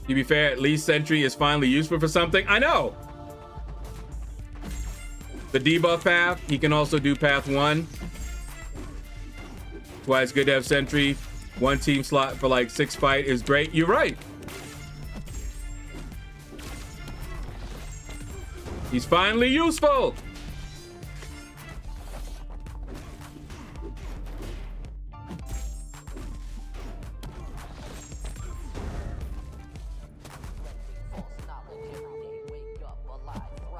To be fair, at least Sentry is finally useful for something. I know. The debuff path, he can also do path 1. That's why it's good to have Sentry. 1 team slot for like 6 fight is great. You're right. He's finally useful.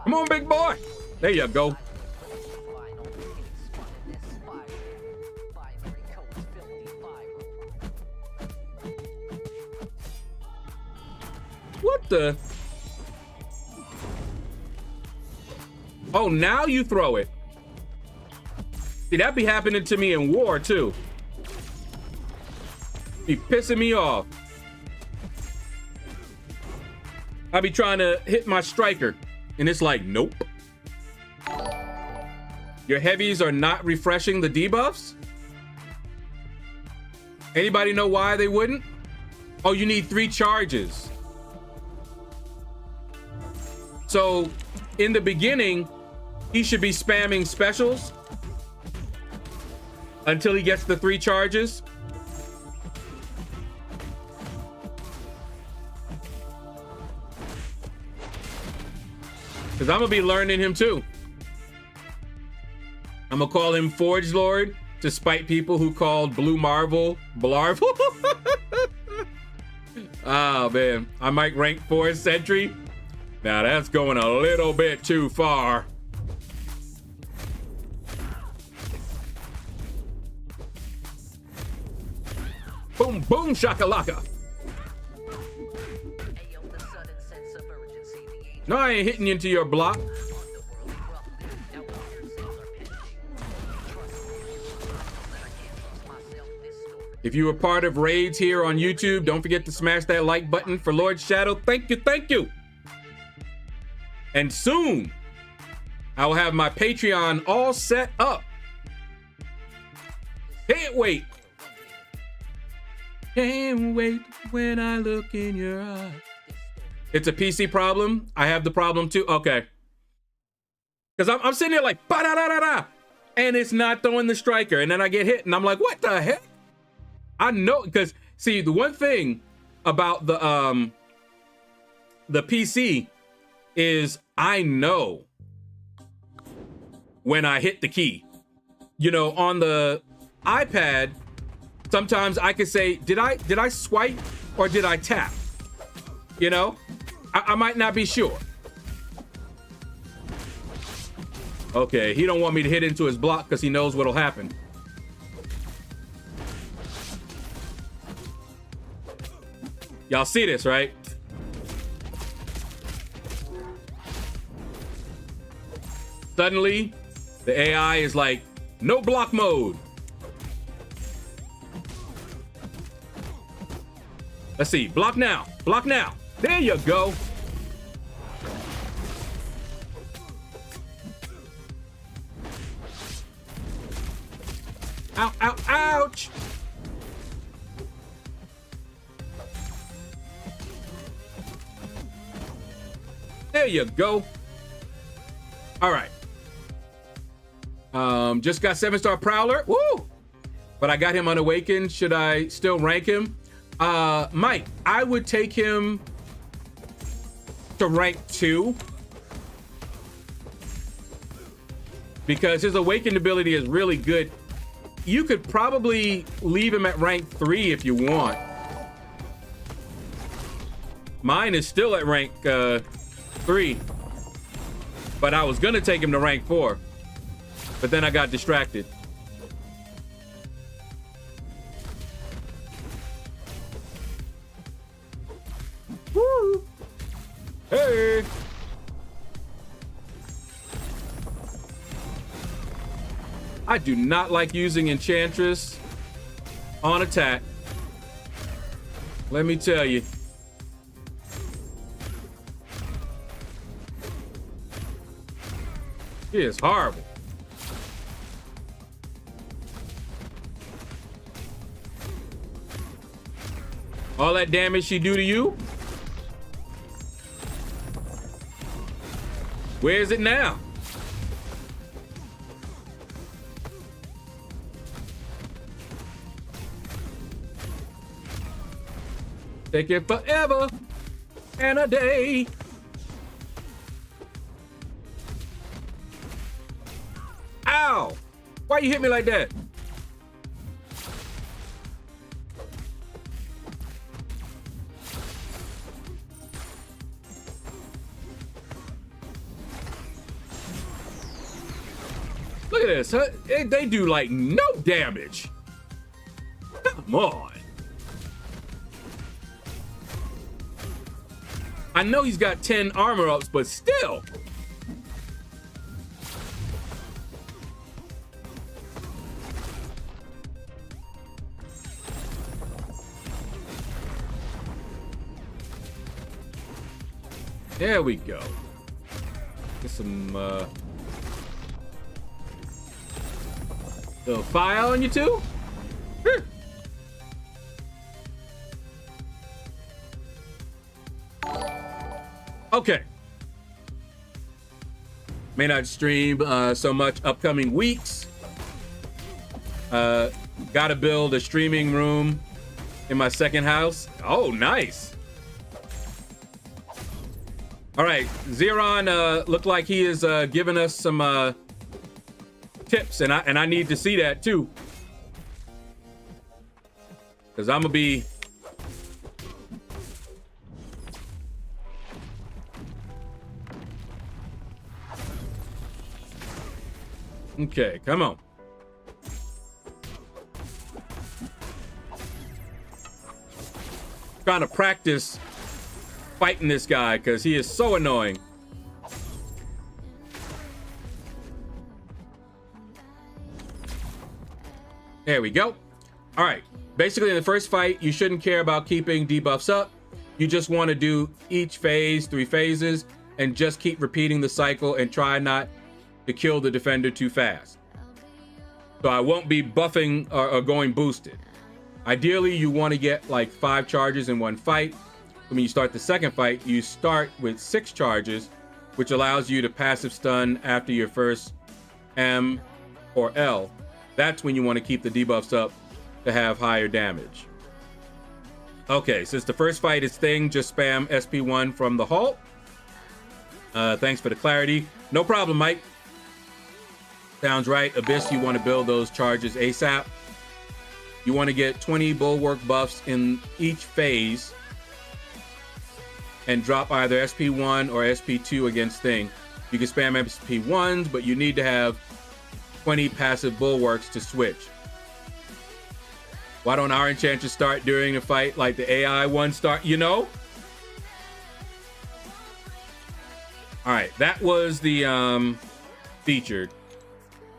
Come on, big boy. There you go. What the? Oh, now you throw it. See, that be happening to me in war, too. Be pissing me off. I be trying to hit my striker, and it's like, nope. Your heavies are not refreshing the debuffs? Anybody know why they wouldn't? Oh, you need 3 charges. So, in the beginning, he should be spamming specials until he gets the 3 charges. Because I'm going to be learning him too. I'm going to call him Forge Lord to spite people who called Blue Marvel Blarvel. Oh, man. I might rank 4 Sentry. Now, that's going a little bit too far. Boom, boom, shakalaka. No, I ain't hitting you into your block. If you were part of raids here on YouTube, don't forget to smash that like button for LordShaedow. Thank you, thank you. And soon, I will have my Patreon all set up. Can't wait. Can't wait when I look in your eyes. It's a PC problem. I have the problem too. Okay. Because I'm sitting there like, ba-da-da-da-da. And it's not throwing the striker. And then I get hit and I'm like, what the heck? I know, because see, the one thing about the PC is I know when I hit the key. You know, on the iPad, sometimes I could say, did I swipe or did I tap? You know, I might not be sure. Okay, he don't want me to hit into his block because he knows what'll happen. Y'all see this, right? Suddenly, the AI is like, no block mode. Let's see, block now, block now. There you go. Ow, ow, ouch. There you go. All right. Just got 7-star Prowler. Woo! But I got him unawakened. Should I still rank him? Mike, I would take him to rank 2. Because his awakened ability is really good. You could probably leave him at rank 3 if you want. Mine is still at rank 3. But I was gonna take him to rank 4. But then I got distracted. Woo! Hey! I do not like using Enchantress on attack. Let me tell you. She is horrible. All that damage she do to you? Where is it now? Take it forever and a day. Ow! Why you hit me like that? Look at this. Huh? They do like no damage. Come on. I know he's got 10 armor ups, but still. There we go. Get some little fire on you too. Okay. May not stream so much upcoming weeks. Gotta build a streaming room in my second house. Oh, nice. All right, Zeron looked like he is giving us some tips, and I need to see that too, because I'm gonna be okay. Come on. Trying to practice fighting this guy because he is so annoying. There we go. All right. Basically, in the first fight, you shouldn't care about keeping debuffs up. You just want to do each phase, 3 phases, and just keep repeating the cycle and try not to kill the defender too fast. So I won't be buffing or going boosted. Ideally, you want to get like 5 charges in one fight. When you start the second fight, you start with 6 charges, which allows you to passive stun after your first M or L. That's when you want to keep the debuffs up to have higher damage. Okay, since the first fight is Thing, just spam SP1 from the halt. Thanks for the clarity. No problem, Mike. Sounds right. Abyss, you want to build those charges ASAP. You want to get 20 bulwark buffs in each phase and drop either SP1 or SP2 against Thing. You can spam SP1s, but you need to have 20 passive bulwarks to switch. Why don't our enchanters start during the fight like the AI one start, you know? All right, that was the featured.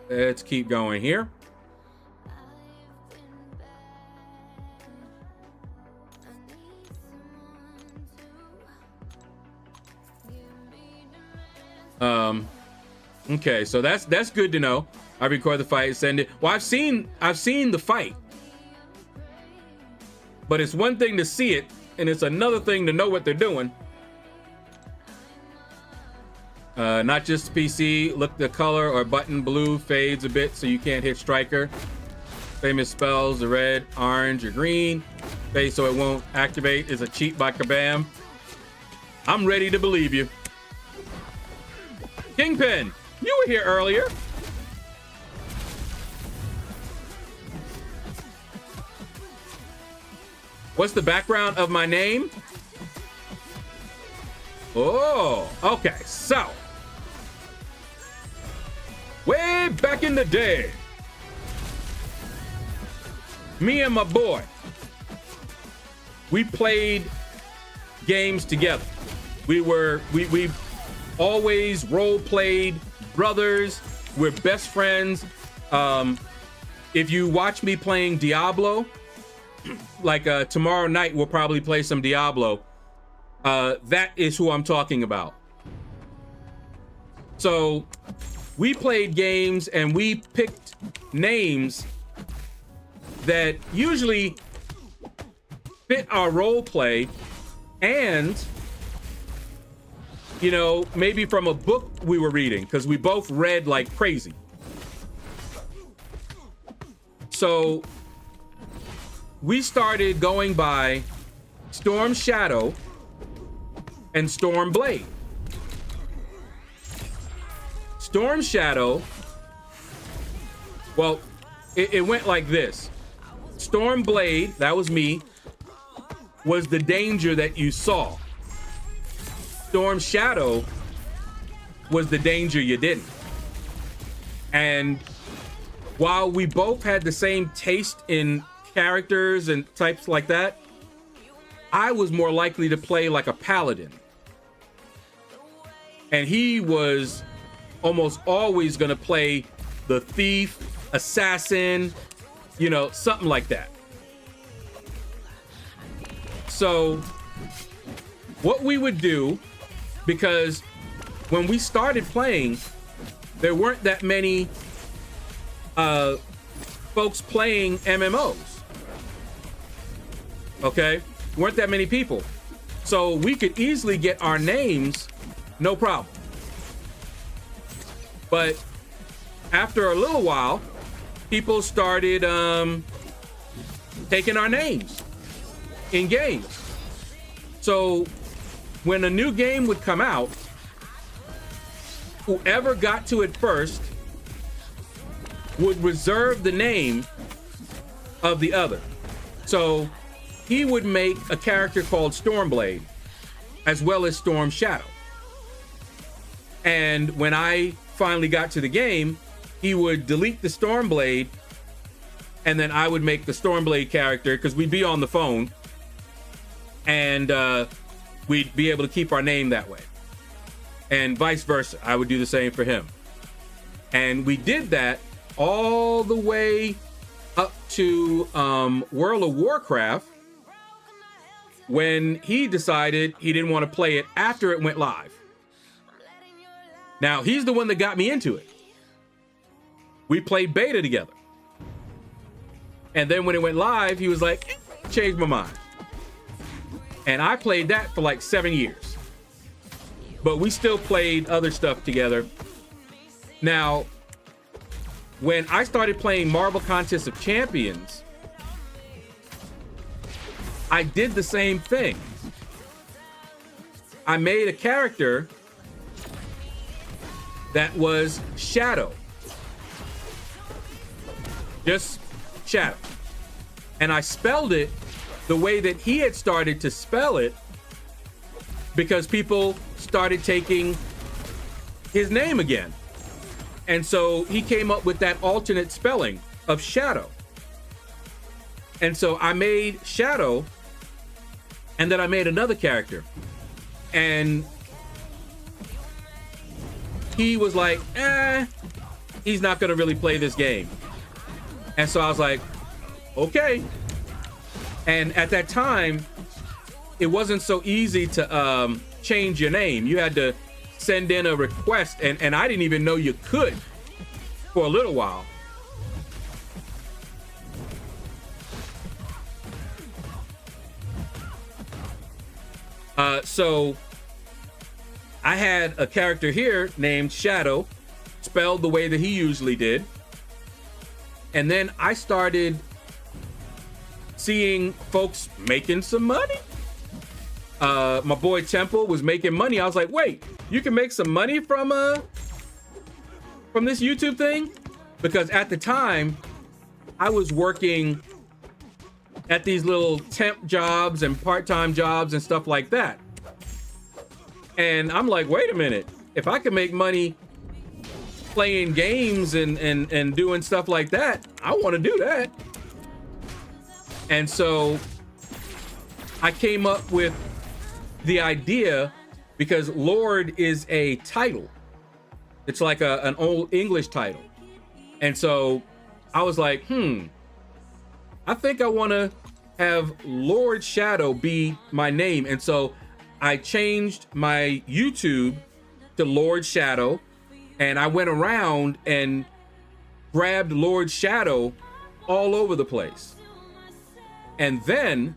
Let's keep going here. Okay, so that's good to know. I record the fight, send it. Well, I've seen the fight, but it's one thing to see it, and it's another thing to know what they're doing. Not just PC. Look, the color or button blue fades a bit, so you can't hit striker. Famous spells, the red, orange, or green. Fade so it won't activate is a cheat by Kabam. I'm ready to believe you. Kingpin, you were here earlier. What's the background of my name? Oh, okay, so way back in the day, me and my boy, we played games together. We always role played brothers. We're best friends. If you watch me playing Diablo, like tomorrow night, we'll probably play some Diablo. That is who I'm talking about. So we played games and we picked names that usually fit our role play, and you know, maybe from a book we were reading, because we both read like crazy. So we started going by Storm Shadow and Storm Blade. Storm Shadow, well, it went like this. Storm Blade, that was me, was the danger that you saw. Storm Shadow was the danger you didn't. And while we both had the same taste in characters and types like that, I was more likely to play like a paladin. And he was almost always gonna play the thief, assassin, you know, something like that. So what we would do, because when we started playing, there weren't that many folks playing MMOs. Okay? Weren't that many people. So we could easily get our names, no problem. But after a little while, people started taking our names in games. So when a new game would come out, whoever got to it first would reserve the name of the other. So he would make a character called Stormblade, as well as Storm Shadow. And when I finally got to the game, he would delete the Stormblade, and then I would make the Stormblade character, because we'd be on the phone, and we'd be able to keep our name that way. And vice versa, I would do the same for him. And we did that all the way up to World of Warcraft, when he decided he didn't want to play it after it went live. Now, he's the one that got me into it. We played beta together. And then when it went live, he was like, changed my mind. And I played that for like 7 years. But we still played other stuff together. Now, when I started playing Marvel Contest of Champions, I did the same thing. I made a character that was Shadow. Just Shadow. And I spelled it the way that he had started to spell it, because people started taking his name again. And so he came up with that alternate spelling of Shadow. And so I made Shadow, and then I made another character. And he was like, he's not gonna really play this game. And so I was like, okay. And at that time, it wasn't so easy to change your name. You had to send in a request, and I didn't even know you could for a little while. So I had a character here named Shadow, spelled the way that he usually did. And then I started seeing folks making some money. My boy Temple was making money. I was like, wait, you can make some money from this YouTube thing? Because at the time, I was working at these little temp jobs and part-time jobs and stuff like that. And I'm like, wait a minute, if I can make money playing games and doing stuff like that, I want to do that. And so I came up with the idea, because Lord is a title. It's like an old English title. And so I was like, I think I want to have LordShaedow be my name. And so I changed my YouTube to LordShaedow, and I went around and grabbed LordShaedow all over the place. And then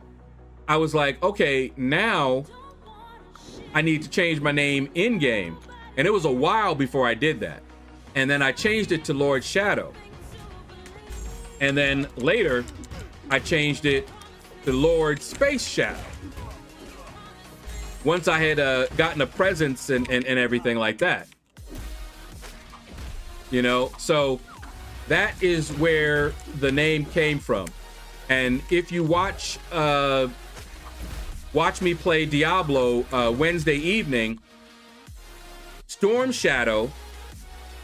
I was like, okay, now I need to change my name in game. And it was a while before I did that. And then I changed it to LordShaedow. And then later I changed it to Lord Space Shadow. Once I had gotten a presence and everything like that. You know, so that is where the name came from. And if you watch me play Diablo Wednesday evening, Storm Shadow,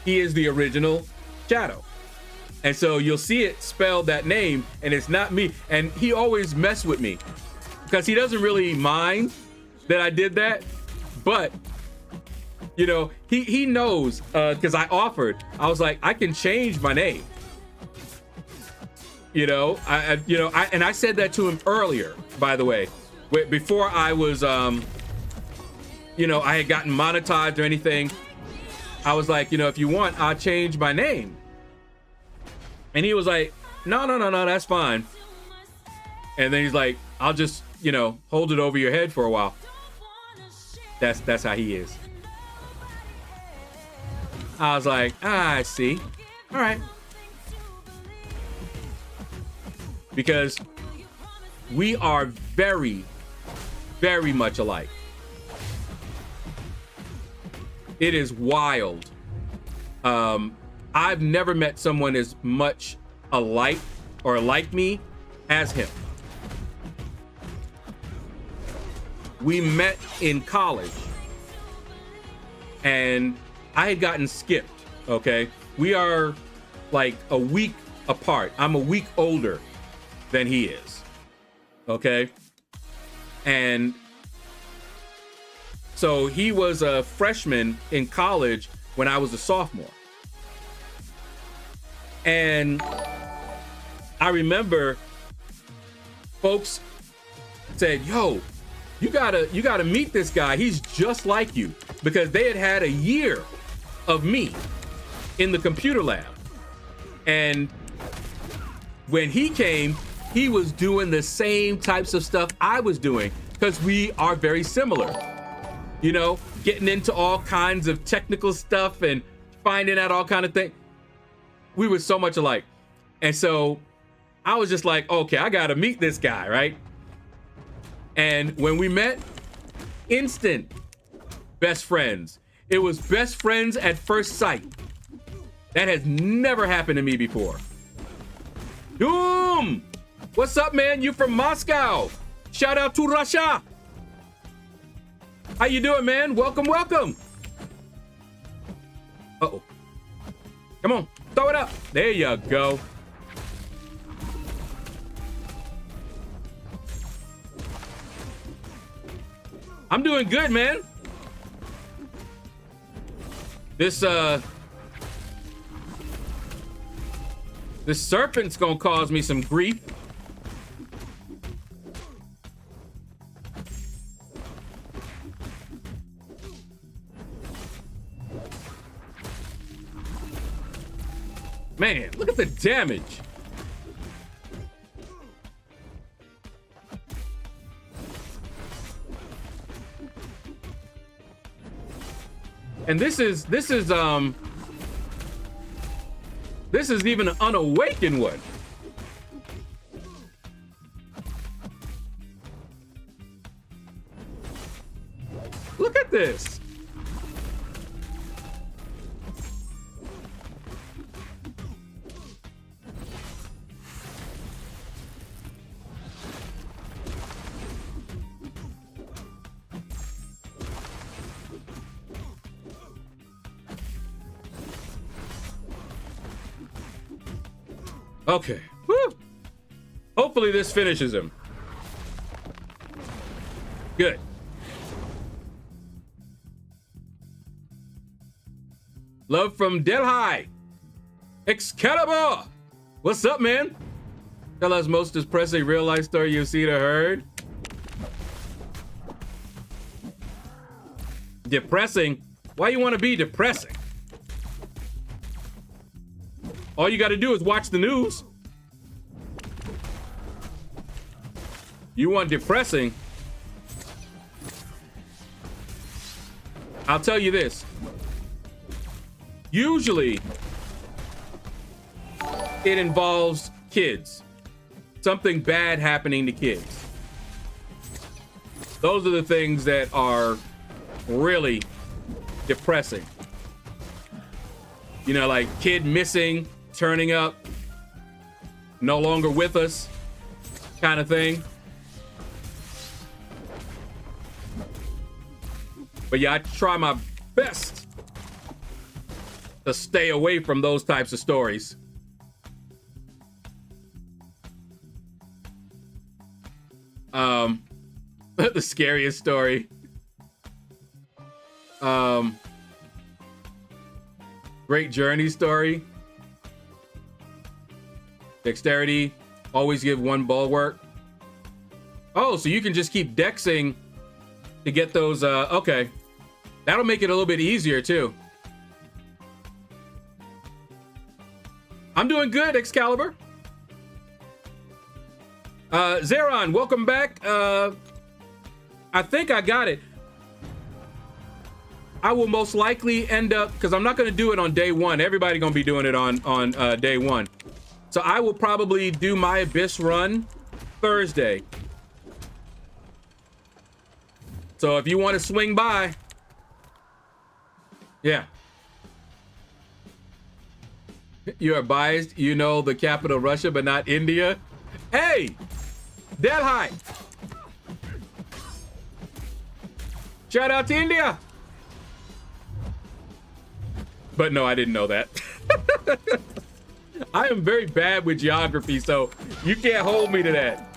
he is the original Shadow. And so you'll see it spelled that name, and it's not me. And he always messed with me because he doesn't really mind that I did that. But, you know, he knows because I was like, I can change my name. You know, I said that to him earlier, by the way, before I was, you know, I had gotten monetized or anything. I was like, you know, if you want, I'll change my name. And he was like, no, that's fine. And then he's like, I'll just, you know, hold it over your head for a while. That's how he is. I was like, I see. All right. Because we are very, very much alike. It is wild. I've never met someone as much alike or like me as him. We met in college and I had gotten skipped, okay? We are like a week apart. I'm a week older than he is, okay? And so he was a freshman in college when I was a sophomore. And I remember folks said, yo, you gotta meet this guy. He's just like you, because they had a year of me in the computer lab. And when he came, he was doing the same types of stuff I was doing because we are very similar. You know, getting into all kinds of technical stuff and finding out all kind of things. We were so much alike. And so I was just like, okay, I gotta meet this guy, right? And when we met, instant best friends. It was best friends at first sight. That has never happened to me before. Doom! What's up, man? You from Moscow? Shout out to Russia. How you doing, man? Welcome, welcome. Uh-oh. Come on, throw it up. There you go. I'm doing good, man. This serpent's gonna cause me some grief. Man, look at the damage. And this is even an unawakened one. Look at this. Okay. Woo. Hopefully this finishes him. Good. Love from Delhi. Excalibur! What's up, man? Tell us most depressing real-life story you've seen or heard. Depressing? Why you want to be depressing? All you got to do is watch the news. You want depressing? I'll tell you this. Usually, it involves kids. Something bad happening to kids. Those are the things that are really depressing. You know, like kid missing, turning up, no longer with us, kind of thing. But yeah, I try my best to stay away from those types of stories. The scariest story. Great journey story. Dexterity, always give one bulwark. Oh, so you can just keep dexing to get those, okay. That'll make it a little bit easier too. I'm doing good, Excalibur. Zeron, welcome back. I think I got it. I will most likely end up, because I'm not going to do it on day one. Everybody going to be doing it on day one. So I will probably do my Abyss run Thursday. So if you want to swing by, yeah. You are biased. You know the capital Russia, but not India. Hey, Delhi. Shout out to India. But no, I didn't know that. I am very bad with geography, so you can't hold me to that.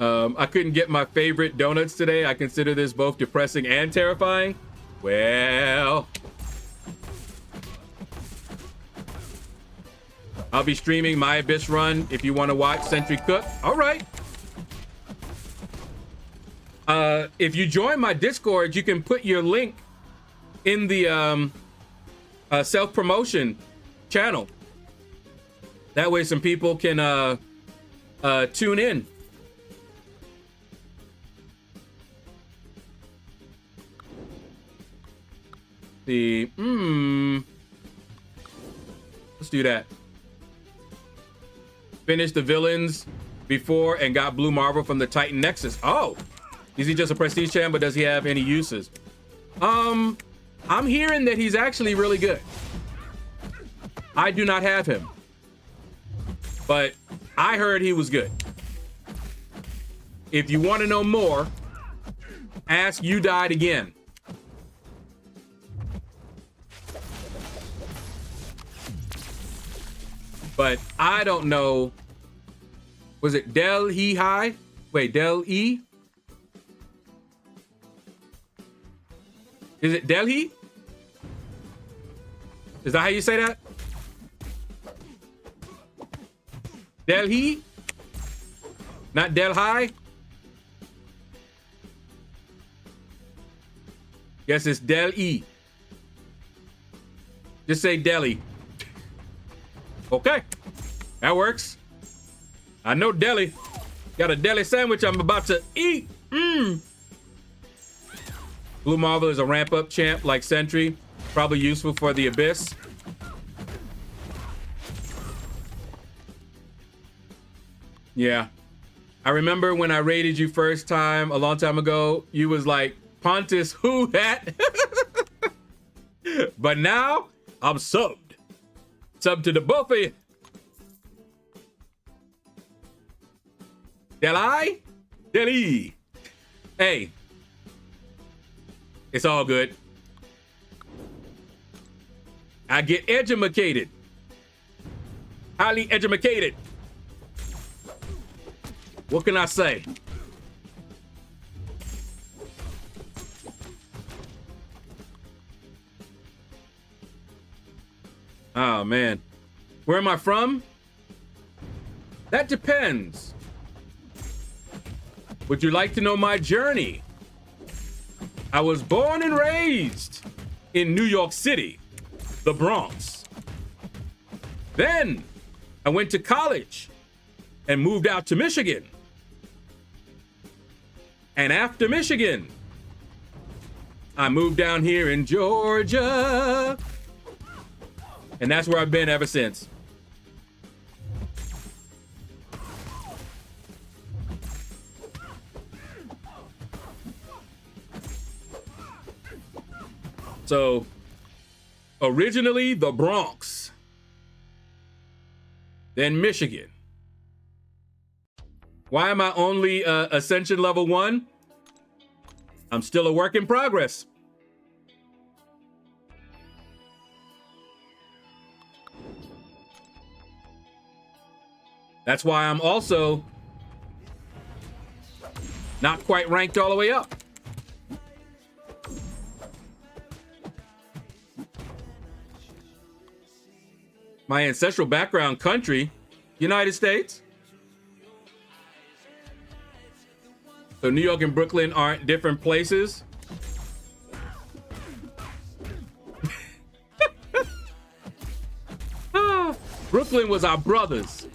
I couldn't get my favorite donuts today. I consider this both depressing and terrifying. Well, I'll be streaming my Abyss run if you want to watch Sentry cook. All right. If you join my Discord, you can put your link in the self-promotion channel. That way some people can tune in. Let's do that. Finish the villains before and got Blue Marble from the Titan Nexus. Oh, is he just a prestige champ, but does he have any uses? I'm hearing that he's actually really good. I do not have him, but I heard he was good. If you want to know more, ask You Died Again. But I don't know. Was it Del E High? Wait, Del E? Is it Delhi? Is that how you say that? Delhi? Not Delhi? Guess it's Delhi. Just say Delhi. Okay, that works. I know Delhi. Got a deli sandwich I'm about to eat. Blue Marvel is a ramp-up champ like Sentry. Probably useful for the Abyss. Yeah. I remember when I raided you first time a long time ago, you was like, Pontus, who that? But now, I'm subbed. Sub to the both of you. Delhi? Delhi. Hey. It's all good. I get educated. Highly educated. What can I say? Oh, man. Where am I from? That depends. Would you like to know my journey? I was born and raised in New York City, the Bronx. Then I went to college and moved out to Michigan. And after Michigan, I moved down here in Georgia. And that's where I've been ever since. So, originally the Bronx, then Michigan. Why am I only Ascension level 1? I'm still a work in progress. That's why I'm also not quite ranked all the way up. My ancestral background country, United States. So New York and Brooklyn aren't different places. Brooklyn was our brothers.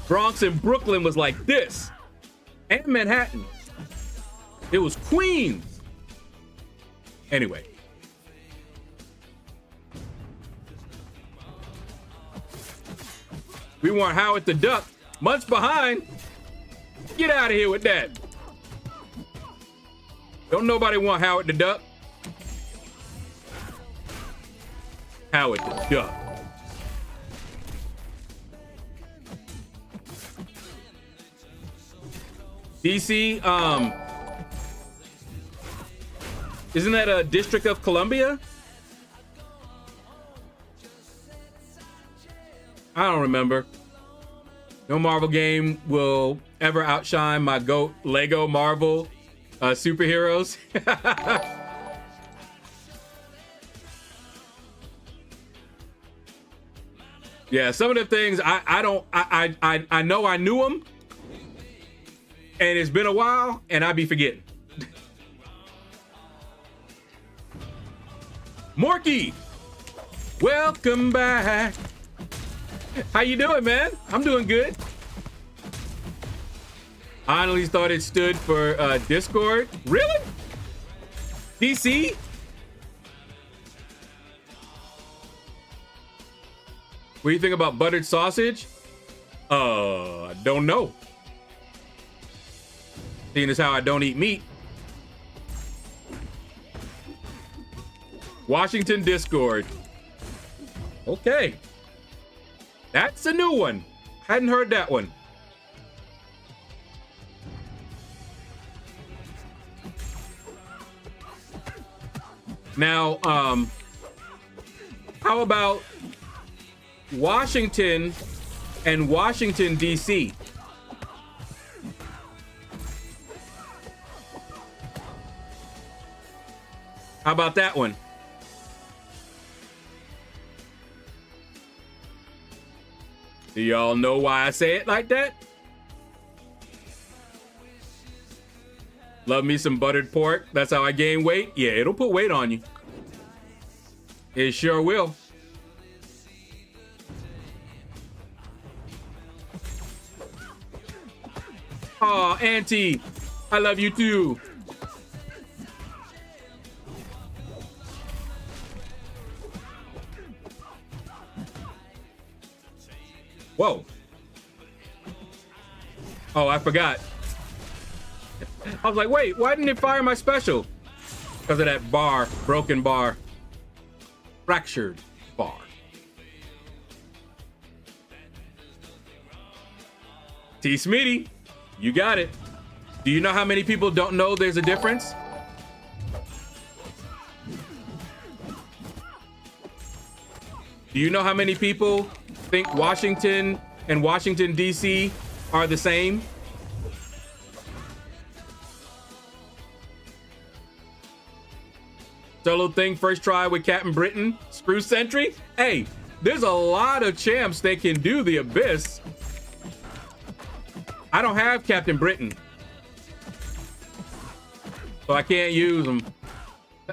Bronx and Brooklyn was like this. And Manhattan. It was Queens. Anyway. We want Howard the Duck. Months behind. Get out of here with that. Don't nobody want Howard the Duck. Howard the Duck. DC, isn't that a District of Columbia? I don't remember. No Marvel game will ever outshine my GOAT Lego Marvel superheroes. Yeah, some of the things I know I knew them, and it's been a while, and I be forgetting. Morky, welcome back. How you doing, man? I'm doing good. I honestly thought it stood for Discord. Really? DC? What do you think about buttered sausage? I don't know. Seeing as how I don't eat meat. Washington Discord. Okay. That's a new one. Hadn't heard that one. Now, how about Washington and Washington, D.C.? How about that one? Do y'all know why I say it like that? Love me some buttered pork. That's how I gain weight. Yeah, it'll put weight on you. It sure will. Aw, Auntie, I love you too. Whoa. Oh, I forgot. I was like, wait, why didn't it fire my special? Because of that bar, broken bar. Fractured bar. T. Smitty, you got it. Do you know how many people don't know there's a difference? Do you know how many people think Washington and Washington, D.C. are the same? Solo thing, first try with Captain Britain. Screw Sentry. Hey, there's a lot of champs that can do the Abyss. I don't have Captain Britain, so I can't use them.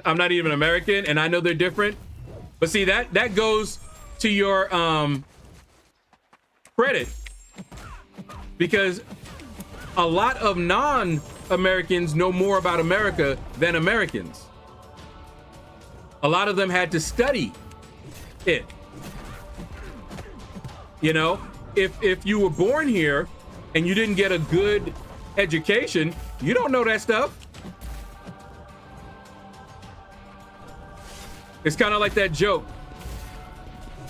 I'm not even American, and I know they're different. But see, that goes to your credit, because a lot of non-Americans know more about America than Americans. A lot of them had to study it. You know, if you were born here and you didn't get a good education, you don't know that stuff. It's kind of like that joke.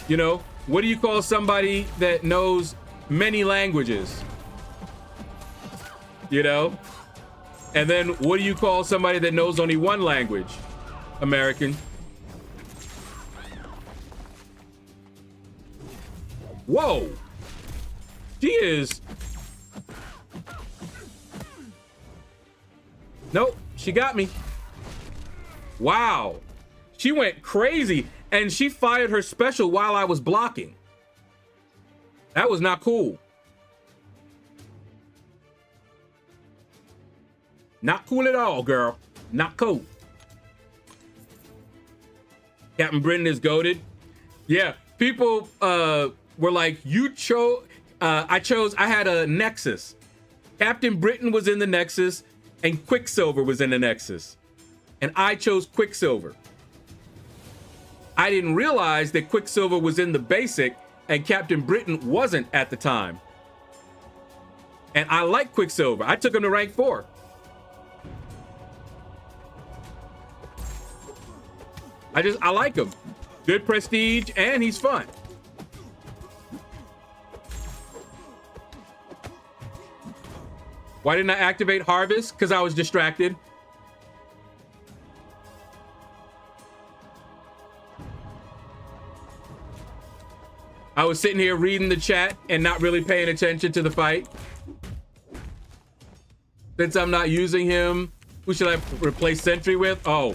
You know, what do you call somebody that knows many languages? You know? And then what do you call somebody that knows only one language? American. Whoa. She is. Nope, she got me. Wow. She went crazy, and she fired her special while I was blocking. That was not cool. Not cool at all, girl. Not cool. Captain Britain is goated. Yeah, people were like, you chose. I had a Nexus. Captain Britain was in the Nexus, and Quicksilver was in the Nexus. And I chose Quicksilver. I didn't realize that Quicksilver was in the basic and Captain Britain wasn't at the time. And I like Quicksilver. I took him to rank 4. I like him. Good prestige, and he's fun. Why didn't I activate Harvest? Because I was distracted. I was sitting here reading the chat and not really paying attention to the fight. Since I'm not using him, who should I replace Sentry with? Oh,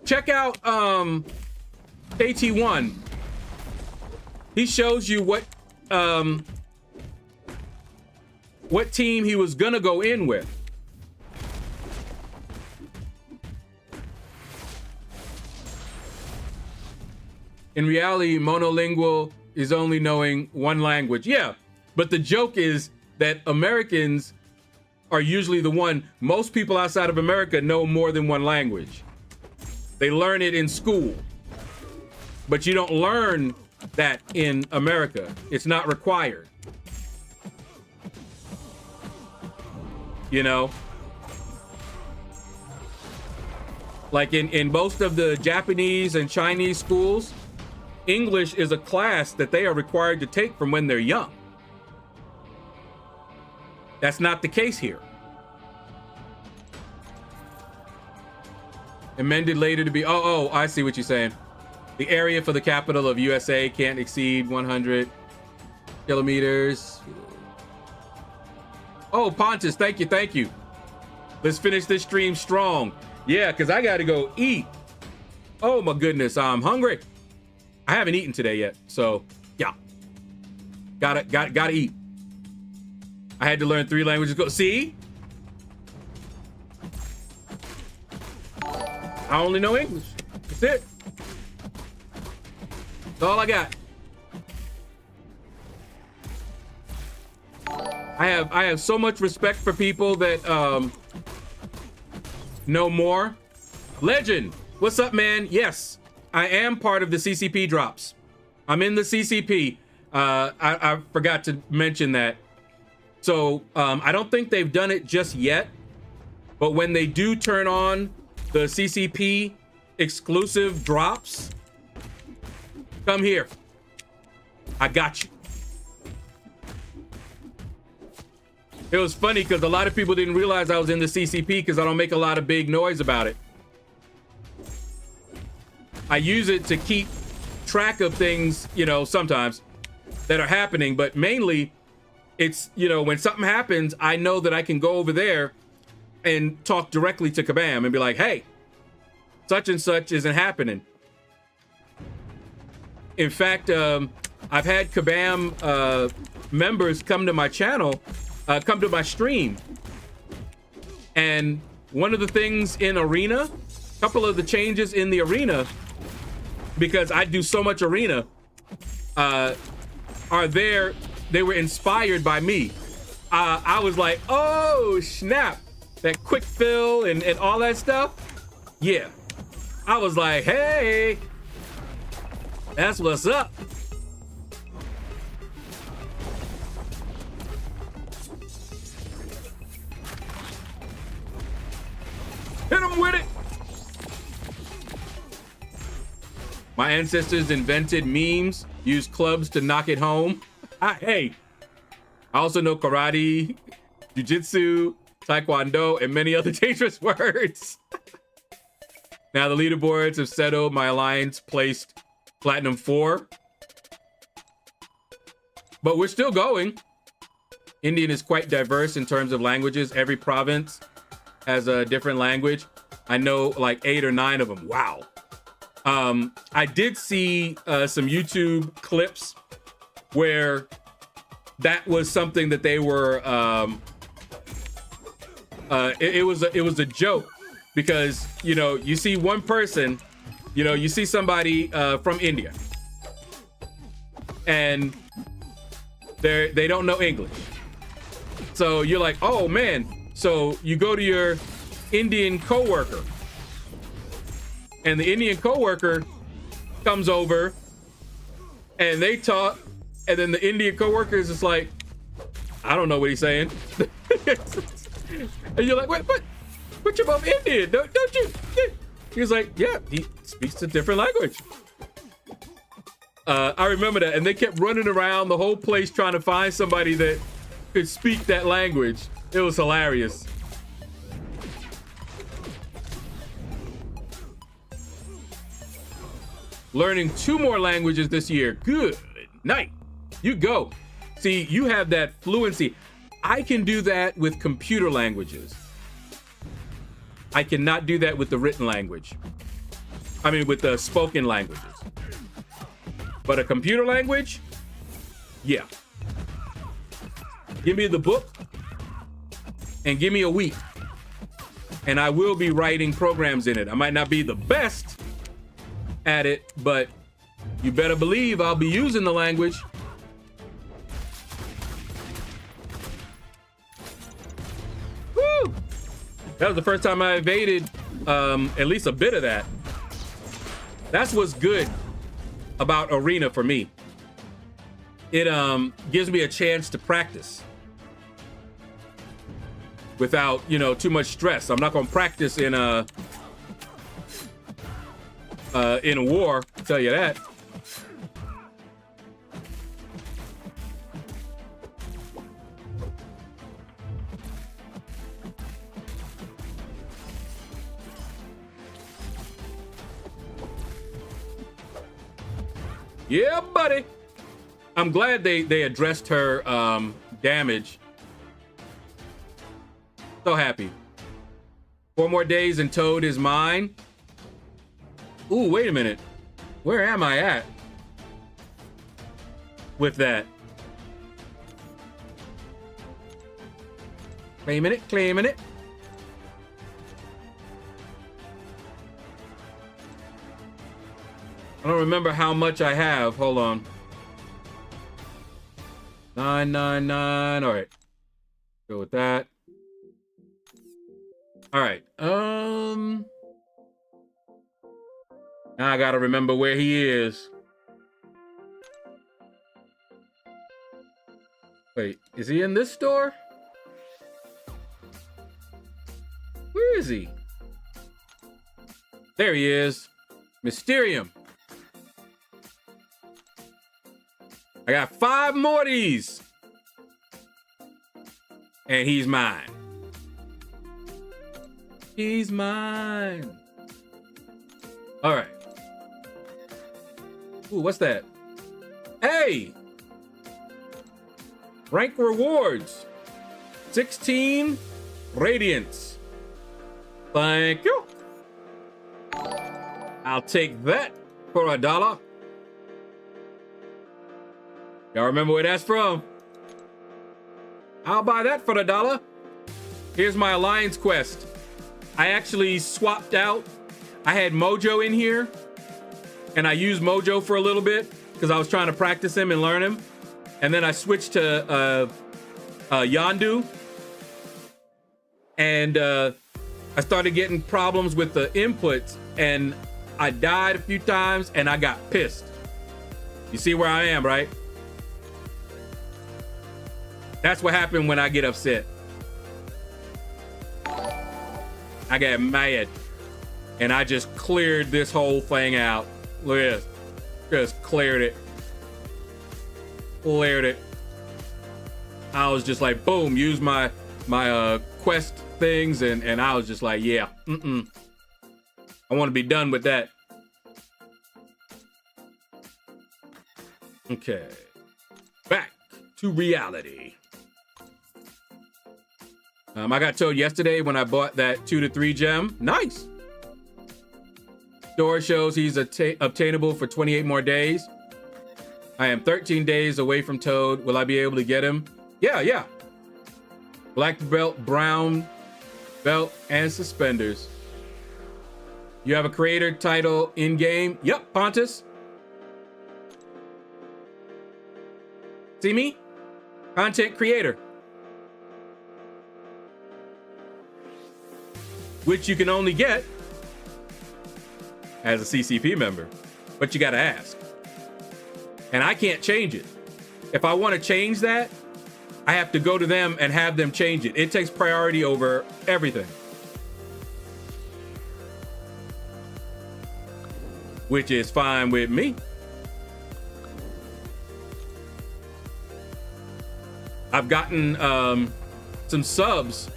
check out KT1. He shows you what team he was gonna go in with. In reality, monolingual is only knowing one language. Yeah, but the joke is that Americans are usually the one. Most people outside of America know more than one language. They learn it in school, but you don't learn that in America. It's not required. You know, like in most of the Japanese and Chinese schools, English is a class that they are required to take from when they're young. That's not the case here. Amended later to be, oh, I see what you're saying. The area for the capital of USA can't exceed 100 kilometers. Oh, Pontus, thank you. Let's finish this stream strong. Yeah, because I got to go eat. Oh my goodness, I'm hungry. I haven't eaten today yet, so yeah. Gotta eat. I had to learn 3 languages. Go see? I only know English. That's it. That's all I got. I have so much respect for people that know more. Legend, what's up, man? Yes, I am part of the CCP drops. I'm in the CCP. I forgot to mention that. So I don't think they've done it just yet, but when they do turn on the CCP exclusive drops, come here. I got you. It was funny because a lot of people didn't realize I was in the CCP because I don't make a lot of big noise about it. I use it to keep track of things, you know, sometimes that are happening, but mainly it's, you know, when something happens, I know that I can go over there and talk directly to Kabam and be like, hey, such and such isn't happening. In fact, I've had Kabam members come to my channel, come to my stream. And one of the things in Arena, a couple of the changes in the Arena, because I do so much Arena, they were inspired by me. I was like, oh snap, that quick fill and all that stuff. Yeah, I was like, hey, that's what's up. Hit him with it. My ancestors invented memes, used clubs to knock it home. Hey, I also know karate, jiu-jitsu, taekwondo, and many other dangerous words. Now the leaderboards have settled. My alliance placed Platinum 4. But we're still going. Indian is quite diverse in terms of languages. Every province has a different language. I know like 8 or 9 of them. Wow. I did see some YouTube clips where that was something that they were it was a joke, because you see one person, you see somebody from India and they don't know English, so you're like, oh man. So you go to your Indian coworker, and the Indian coworker comes over and they talk, and then the Indian coworker is just like, I don't know what he's saying. And you're like, wait, but you're both Indian, don't you? He's like, yeah, he speaks a different language. I remember that, and they kept running around the whole place trying to find somebody that could speak that language. It was hilarious. Learning 2 more languages this year. Good night. You go. See, you have that fluency. I can do that with computer languages. I cannot do that with the written language. I mean, with the spoken languages. But a computer language, yeah. Give me the book and give me a week, and I will be writing programs in it. I might not be the best at it, but you better believe I'll be using the language. Woo! That was the first time I evaded at least a bit of that. That's what's good about Arena for me. It gives me a chance to practice without, too much stress. I'm not gonna practice in a war, I'll tell you that. Yeah, buddy. I'm glad they addressed her damage. So happy. 4 more days and Toad is mine. Ooh, wait a minute. Where am I at with that? Claiming it, claiming it. I don't remember how much I have. Hold on. 999. All right. Go with that. All right. Now I gotta remember where he is. Wait, is he in this store? Where is he? There he is. Mysterium. I got 5 more of these. And he's mine. He's mine. All right. Ooh, what's that? Hey! Rank rewards. 16 radiance. Thank you. I'll take that for $1. Y'all remember where that's from? I'll buy that for $1. Here's my Alliance quest. I actually swapped out. I had Mojo in here, and I used Mojo for a little bit because I was trying to practice him and learn him. And then I switched to Yondu, and I started getting problems with the inputs, and I died a few times, and I got pissed. You see where I am, right? That's what happened when I get upset. I got mad, and I just cleared this whole thing out. Look at this. Just cleared it. Cleared it. I was just like, boom, use my quest things, and I was just like, yeah, I want to be done with that. Okay. Back to reality. I got told yesterday when I bought that 2 to 3 gem. Nice. Store shows he's obtainable for 28 more days. I am 13 days away from Toad. Will I be able to get him? Yeah. Black belt, brown belt, and suspenders. You have a creator title in-game? Yep, Pontus. See me? Content creator. Which you can only get as a CCP member, but you gotta ask. And I can't change it. If I want to change that, I have to go to them and have them change it. It takes priority over everything. Which is fine with me. I've gotten some subs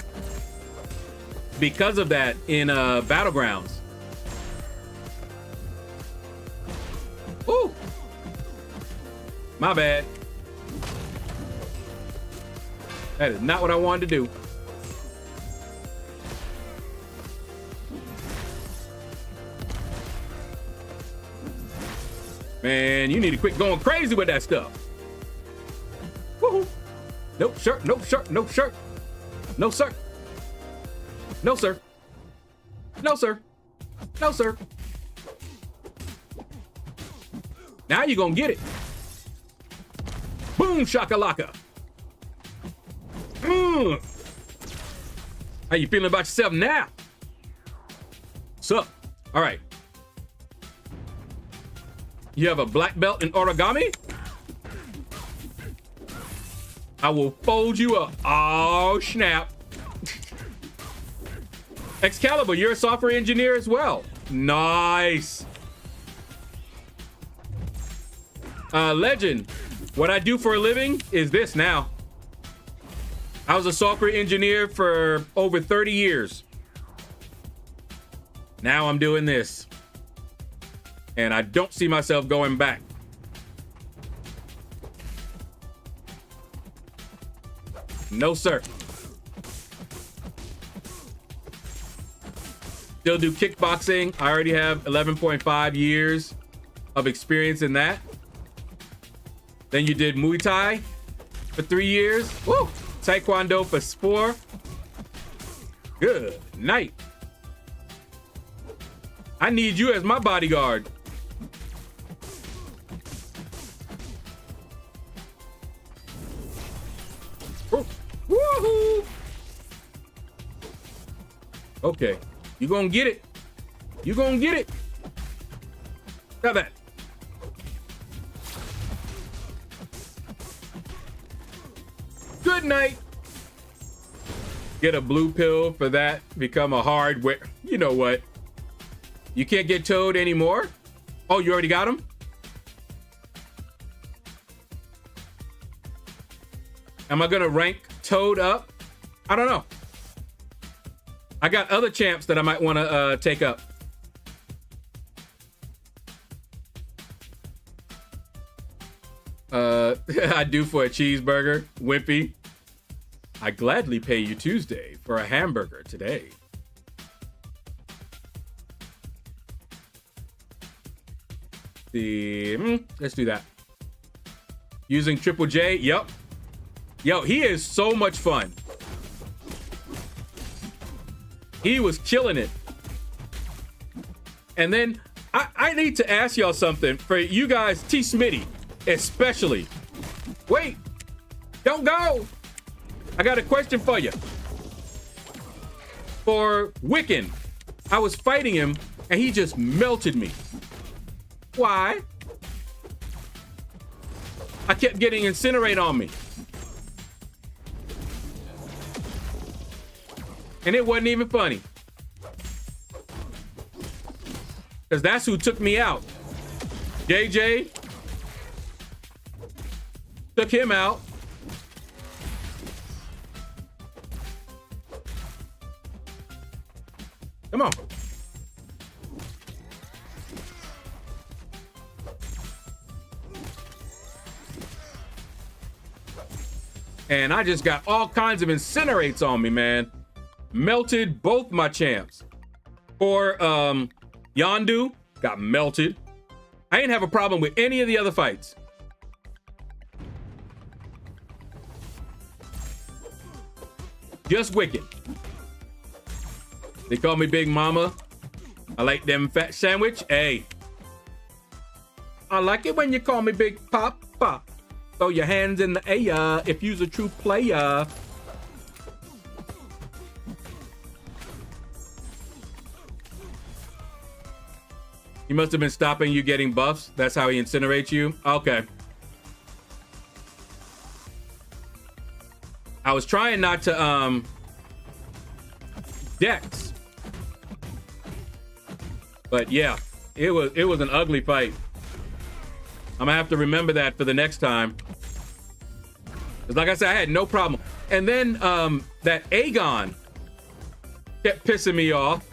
because of that in Battlegrounds. Ooh. My bad. That is not what I wanted to do. Man, you need to quit going crazy with that stuff. Woohoo. No shirt, no shirt, no shirt. No, sir. No, sir. No, sir. No, sir. Now you're gonna get it. Boom, shakalaka. How you feeling about yourself now? What's up? All right. You have a black belt in origami? I will fold you up. Oh, snap. Excalibur, you're a software engineer as well. Nice. Legend, what I do for a living is this now. I was a software engineer for over 30 years. Now I'm doing this. And I don't see myself going back. No, sir. Still do kickboxing. I already have 11.5 years of experience in that. Then you did Muay Thai for 3 years. Woo! Taekwondo for 4. Good night. I need you as my bodyguard. Woohoo! Okay, you gonna get it. You gonna get it. Got that. Good night. Get a blue pill for that. Become a hardware. You know what? You can't get Toad anymore? Oh, you already got him? Am I gonna rank Toad up? I don't know. I got other champs that I might want to take up. I do for a cheeseburger, Wimpy. I gladly pay you Tuesday for a hamburger today. see. Let's do that. Using Triple J. Yep. Yo, he is so much fun. He was killing it. And then I need to ask y'all something for you guys, T Smitty, especially. Wait, don't go. I got a question for you. For Wiccan, I was fighting him and he just melted me. Why? I kept getting incinerate on me. And it wasn't even funny. Because that's who took me out. JJ took him out. Come on. And I just got all kinds of incinerates on me, man. Melted both my champs. For Yondu, got melted. I ain't have a problem with any of the other fights. Just Wicked. They call me Big Mama. I like them fat sandwich. Hey. I like it when you call me Big Papa. Throw your hands in the air if you's a true player. He must have been stopping you getting buffs. That's how he incinerates you. Okay. I was trying not to Dex. But yeah, it was an ugly fight. I'm gonna have to remember that for the next time. Cause like I said, I had no problem. And then that Aegon kept pissing me off.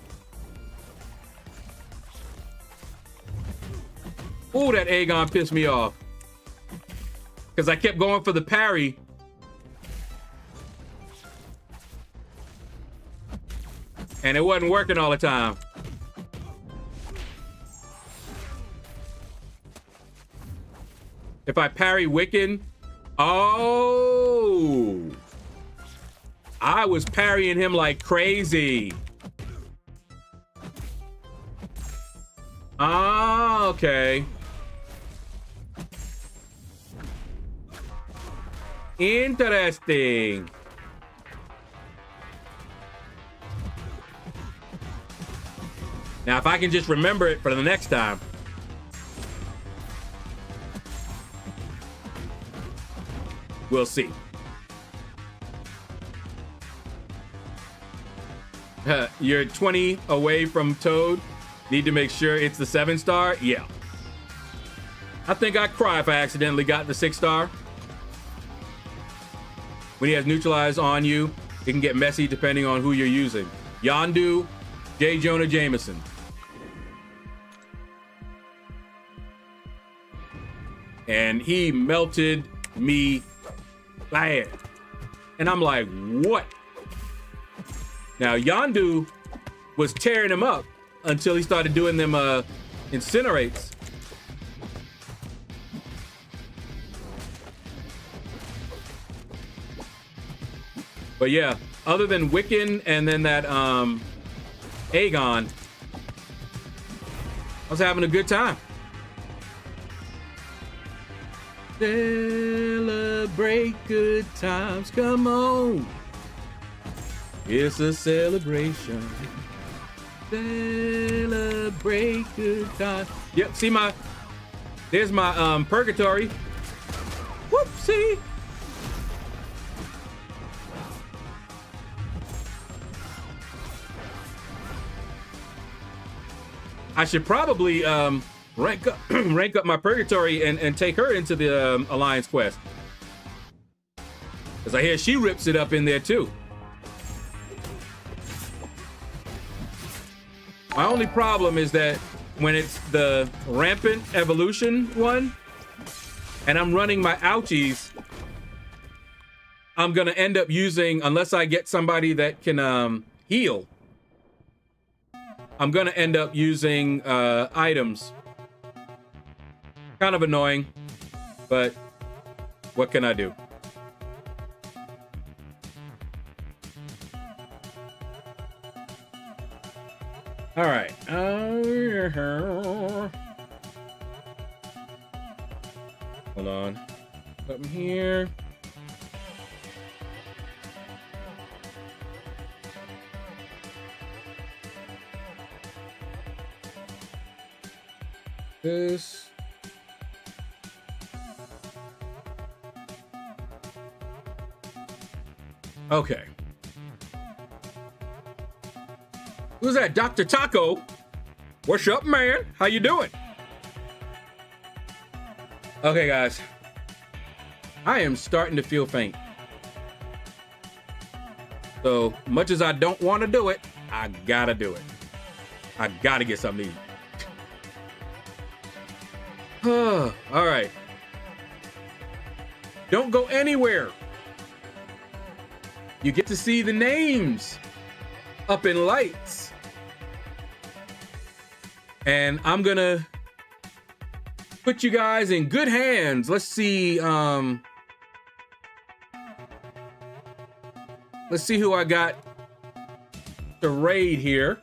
Ooh, that Aegon pissed me off. Because I kept going for the parry. And it wasn't working all the time. If I parry Wiccan, oh, I was parrying him like crazy. Ah, okay. Interesting. Now, if I can just remember it for the next time. We'll see. You're 20 away from Toad. Need to make sure it's the 7-star? Yeah. I think I'd cry if I accidentally got the 6-star. When he has neutralize on you, it can get messy depending on who you're using. Yondu, J. Jonah Jameson. And he melted me bad. And I'm like, what? Now, Yondu was tearing him up until he started doing them incinerates. But yeah, other than Wiccan and then that Aegon, I was having a good time. Celebrate good times, come on. It's a celebration. Celebrate good times. Yep, see there's my purgatory. Whoopsie. I should probably rank up my purgatory and take her into the Alliance quest. Because I hear she rips it up in there too. My only problem is that when it's the rampant evolution one and I'm running my ouchies, I'm gonna end up using, unless I get somebody that can heal, I'm gonna end up using items Kind of annoying, but what can I do? All right. Hold on. Something here. This. Okay. Who's that? Dr. Taco? What's up, man? How you doing? Okay, guys. I am starting to feel faint. So much as I don't want to do it, I gotta do it. I gotta get something to eat. All right. Don't go anywhere. You get to see the names up in lights. And I'm gonna put you guys in good hands. Let's see. Let's see who I got to raid here.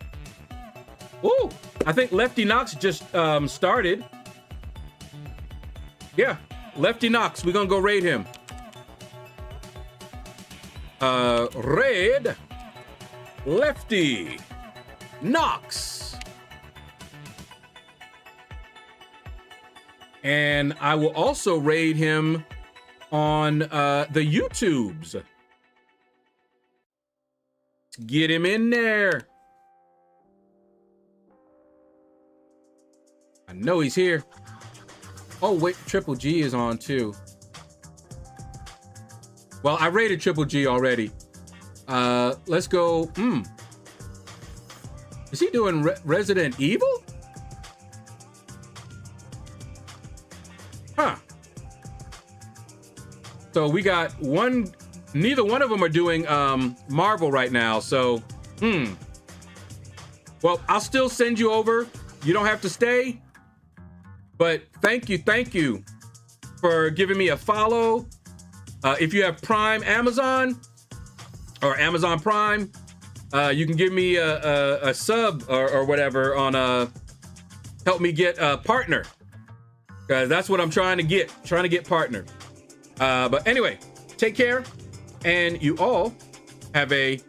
Ooh, I think Lefty Knox just started. Yeah, Lefty Knox. We're gonna go raid him. Raid Lefty Knox. And I will also raid him on the YouTubes. Let's get him in there. I know he's here. Oh, wait, Triple G is on too. Well, I rated Triple G already. Let's go. Is he doing Resident Evil? Huh. So we got one. Neither one of them are doing Marvel right now. So, well, I'll still send you over. You don't have to stay. But thank you for giving me a follow. If you have Prime Amazon or Amazon Prime, you can give me a sub or whatever on help me get a partner. Because that's what I'm trying to get partner. But anyway, take care. And you all have a